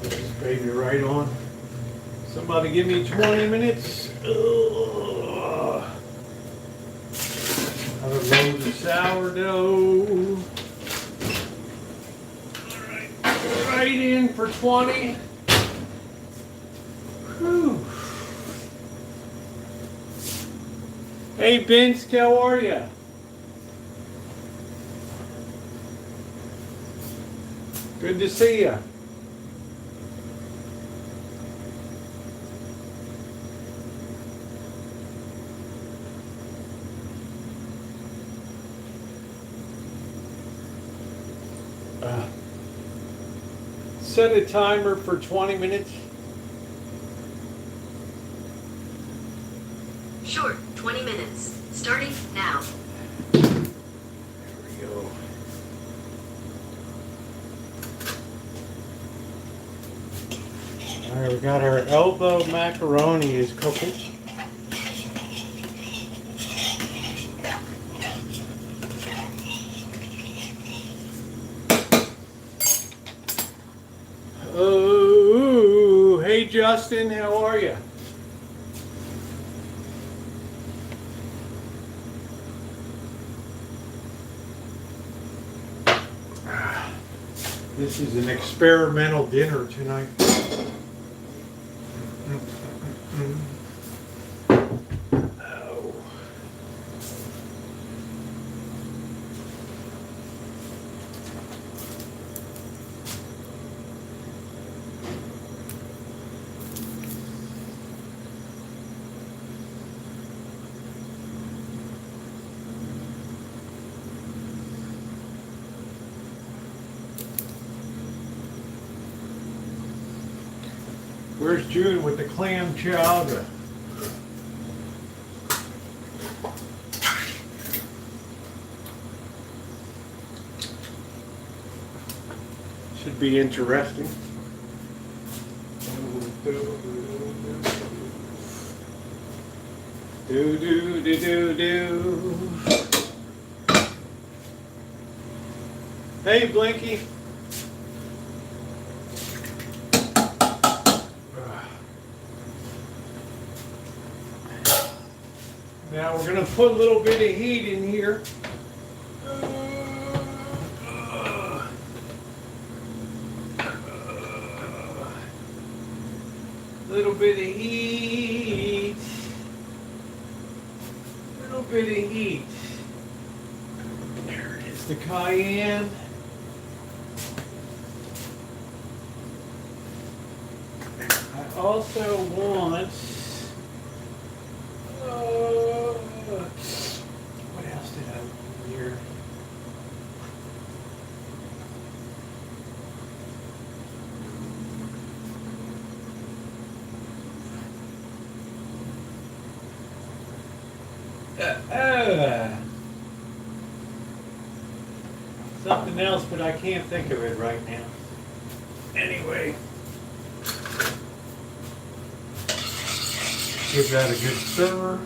Put this baby right on. Somebody give me 20 minutes. Another load of sourdough. Alright, right in for 20. Whew. Hey Vince, how are you? Good to see you. set a timer for 20 minutes? Sure, 20 minutes. Starting now. There we go. All right, we got our elbow macaroni is cooking. Oh, hey Justin, how are you? This is an experimental dinner tonight. Oh. Where's June with the clam chowder? Should be interesting. Do do do do do. Hey Blinky. Now we're going to put a little bit of heat in here. Little bit of heat. Little bit of heat. There it is, the cayenne. I also want what else did I put here? Something else, but I can't think of it right now. Anyway, give that a good stir.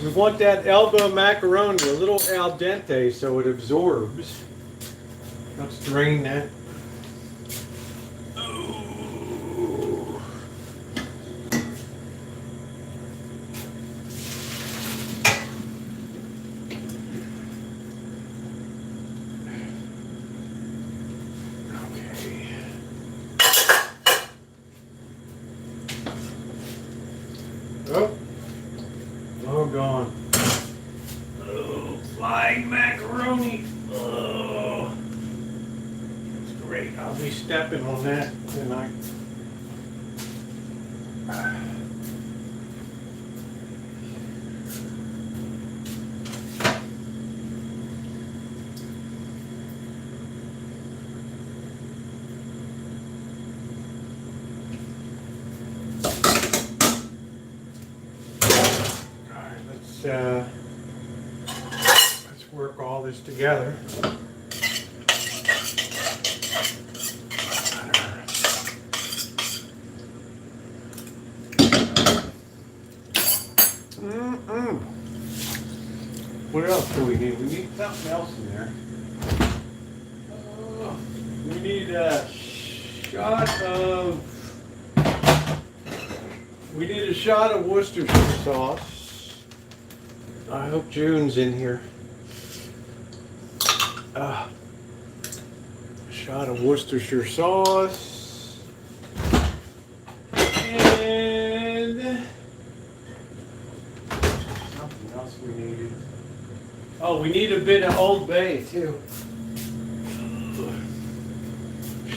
We want that elbow macaroni a little al dente so it absorbs. Let's drain that. Oh. Okay. Oh. Oh, gone. Oh, flying macaroni. Oh, that's great. I'll be stepping on that tonight. Let's work all this together. What else do we need? We need something else in there. We need a shot of Worcestershire sauce. I hope June's in here. A shot of Worcestershire sauce. And something else we needed. Oh, we need a bit of Old Bay too.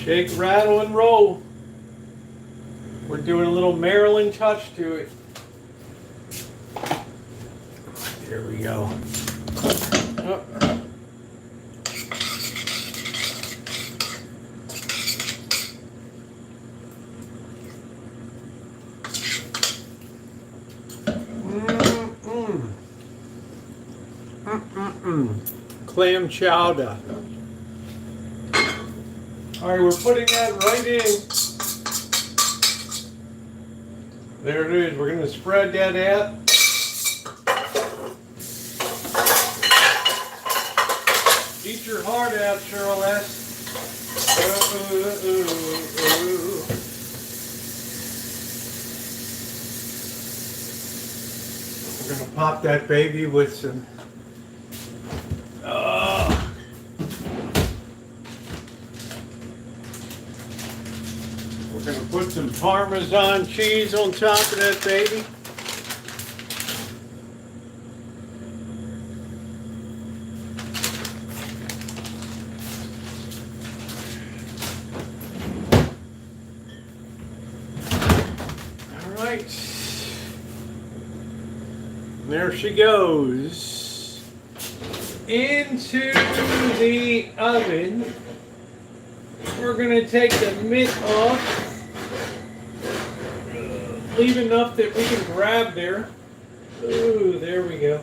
Shake, rattle, and roll. We're doing a little Maryland touch to it. There we go. Oh. Clam chowder. All right, we're putting that right in. There it is. We're going to spread that out. Eat your heart out, Charlotte. We're going to pop that baby with some we're going to put some Parmesan cheese on top of that baby. All right. There she goes into the oven. We're going to take the mitt off. Leave enough that we can grab there. Ooh, there we go.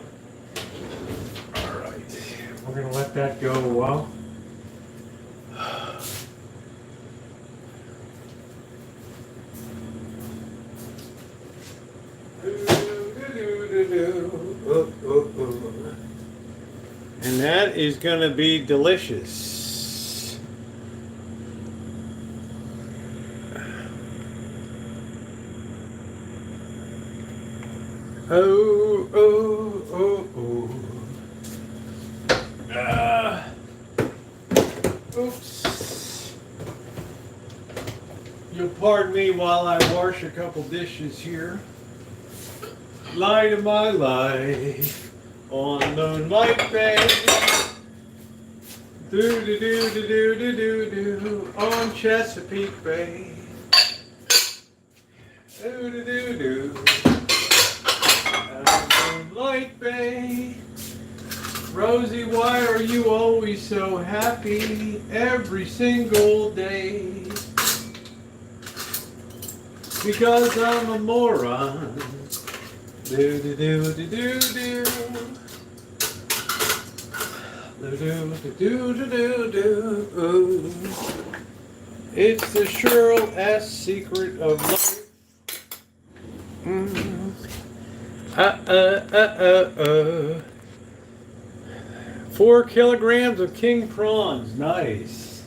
All right. We're going to let that go a while. And that is going to be delicious. Oh, oh, oh, oh. Oops. You'll pardon me while I wash a couple dishes here. Light of my life on Moonlight Bay. Do do do do do do do do on Chesapeake Bay. Do do do do. Moonlight Bay. Rosie, why are you always so happy every single day? Because I'm a moron. Do do do do do do. Do do do do do do. It's the Cheryl S. secret of life. 4 kilograms of king prawns. Nice.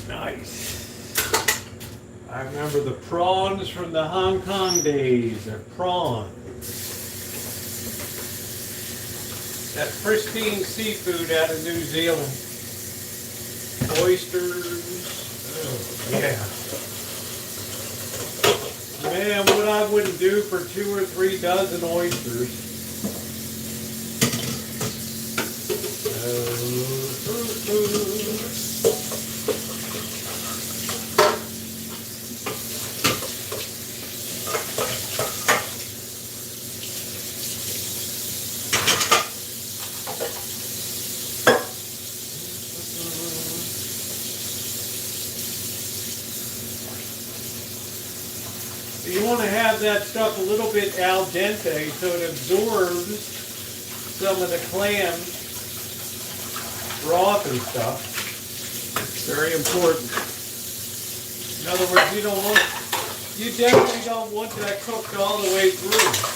Nice. I remember the prawns from the Hong Kong days. They're prawns. That pristine seafood out of New Zealand. Oysters. Oh, yeah. Man, what I wouldn't do for 2 or 3 dozen oysters. You want to have that stuff a little bit al dente so it absorbs some of the clam broth and stuff. It's very important. In other words, you definitely don't want that cooked all the way through.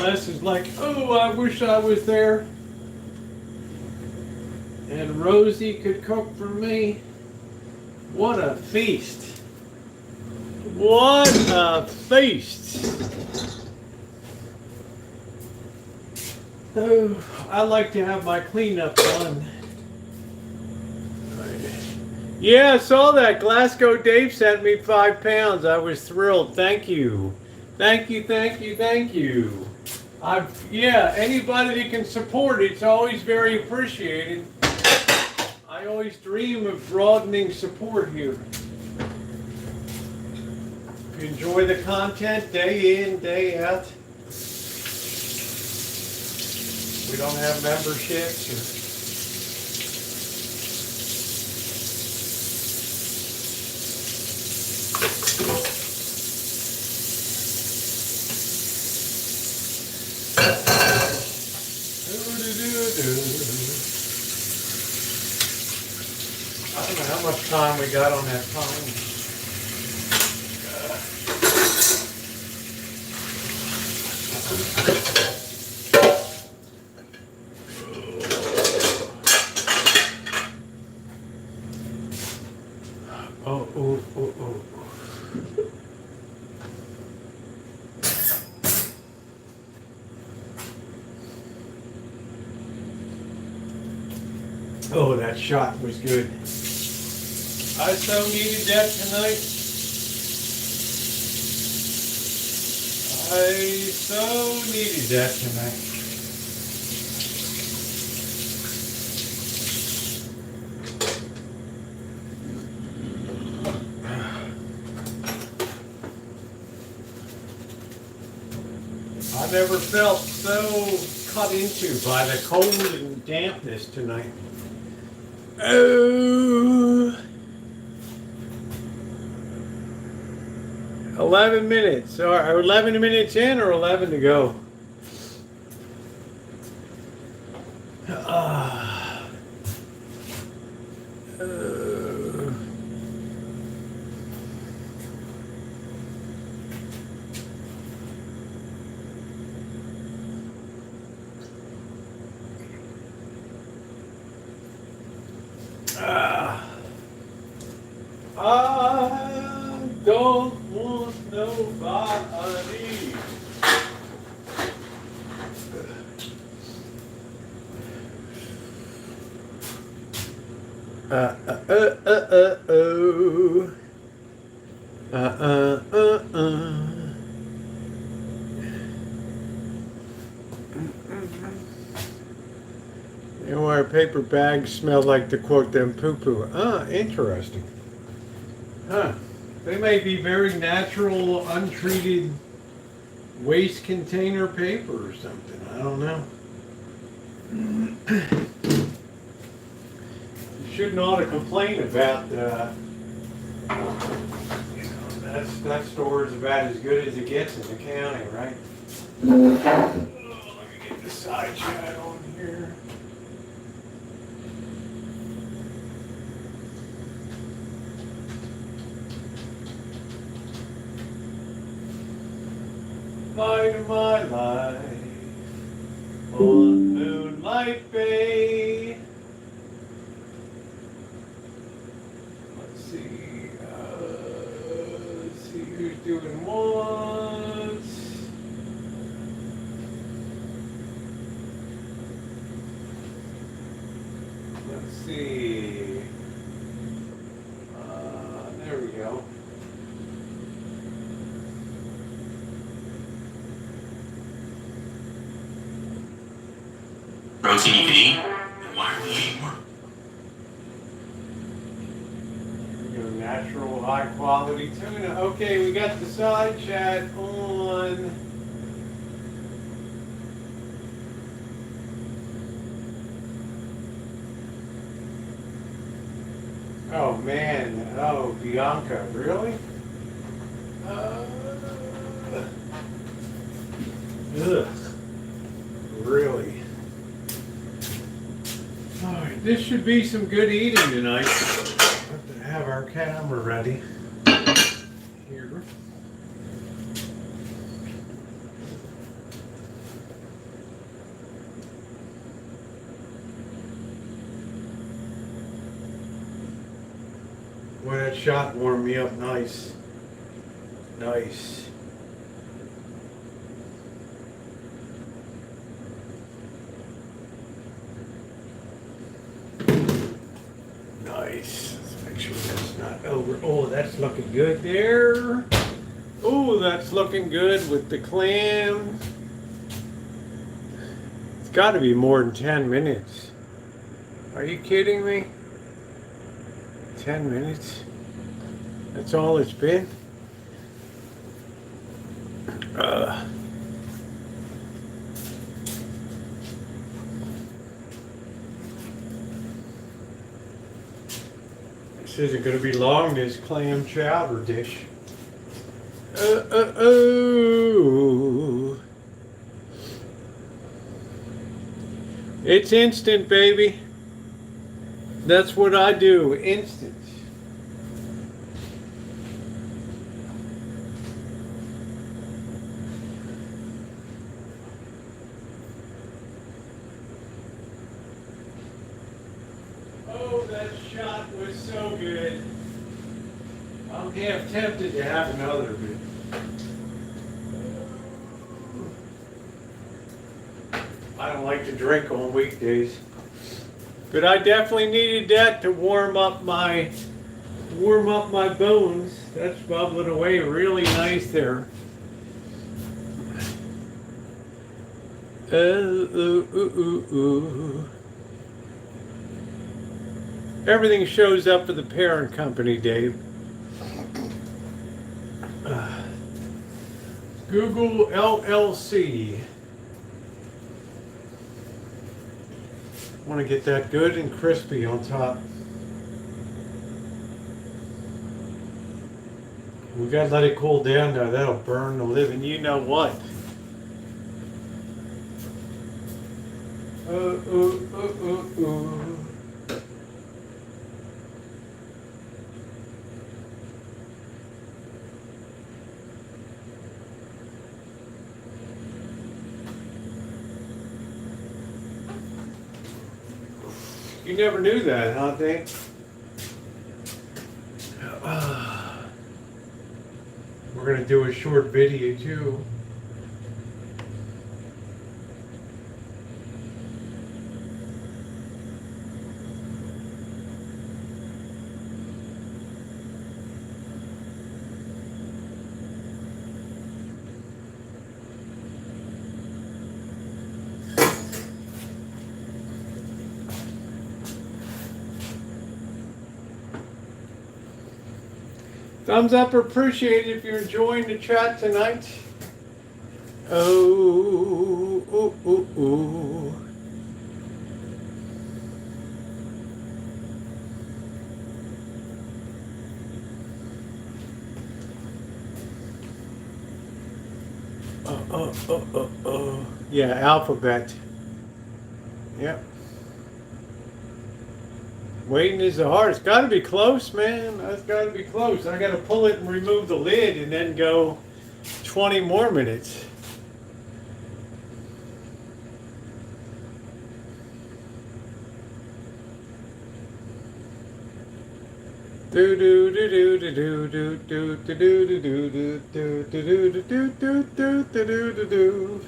Les is like, oh, I wish I was there. And Rosie could cook for me. What a feast. What a feast. Oh, I like to have my cleanup done. Yeah, I saw that. Glasgow Dave sent me 5 pounds. I was thrilled. Thank you. Thank you, thank you, thank you. Yeah, anybody that can support it's always very appreciated. I always dream of broadening support here. If you enjoy the content day in, day out. We don't have memberships or I don't know how much time we got on that time. Oh. Oh, that shot was good. I so needed that tonight. I so needed that tonight. I never felt so cut into by the cold and dampness tonight. Oh, 11 minutes, or 11 minutes in, or 11 to go. I don't want nobody. And why paper bags smell like, to quote them, poo-poo. Interesting. Huh. They may be very natural, untreated waste container paper or something. I don't know. You shouldn't ought to complain about, that store is about as good as it gets in the county, right? Let me get the side shot on here. Light of my life on Moonlight Bay. Let's see who's doing what. Let's see. There we go. Protein you can eat, and why are we eating more? Here we go, natural, high quality tuna. Okay, we got the side chat on. Oh man, oh Bianca, really? Ugh, really? Alright, this should be some good eating tonight. Have to have our camera ready. Here. Boy, that shot warmed me up nice. Nice. Nice. Let's make sure that's not over. Oh, that's looking good there. Oh, that's looking good with the clam. It's got to be more than 10 minutes. Are you kidding me? 10 minutes? That's all it's been? This isn't going to be long, this clam chowder dish. Oh. It's instant, baby. That's what I do, instant. Oh, that shot was so good. I'm half tempted to have another bit. I don't like to drink on weekdays, but I definitely needed that to warm up my bones. That's bubbling away really nice there. Everything shows up for the parent company, Dave. Google LLC. Want to get that good and crispy on top. We gotta let it cool down now. That'll burn the living. You know what? You never knew that, huh, Dave? We're going to do a short video, too. Thumbs up or appreciate it if you're enjoying the chat tonight. Oh. Yeah, alphabet. Yep. Waiting is the hardest. Got to be close, man. That's got to be close. I got to pull it and remove the lid and then go 20 more minutes. Do do do do do do do do do do do do do do do do do do do.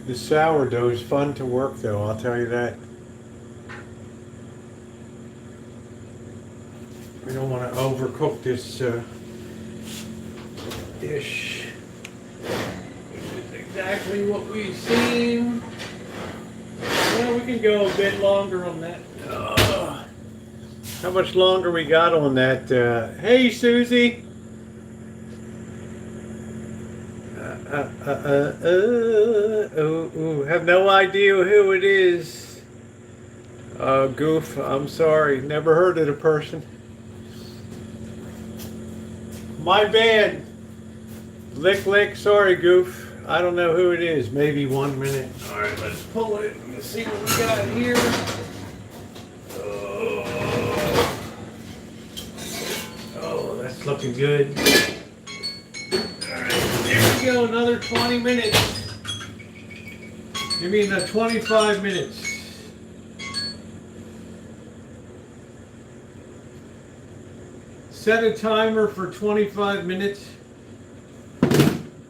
The sourdough is fun to work, though, I'll tell you that. We don't want to overcook this dish. This is exactly what we've seen. Well, we can go a bit longer on that. How much longer we got on that? Hey, Susie. Have no idea who it is. Goof, I'm sorry. Never heard of the person. My bad. Lick, sorry, Goof. I don't know who it is. Maybe 1 minute. All right, let's pull it and see what we got here. It's looking good. Alright, there we go, another 20 minutes. Give me the 25 minutes. Set a timer for 25 minutes.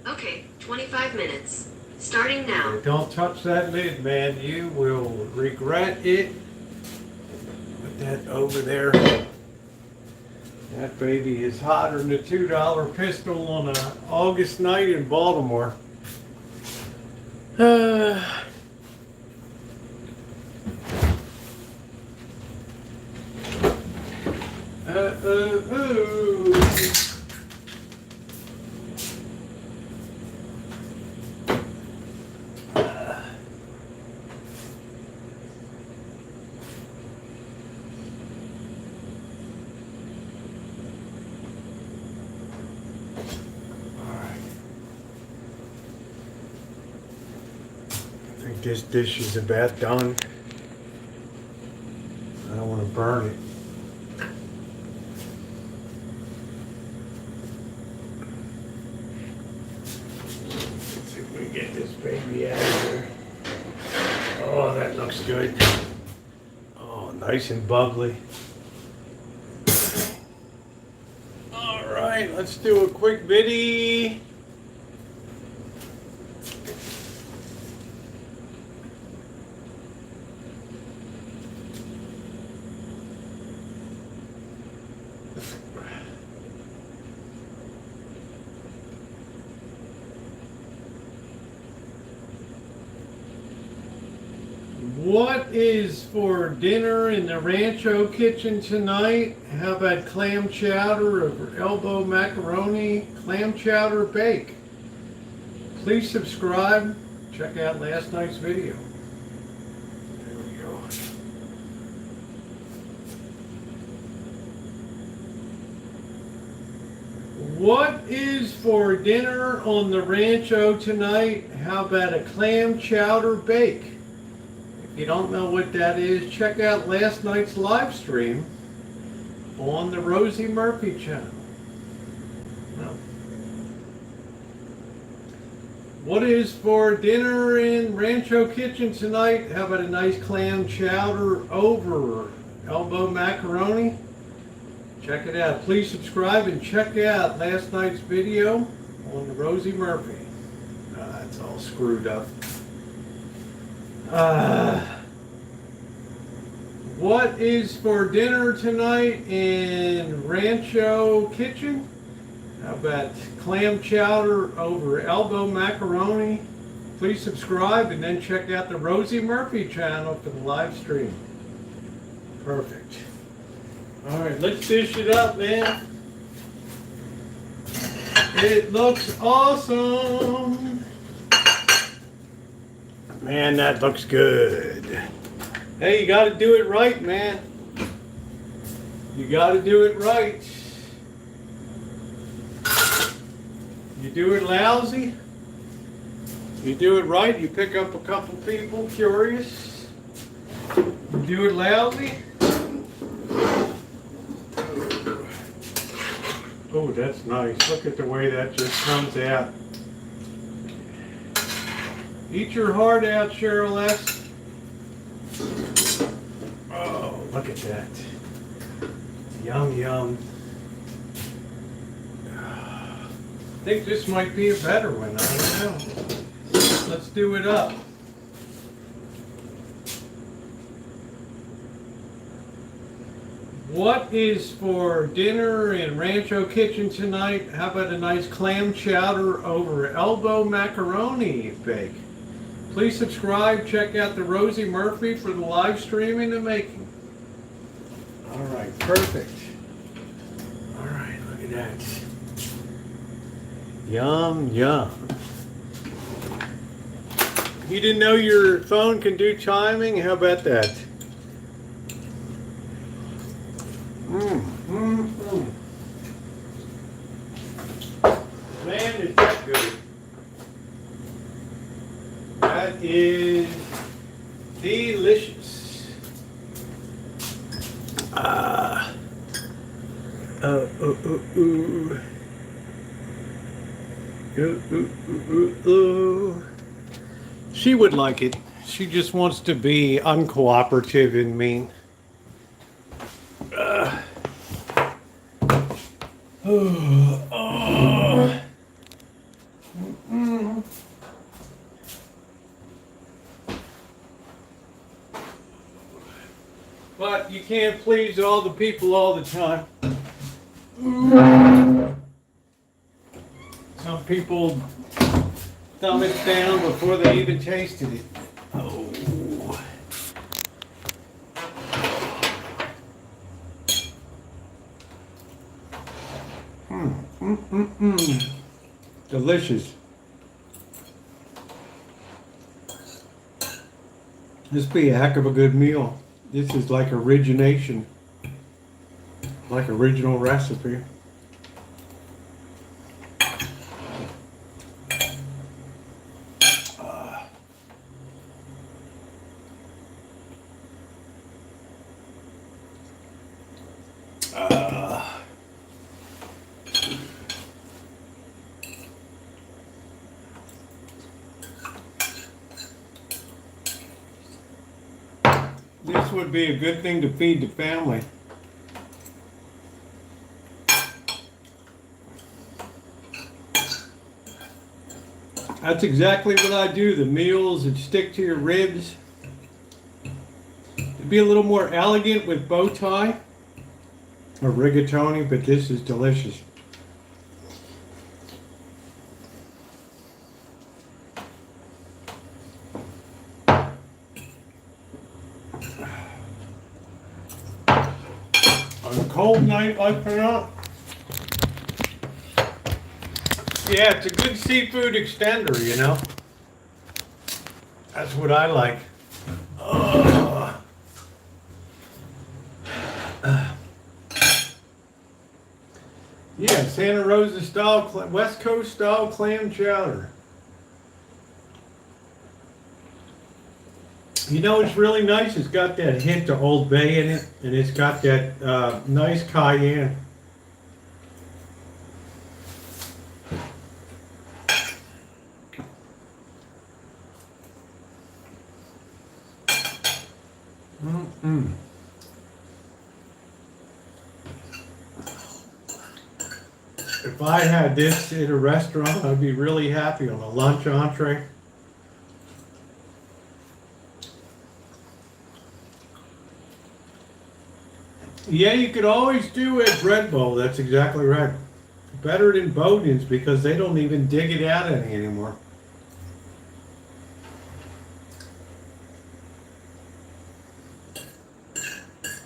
Okay, 25 minutes. Starting now. Don't touch that lid, man. You will regret it. Put that over there. That baby is hotter than a $2 pistol on an August night in Baltimore. I think this dish is about done. I don't want to burn it. Let's see if we can get this baby out of here. Oh, that looks good. Oh, nice and bubbly. All right, let's do a quick video. What is for dinner in the Rancho kitchen tonight? How about clam chowder over elbow macaroni, clam chowder bake? Please subscribe. Check out last night's video. There we go. What is for dinner on the Rancho tonight? How about a clam chowder bake? If you don't know what that is, check out last night's live stream on the Rosie Murphy channel. No. What is for dinner in Rancho kitchen tonight? How about a nice clam chowder over elbow macaroni? Check it out. Please subscribe and check out last night's video on the Rosie Murphy. It's all screwed up. What is for dinner tonight in Rancho kitchen? How about clam chowder over elbow macaroni? Please subscribe and then check out the Rosie Murphy channel for the live stream. Perfect. All right, let's dish it up, man. It looks awesome. Man, that looks good. Hey, you got to do it right, man. You got to do it right. You do it lousy. You do it right, you pick up a couple people curious. You do it lousy. Oh, that's nice. Look at the way that just comes out. Eat your heart out, Cheryl S. Oh, look at that. Yum, yum. I think this might be a better one. I don't know. Let's do it up. What is for dinner in Rancho kitchen tonight? How about a nice clam chowder over elbow macaroni bake? Please subscribe. Check out the Rosie Murphy for the live stream in the making. All right, perfect. All right, look at that. Yum, yum. You didn't know your phone can do timing? How about that? Man, is that good. That is delicious. Ooh. Ooh. She would like it. She just wants to be uncooperative and mean. Oh. But you can't please all the people all the time. Some people thumb it down before they even tasted it. Oh. Delicious. This be a heck of a good meal. This is like origination, like original recipe. This would be a good thing to feed the family. That's exactly what I do. The meals that stick to your ribs. It'd be a little more elegant with bow tie or rigatoni, but this is delicious. On a cold night like that, yeah, it's a good seafood extender, you know. That's what I like. Yeah, Santa Rosa style, West Coast style clam chowder. You know, it's really nice. It's got that hint of Old Bay in it, and it's got that nice cayenne. If I had this at a restaurant, I'd be really happy on a lunch entree. Yeah, you could always do a bread bowl. That's exactly right. Better than Bourbon's because they don't even dig it out any anymore.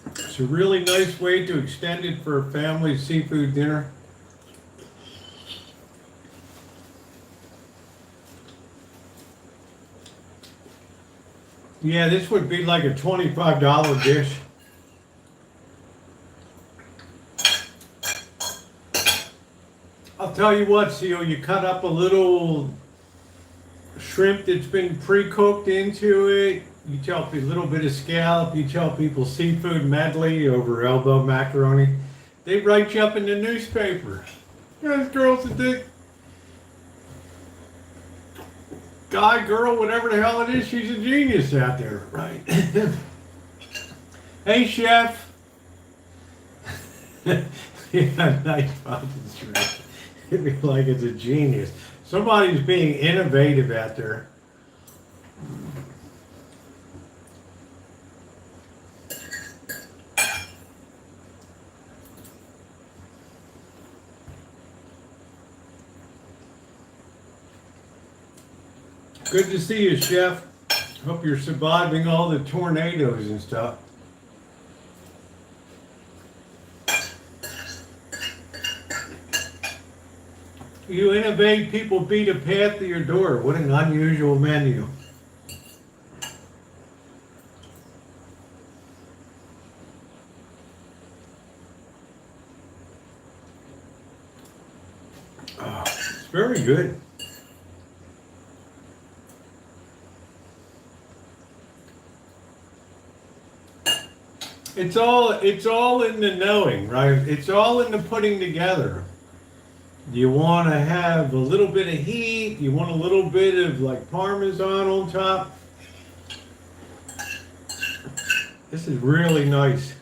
It's a really nice way to extend it for a family seafood dinner. Yeah, this would be like a $25 dish. I'll tell you what, Seal, you cut up a little shrimp that's been pre-cooked into it. You tell people a little bit of scallop. You tell people seafood medley over elbow macaroni. They write you up in the newspaper. This girl's a dick. Guy, girl, whatever the hell it is, she's a genius out there, right? Hey, chef. Yeah, nice fucking shrimp. It'd be like it's a genius. Somebody's being innovative out there. Good to see you, chef. Hope you're surviving all the tornadoes and stuff. You innovate, people beat a path to your door. What an unusual menu. Oh, it's very good. It's all in the knowing, right? It's all in the putting together. You want to have a little bit of heat. You want a little bit of like Parmesan on top. This is really nice.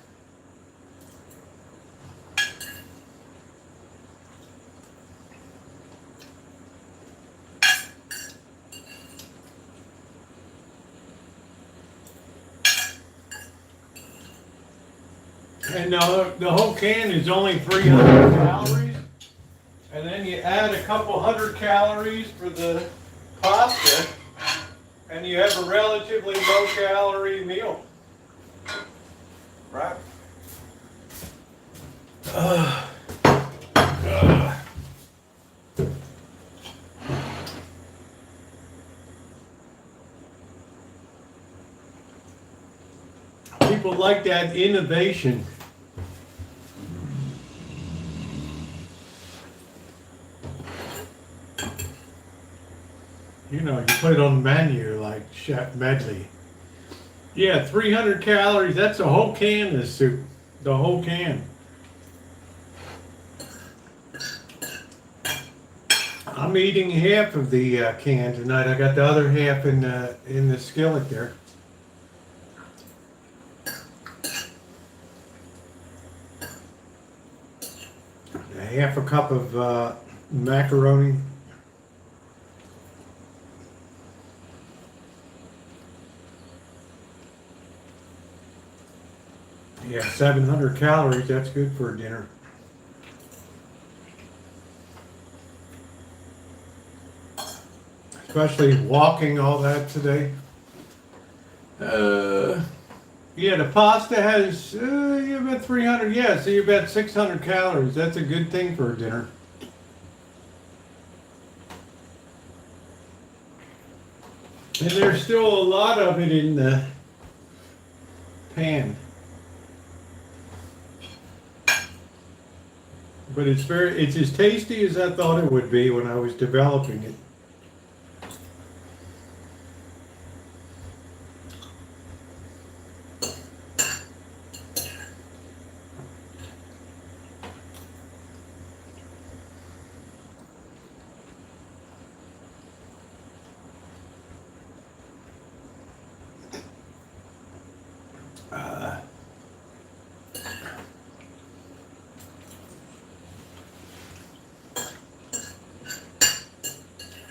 And the whole can is only 300 calories. And then you add a couple hundred calories for the pasta, and you have a relatively low calorie meal. Right? People like that innovation. You know, you put it on the menu like Chef Medley. Yeah, 300 calories. That's a whole can of soup. The whole can. I'm eating half of the can tonight. I got the other half in the skillet there. Half a cup of macaroni. Yeah, 700 calories, that's good for a dinner. Especially walking all that today. Yeah, the pasta has about 300, yeah, so you're about 600 calories. That's a good thing for a dinner. And there's still a lot of it in the pan. But it's as tasty as I thought it would be when I was developing it.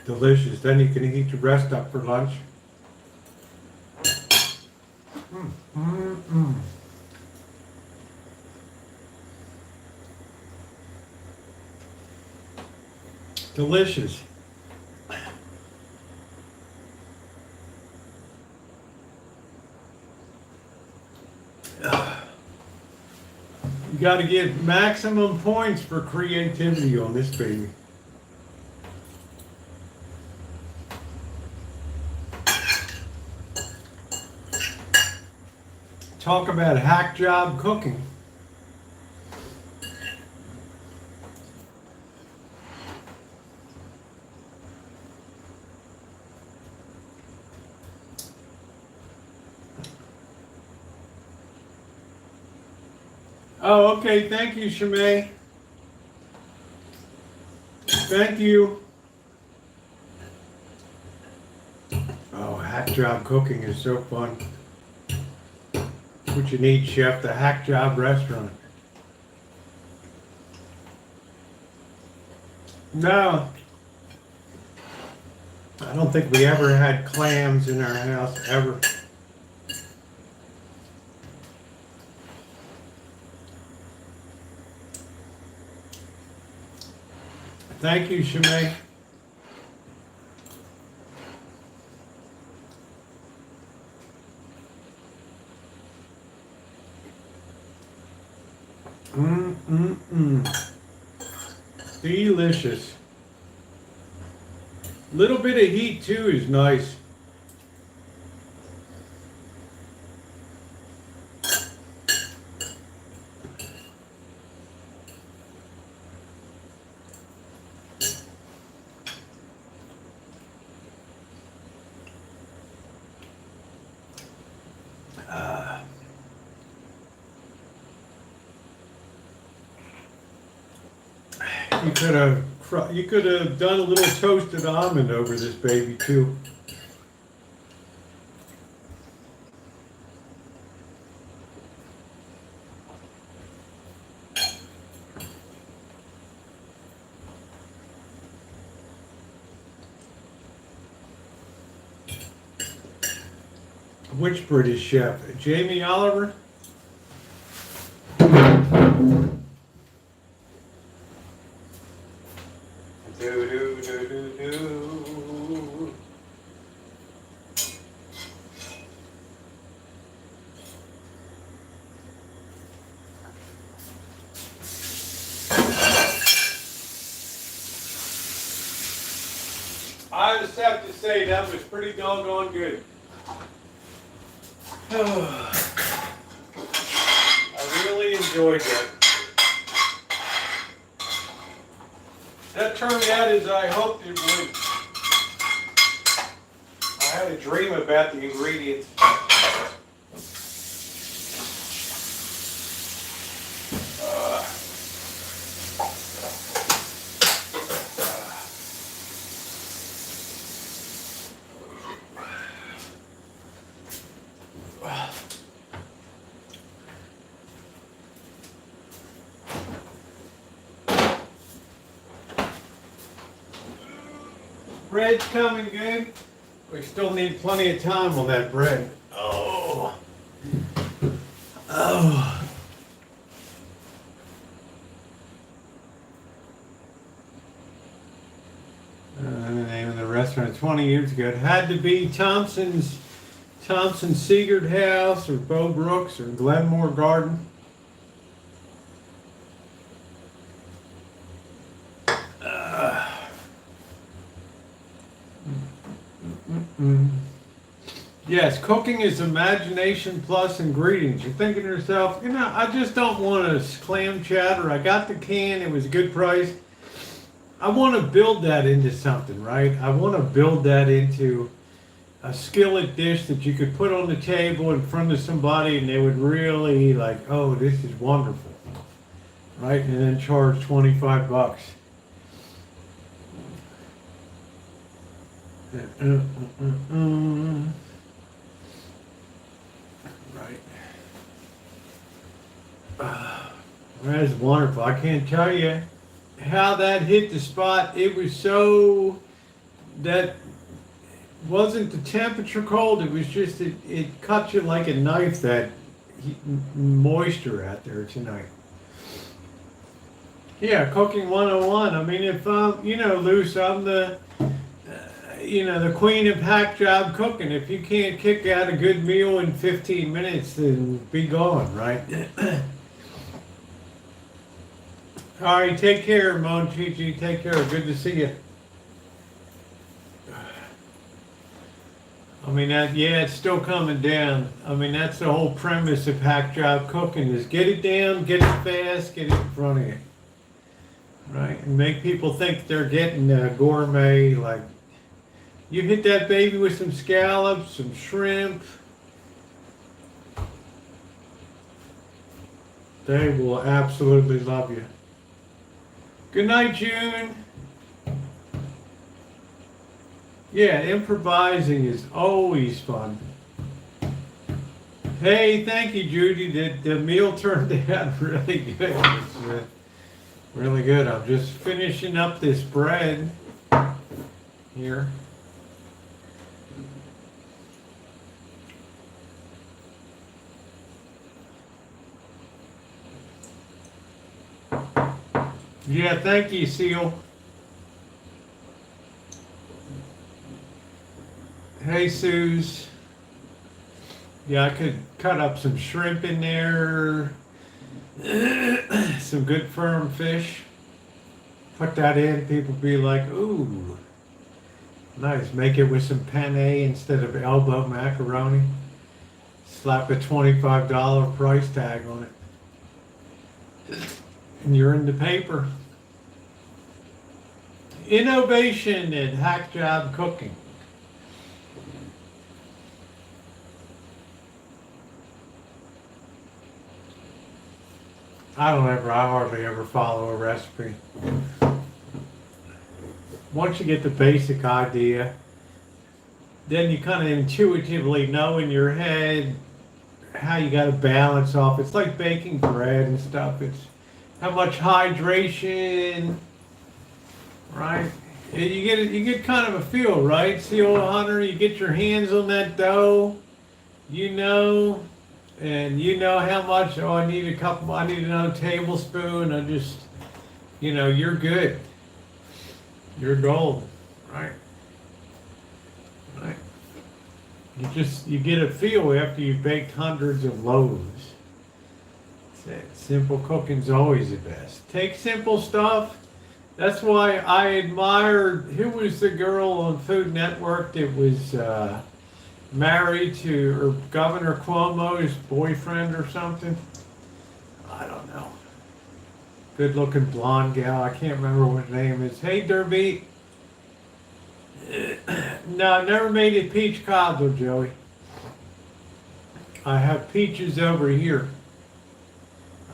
Delicious. Then you can heat the rest up for lunch. Delicious. You got to get maximum points for creativity on this baby. Talk about hack job cooking. Oh, okay. Thank you, Shimei. Thank you. Oh, hack job cooking is so fun. What you need, chef, the hack job restaurant. No. I don't think we ever had clams in our house, ever. Thank you, Shimei. Delicious. Little bit of heat too is nice. You could have done a little toasted almond over this baby too. Which British chef? Jamie Oliver? Do, do, do, do, do. I just have to say that was pretty doggone good. I really enjoyed that. That turned out as I hoped it would. I had a dream about the ingredients. Bread's coming good. We still need plenty of time on that bread. Oh. The name of the restaurant 20 years ago. It had to be Thompson Seegert House or Bo Brooks or Glenmore Garden. Yes, cooking is imagination plus ingredients. You're thinking to yourself, I just don't want a clam chowder. I got the can, it was a good price. I want to build that into something, right? I want to build that into a skillet dish that you could put on the table in front of somebody and they would really like, oh, this is wonderful, right? And then charge $25. Right. That's wonderful. I can't tell you how that hit the spot. It was so that wasn't the temperature cold. It was just it cut you like a knife. That moisture out there tonight. Yeah, cooking 101. I mean, if Luce, I'm the the queen of hack job cooking. If you can't kick out a good meal in 15 minutes, then be gone, right? All right, take care, Mon Chi. Take care. Good to see you. I mean, it's still coming down. I mean, that's the whole premise of hack job cooking is get it down, get it fast, get it in front of you. Right? And make people think they're getting gourmet, like, you hit that baby with some scallops, some shrimp. They will absolutely love you. Good night, June. Yeah, improvising is always fun. Hey, thank you, Judy. The meal turned out really good. It's really good. I'm just finishing up this bread here. Yeah, thank you, Seal. Hey, Suze. Yeah, I could cut up some shrimp in there. Some good firm fish. Put that in, people be like, ooh, nice. Make it with some penne instead of elbow macaroni. Slap a $25 price tag on it. And you're in the paper. Innovation in hack job cooking. I hardly ever follow a recipe. once you get the basic idea, then you kind of intuitively know in your head how you got to balance off. It's like baking bread and stuff. It's how much hydration, right? You get kind of a feel, right? See, old Hunter, you get your hands on that dough, you know, and you know how much. Oh, I need another tablespoon. I just, you're good. You're golden, right? Right. You get a feel after you've baked hundreds of loaves. Simple cooking's always the best. Take simple stuff. That's why I admired, who was the girl on Food Network that was married to Governor Cuomo's boyfriend or something? I don't know. Good looking blonde gal. I can't remember what her name is. Hey, Derby. No, I never made a peach cobbler, Joey. I have peaches over here.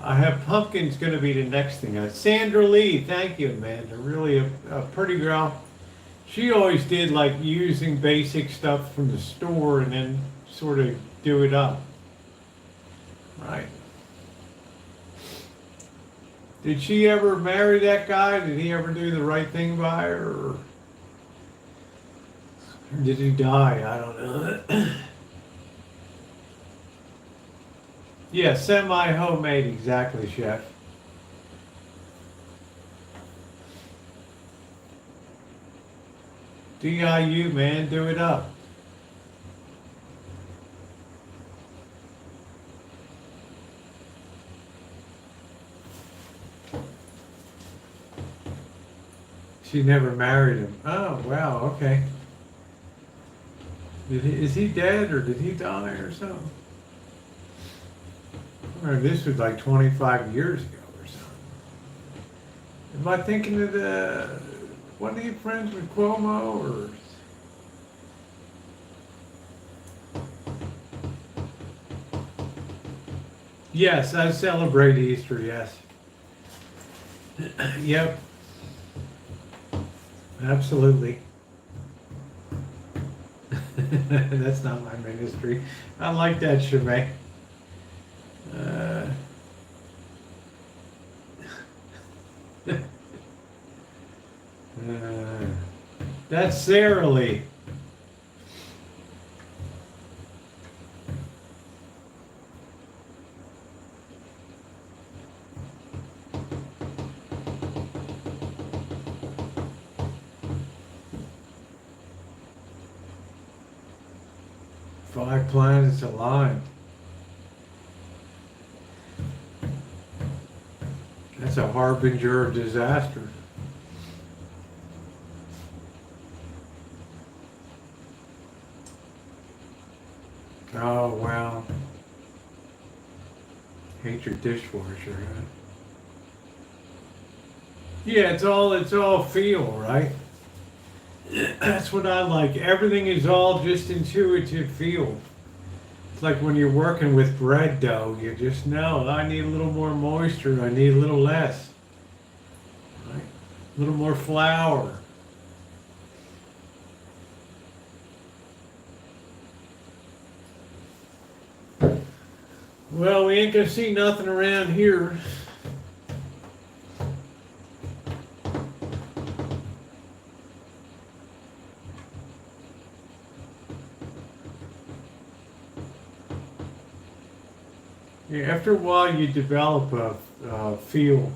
I have pumpkins going to be the next thing. Sandra Lee, thank you, Amanda. Really a pretty girl. She always did like using basic stuff from the store and then sort of do it up. Right. Did she ever marry that guy? Did he ever do the right thing by her? Or did he die? I don't know. Yeah, semi-homemade, exactly, Chef. DIU, man, do it up. She never married him. Oh, wow, okay. Is he dead or did he die or something? Or this was like 25 years ago or something. Am I thinking of wasn't he friends with Cuomo or? Yes, I celebrate Easter, yes. Yep. Absolutely. That's not my ministry. I like that, Shemay. That's Sarah Lee. Five planets aligned. That's a harbinger of disaster. Oh, wow. Hate your dishwasher, huh? Yeah, it's all feel, right? That's what I like. Everything is all just intuitive feel. It's like when you're working with bread dough, you just know, I need a little more moisture, I need a little less. Right? A little more flour. Well, we ain't gonna see nothing around here. Yeah, after a while, you develop a feel.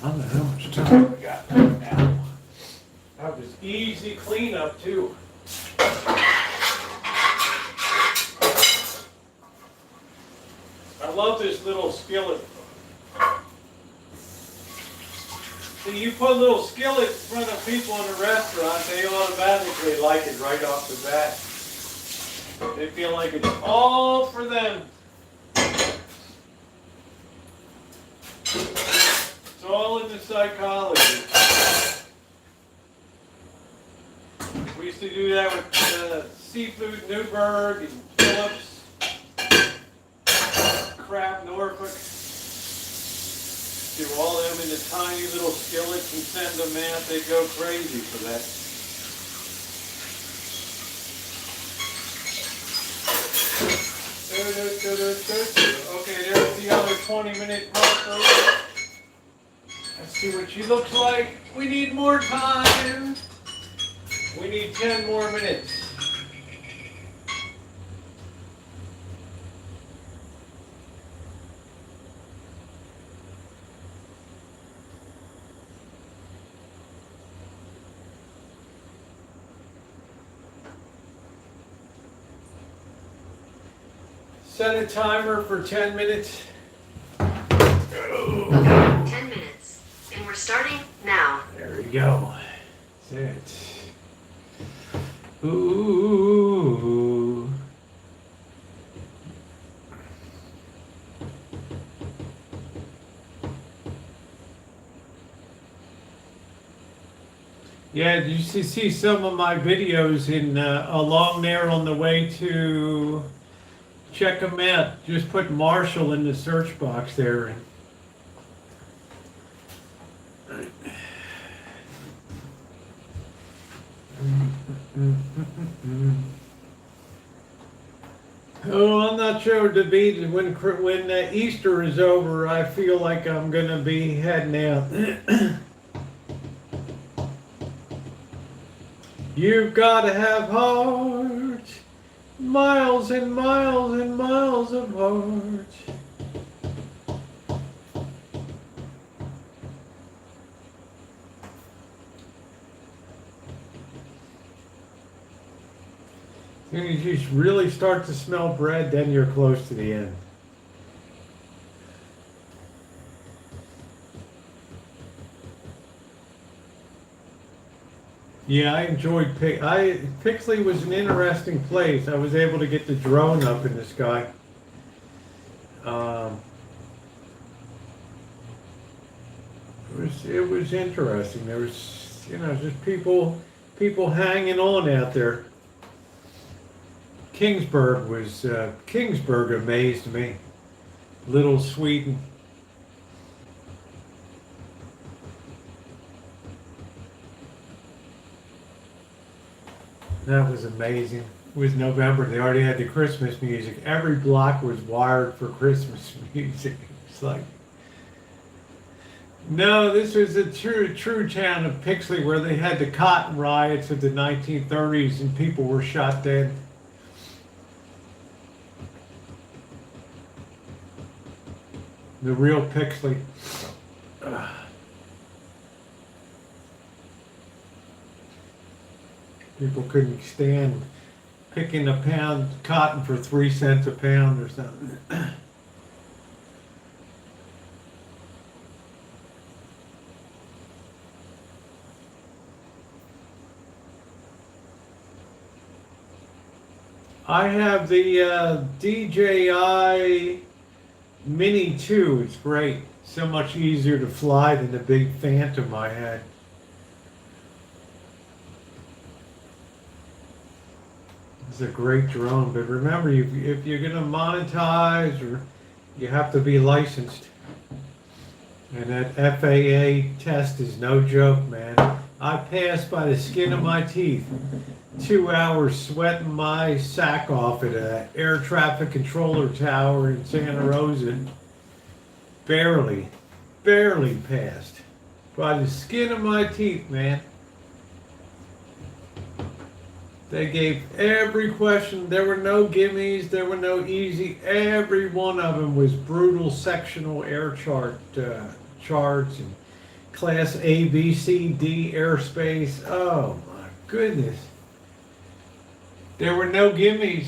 I don't know how much time we got now. That was easy cleanup too. I love this little skillet. See, you put a little skillet in front of people in a restaurant, they automatically like it right off the bat. They feel like it's all for them. It's all in the psychology. We used to do that with Seafood Newburgh and Phillips, Crab Norfolk. Do all them in the tiny little skillets and send them out. They go crazy for that. Okay, there's the other 20-minute marker. Let's see what she looks like. We need more time. We need 10 more minutes. Set a timer for 10 minutes. 10 minutes. And we're starting now. There we go. That's it. Ooh. Yeah, you see some of my videos in along there on the way to check them out. Just put Marshall in the search box there. Oh, I'm not sure to be when Easter is over. I feel like I'm gonna be heading out. You've got to have heart, miles and miles and miles of heart. As soon as you really start to smell bread, then you're close to the end. Yeah, I enjoyed Pixley was an interesting place. I was able to get the drone up in the sky. It was interesting. There was, just people hanging on out there. Kingsburg amazed me. Little Sweden. That was amazing. It was November. They already had the Christmas music. Every block was wired for Christmas music. It's like, no, this was a true town of Pixley where they had the cotton riots of the 1930s and people were shot dead. The real Pixley. People couldn't stand picking a pound cotton for 3 cents a pound or something. I have the DJI Mini 2. It's great. So much easier to fly than the big Phantom I had. It's a great drone, but remember, if you're going to monetize, or you have to be licensed. And that FAA test is no joke, man. I passed by the skin of my teeth. 2 hours sweating my sack off at an air traffic controller tower in Santa Rosa. Barely passed. By the skin of my teeth, man. They gave every question. There were no gimmies. There were no easy. Every one of them was brutal sectional air charts and class A, B, C, D airspace. Oh my goodness. There were no gimmies.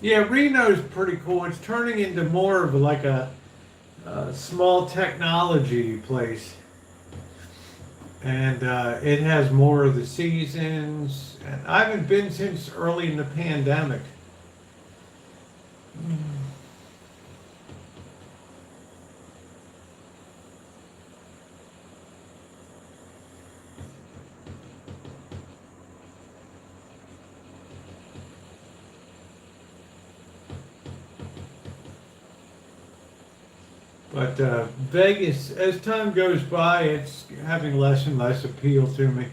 Yeah, Reno's pretty cool. It's turning into more of like a small technology place. And it has more of the seasons. And I haven't been since early in the pandemic. But Vegas, as time goes by, it's having less and less appeal to me.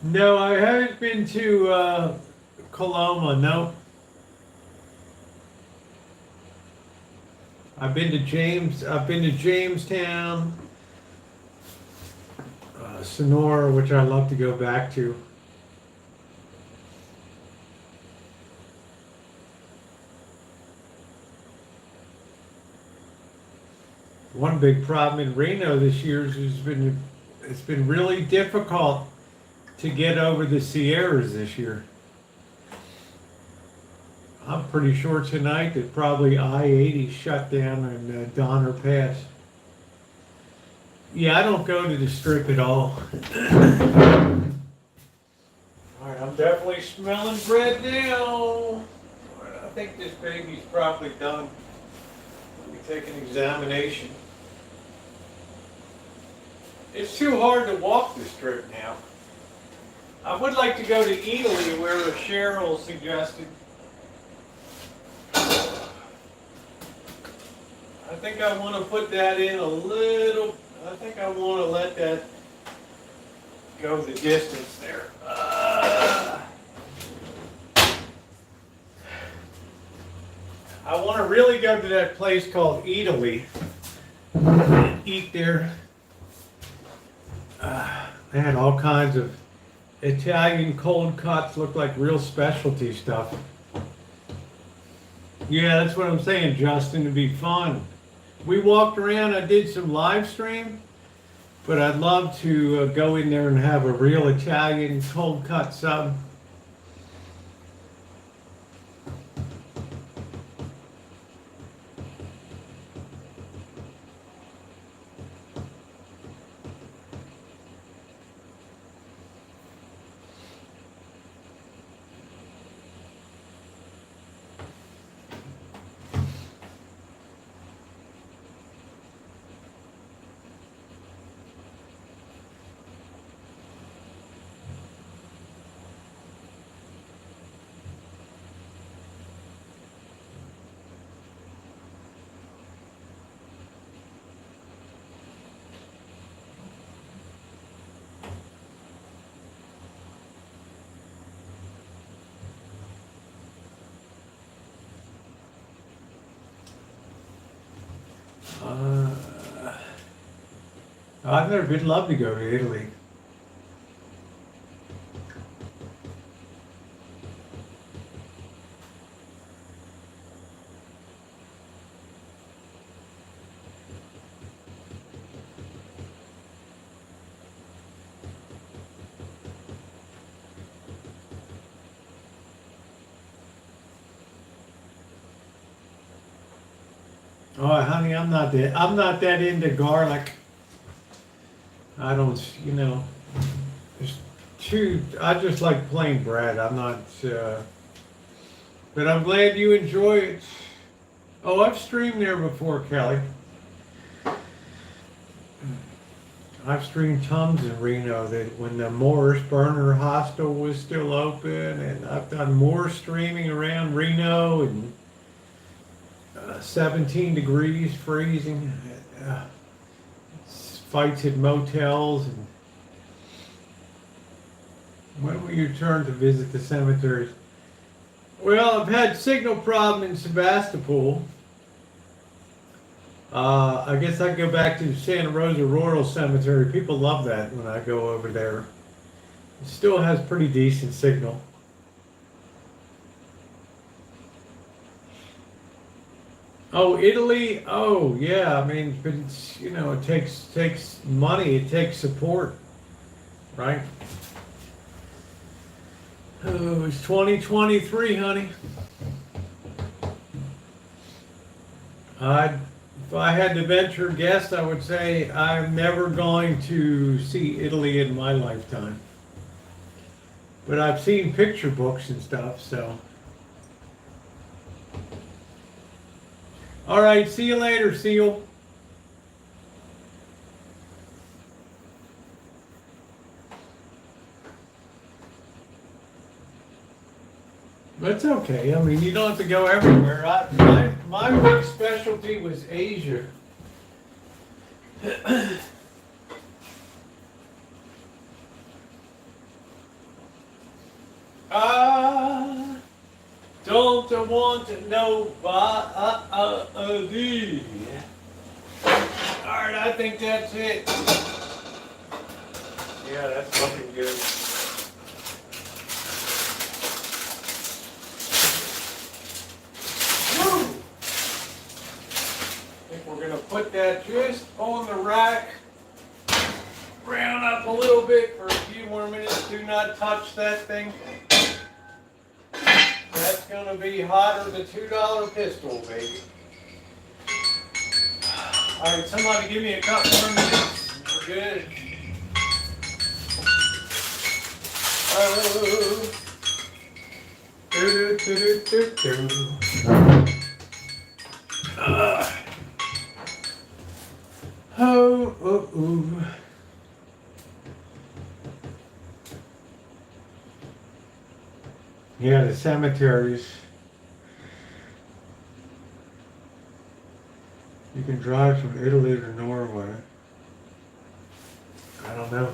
No, I haven't been to Coloma, no. I've been to Jamestown, Sonora, which I love to go back to. One big problem in Reno this year is it's been really difficult to get over the Sierras this year. I'm pretty sure tonight that probably I-80 shut down in Donner Pass. Yeah, I don't go to the Strip at all. Alright, I'm definitely smelling bread now. I think this baby's probably done. Let me take an examination. It's too hard to walk the Strip now. I would like to go to Italy, where Cheryl suggested. I think I want to put that in a little. I think I want to let that go the distance there. I want to really go to that place called Italy and eat there. They had all kinds of Italian cold cuts, look like real specialty stuff. Yeah, that's what I'm saying, Justin. It'd be fun. We walked around. I did some live stream, but I'd love to go in there and have a real Italian cold cut sub. I've never been. Love to go to Italy. Oh, honey, I'm not that into garlic. I don't, it's I just like plain bread. I'm not, but I'm glad you enjoy it. Oh, I've streamed there before, Kelly. I've streamed tons in Reno that when the Morris Burner Hostel was still open, and I've done more streaming around Reno and 17 degrees freezing. Fights at motels. And when will you turn to visit the cemeteries? Well, I've had signal problem in Sebastopol. I guess I go back to Santa Rosa Rural Cemetery. People love that when I go over there. It still has pretty decent signal. Oh, Italy? Oh, yeah. I mean, but it's, it takes money. It takes support, right? Oh, it's 2023, honey. If I had to venture a guess, I would say I'm never going to see Italy in my lifetime. But I've seen picture books and stuff, so. All right, see you later, Seal. That's okay. I mean, you don't have to go everywhere. My big specialty was Asia. I don't want nobody. Alright, I think that's it. Yeah, that's looking good. Woo! I think we're gonna put that just on the rack. Round up a little bit for a few more minutes. Do not touch that thing. That's gonna be hotter than a $2 pistol, baby. Alright, somebody give me a couple more minutes. We're good. Oh. Do, do, do, do, do. Oh, oh, oh. Yeah, the cemeteries. You can drive from Italy to Norway. I don't know.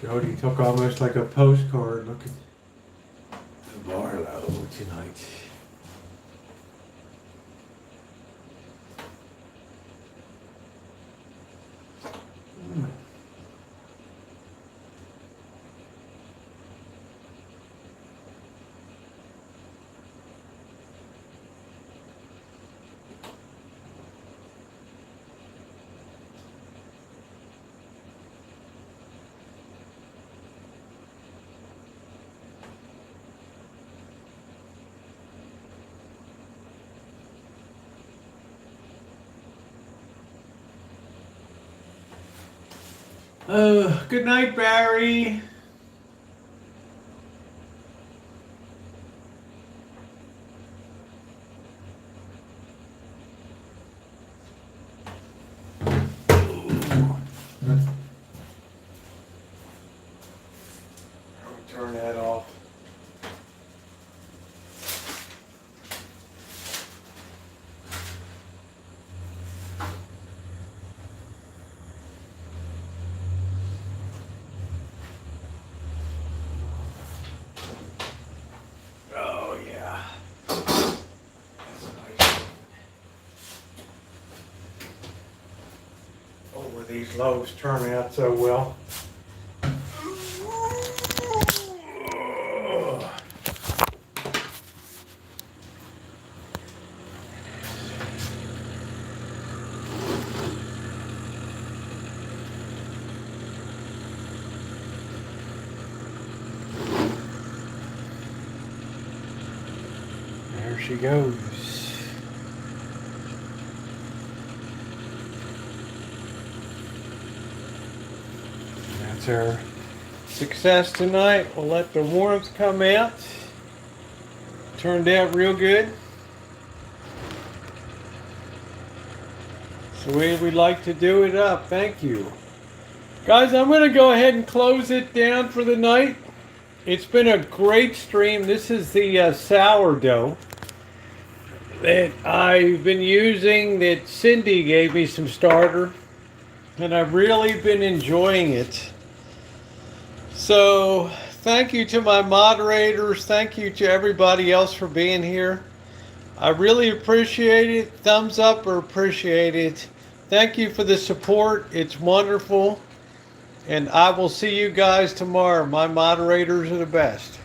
Jody took almost like a postcard. Look at the Barlow tonight. Good night, Barry. Turn that off. These loaves turn out so well. There she goes. That's our success tonight. We'll let the warmth come out. Turned out real good. It's the way we like to do it up. Thank you. Guys, I'm going to go ahead and close it down for the night. It's been a great stream. This is the sourdough that I've been using, that Cindy gave me some starter, and I've really been enjoying it. So thank you to my moderators. Thank you to everybody else for being here. I really appreciate it. Thumbs up or appreciate it. Thank you for the support. It's wonderful. And I will see you guys tomorrow. My moderators are the best.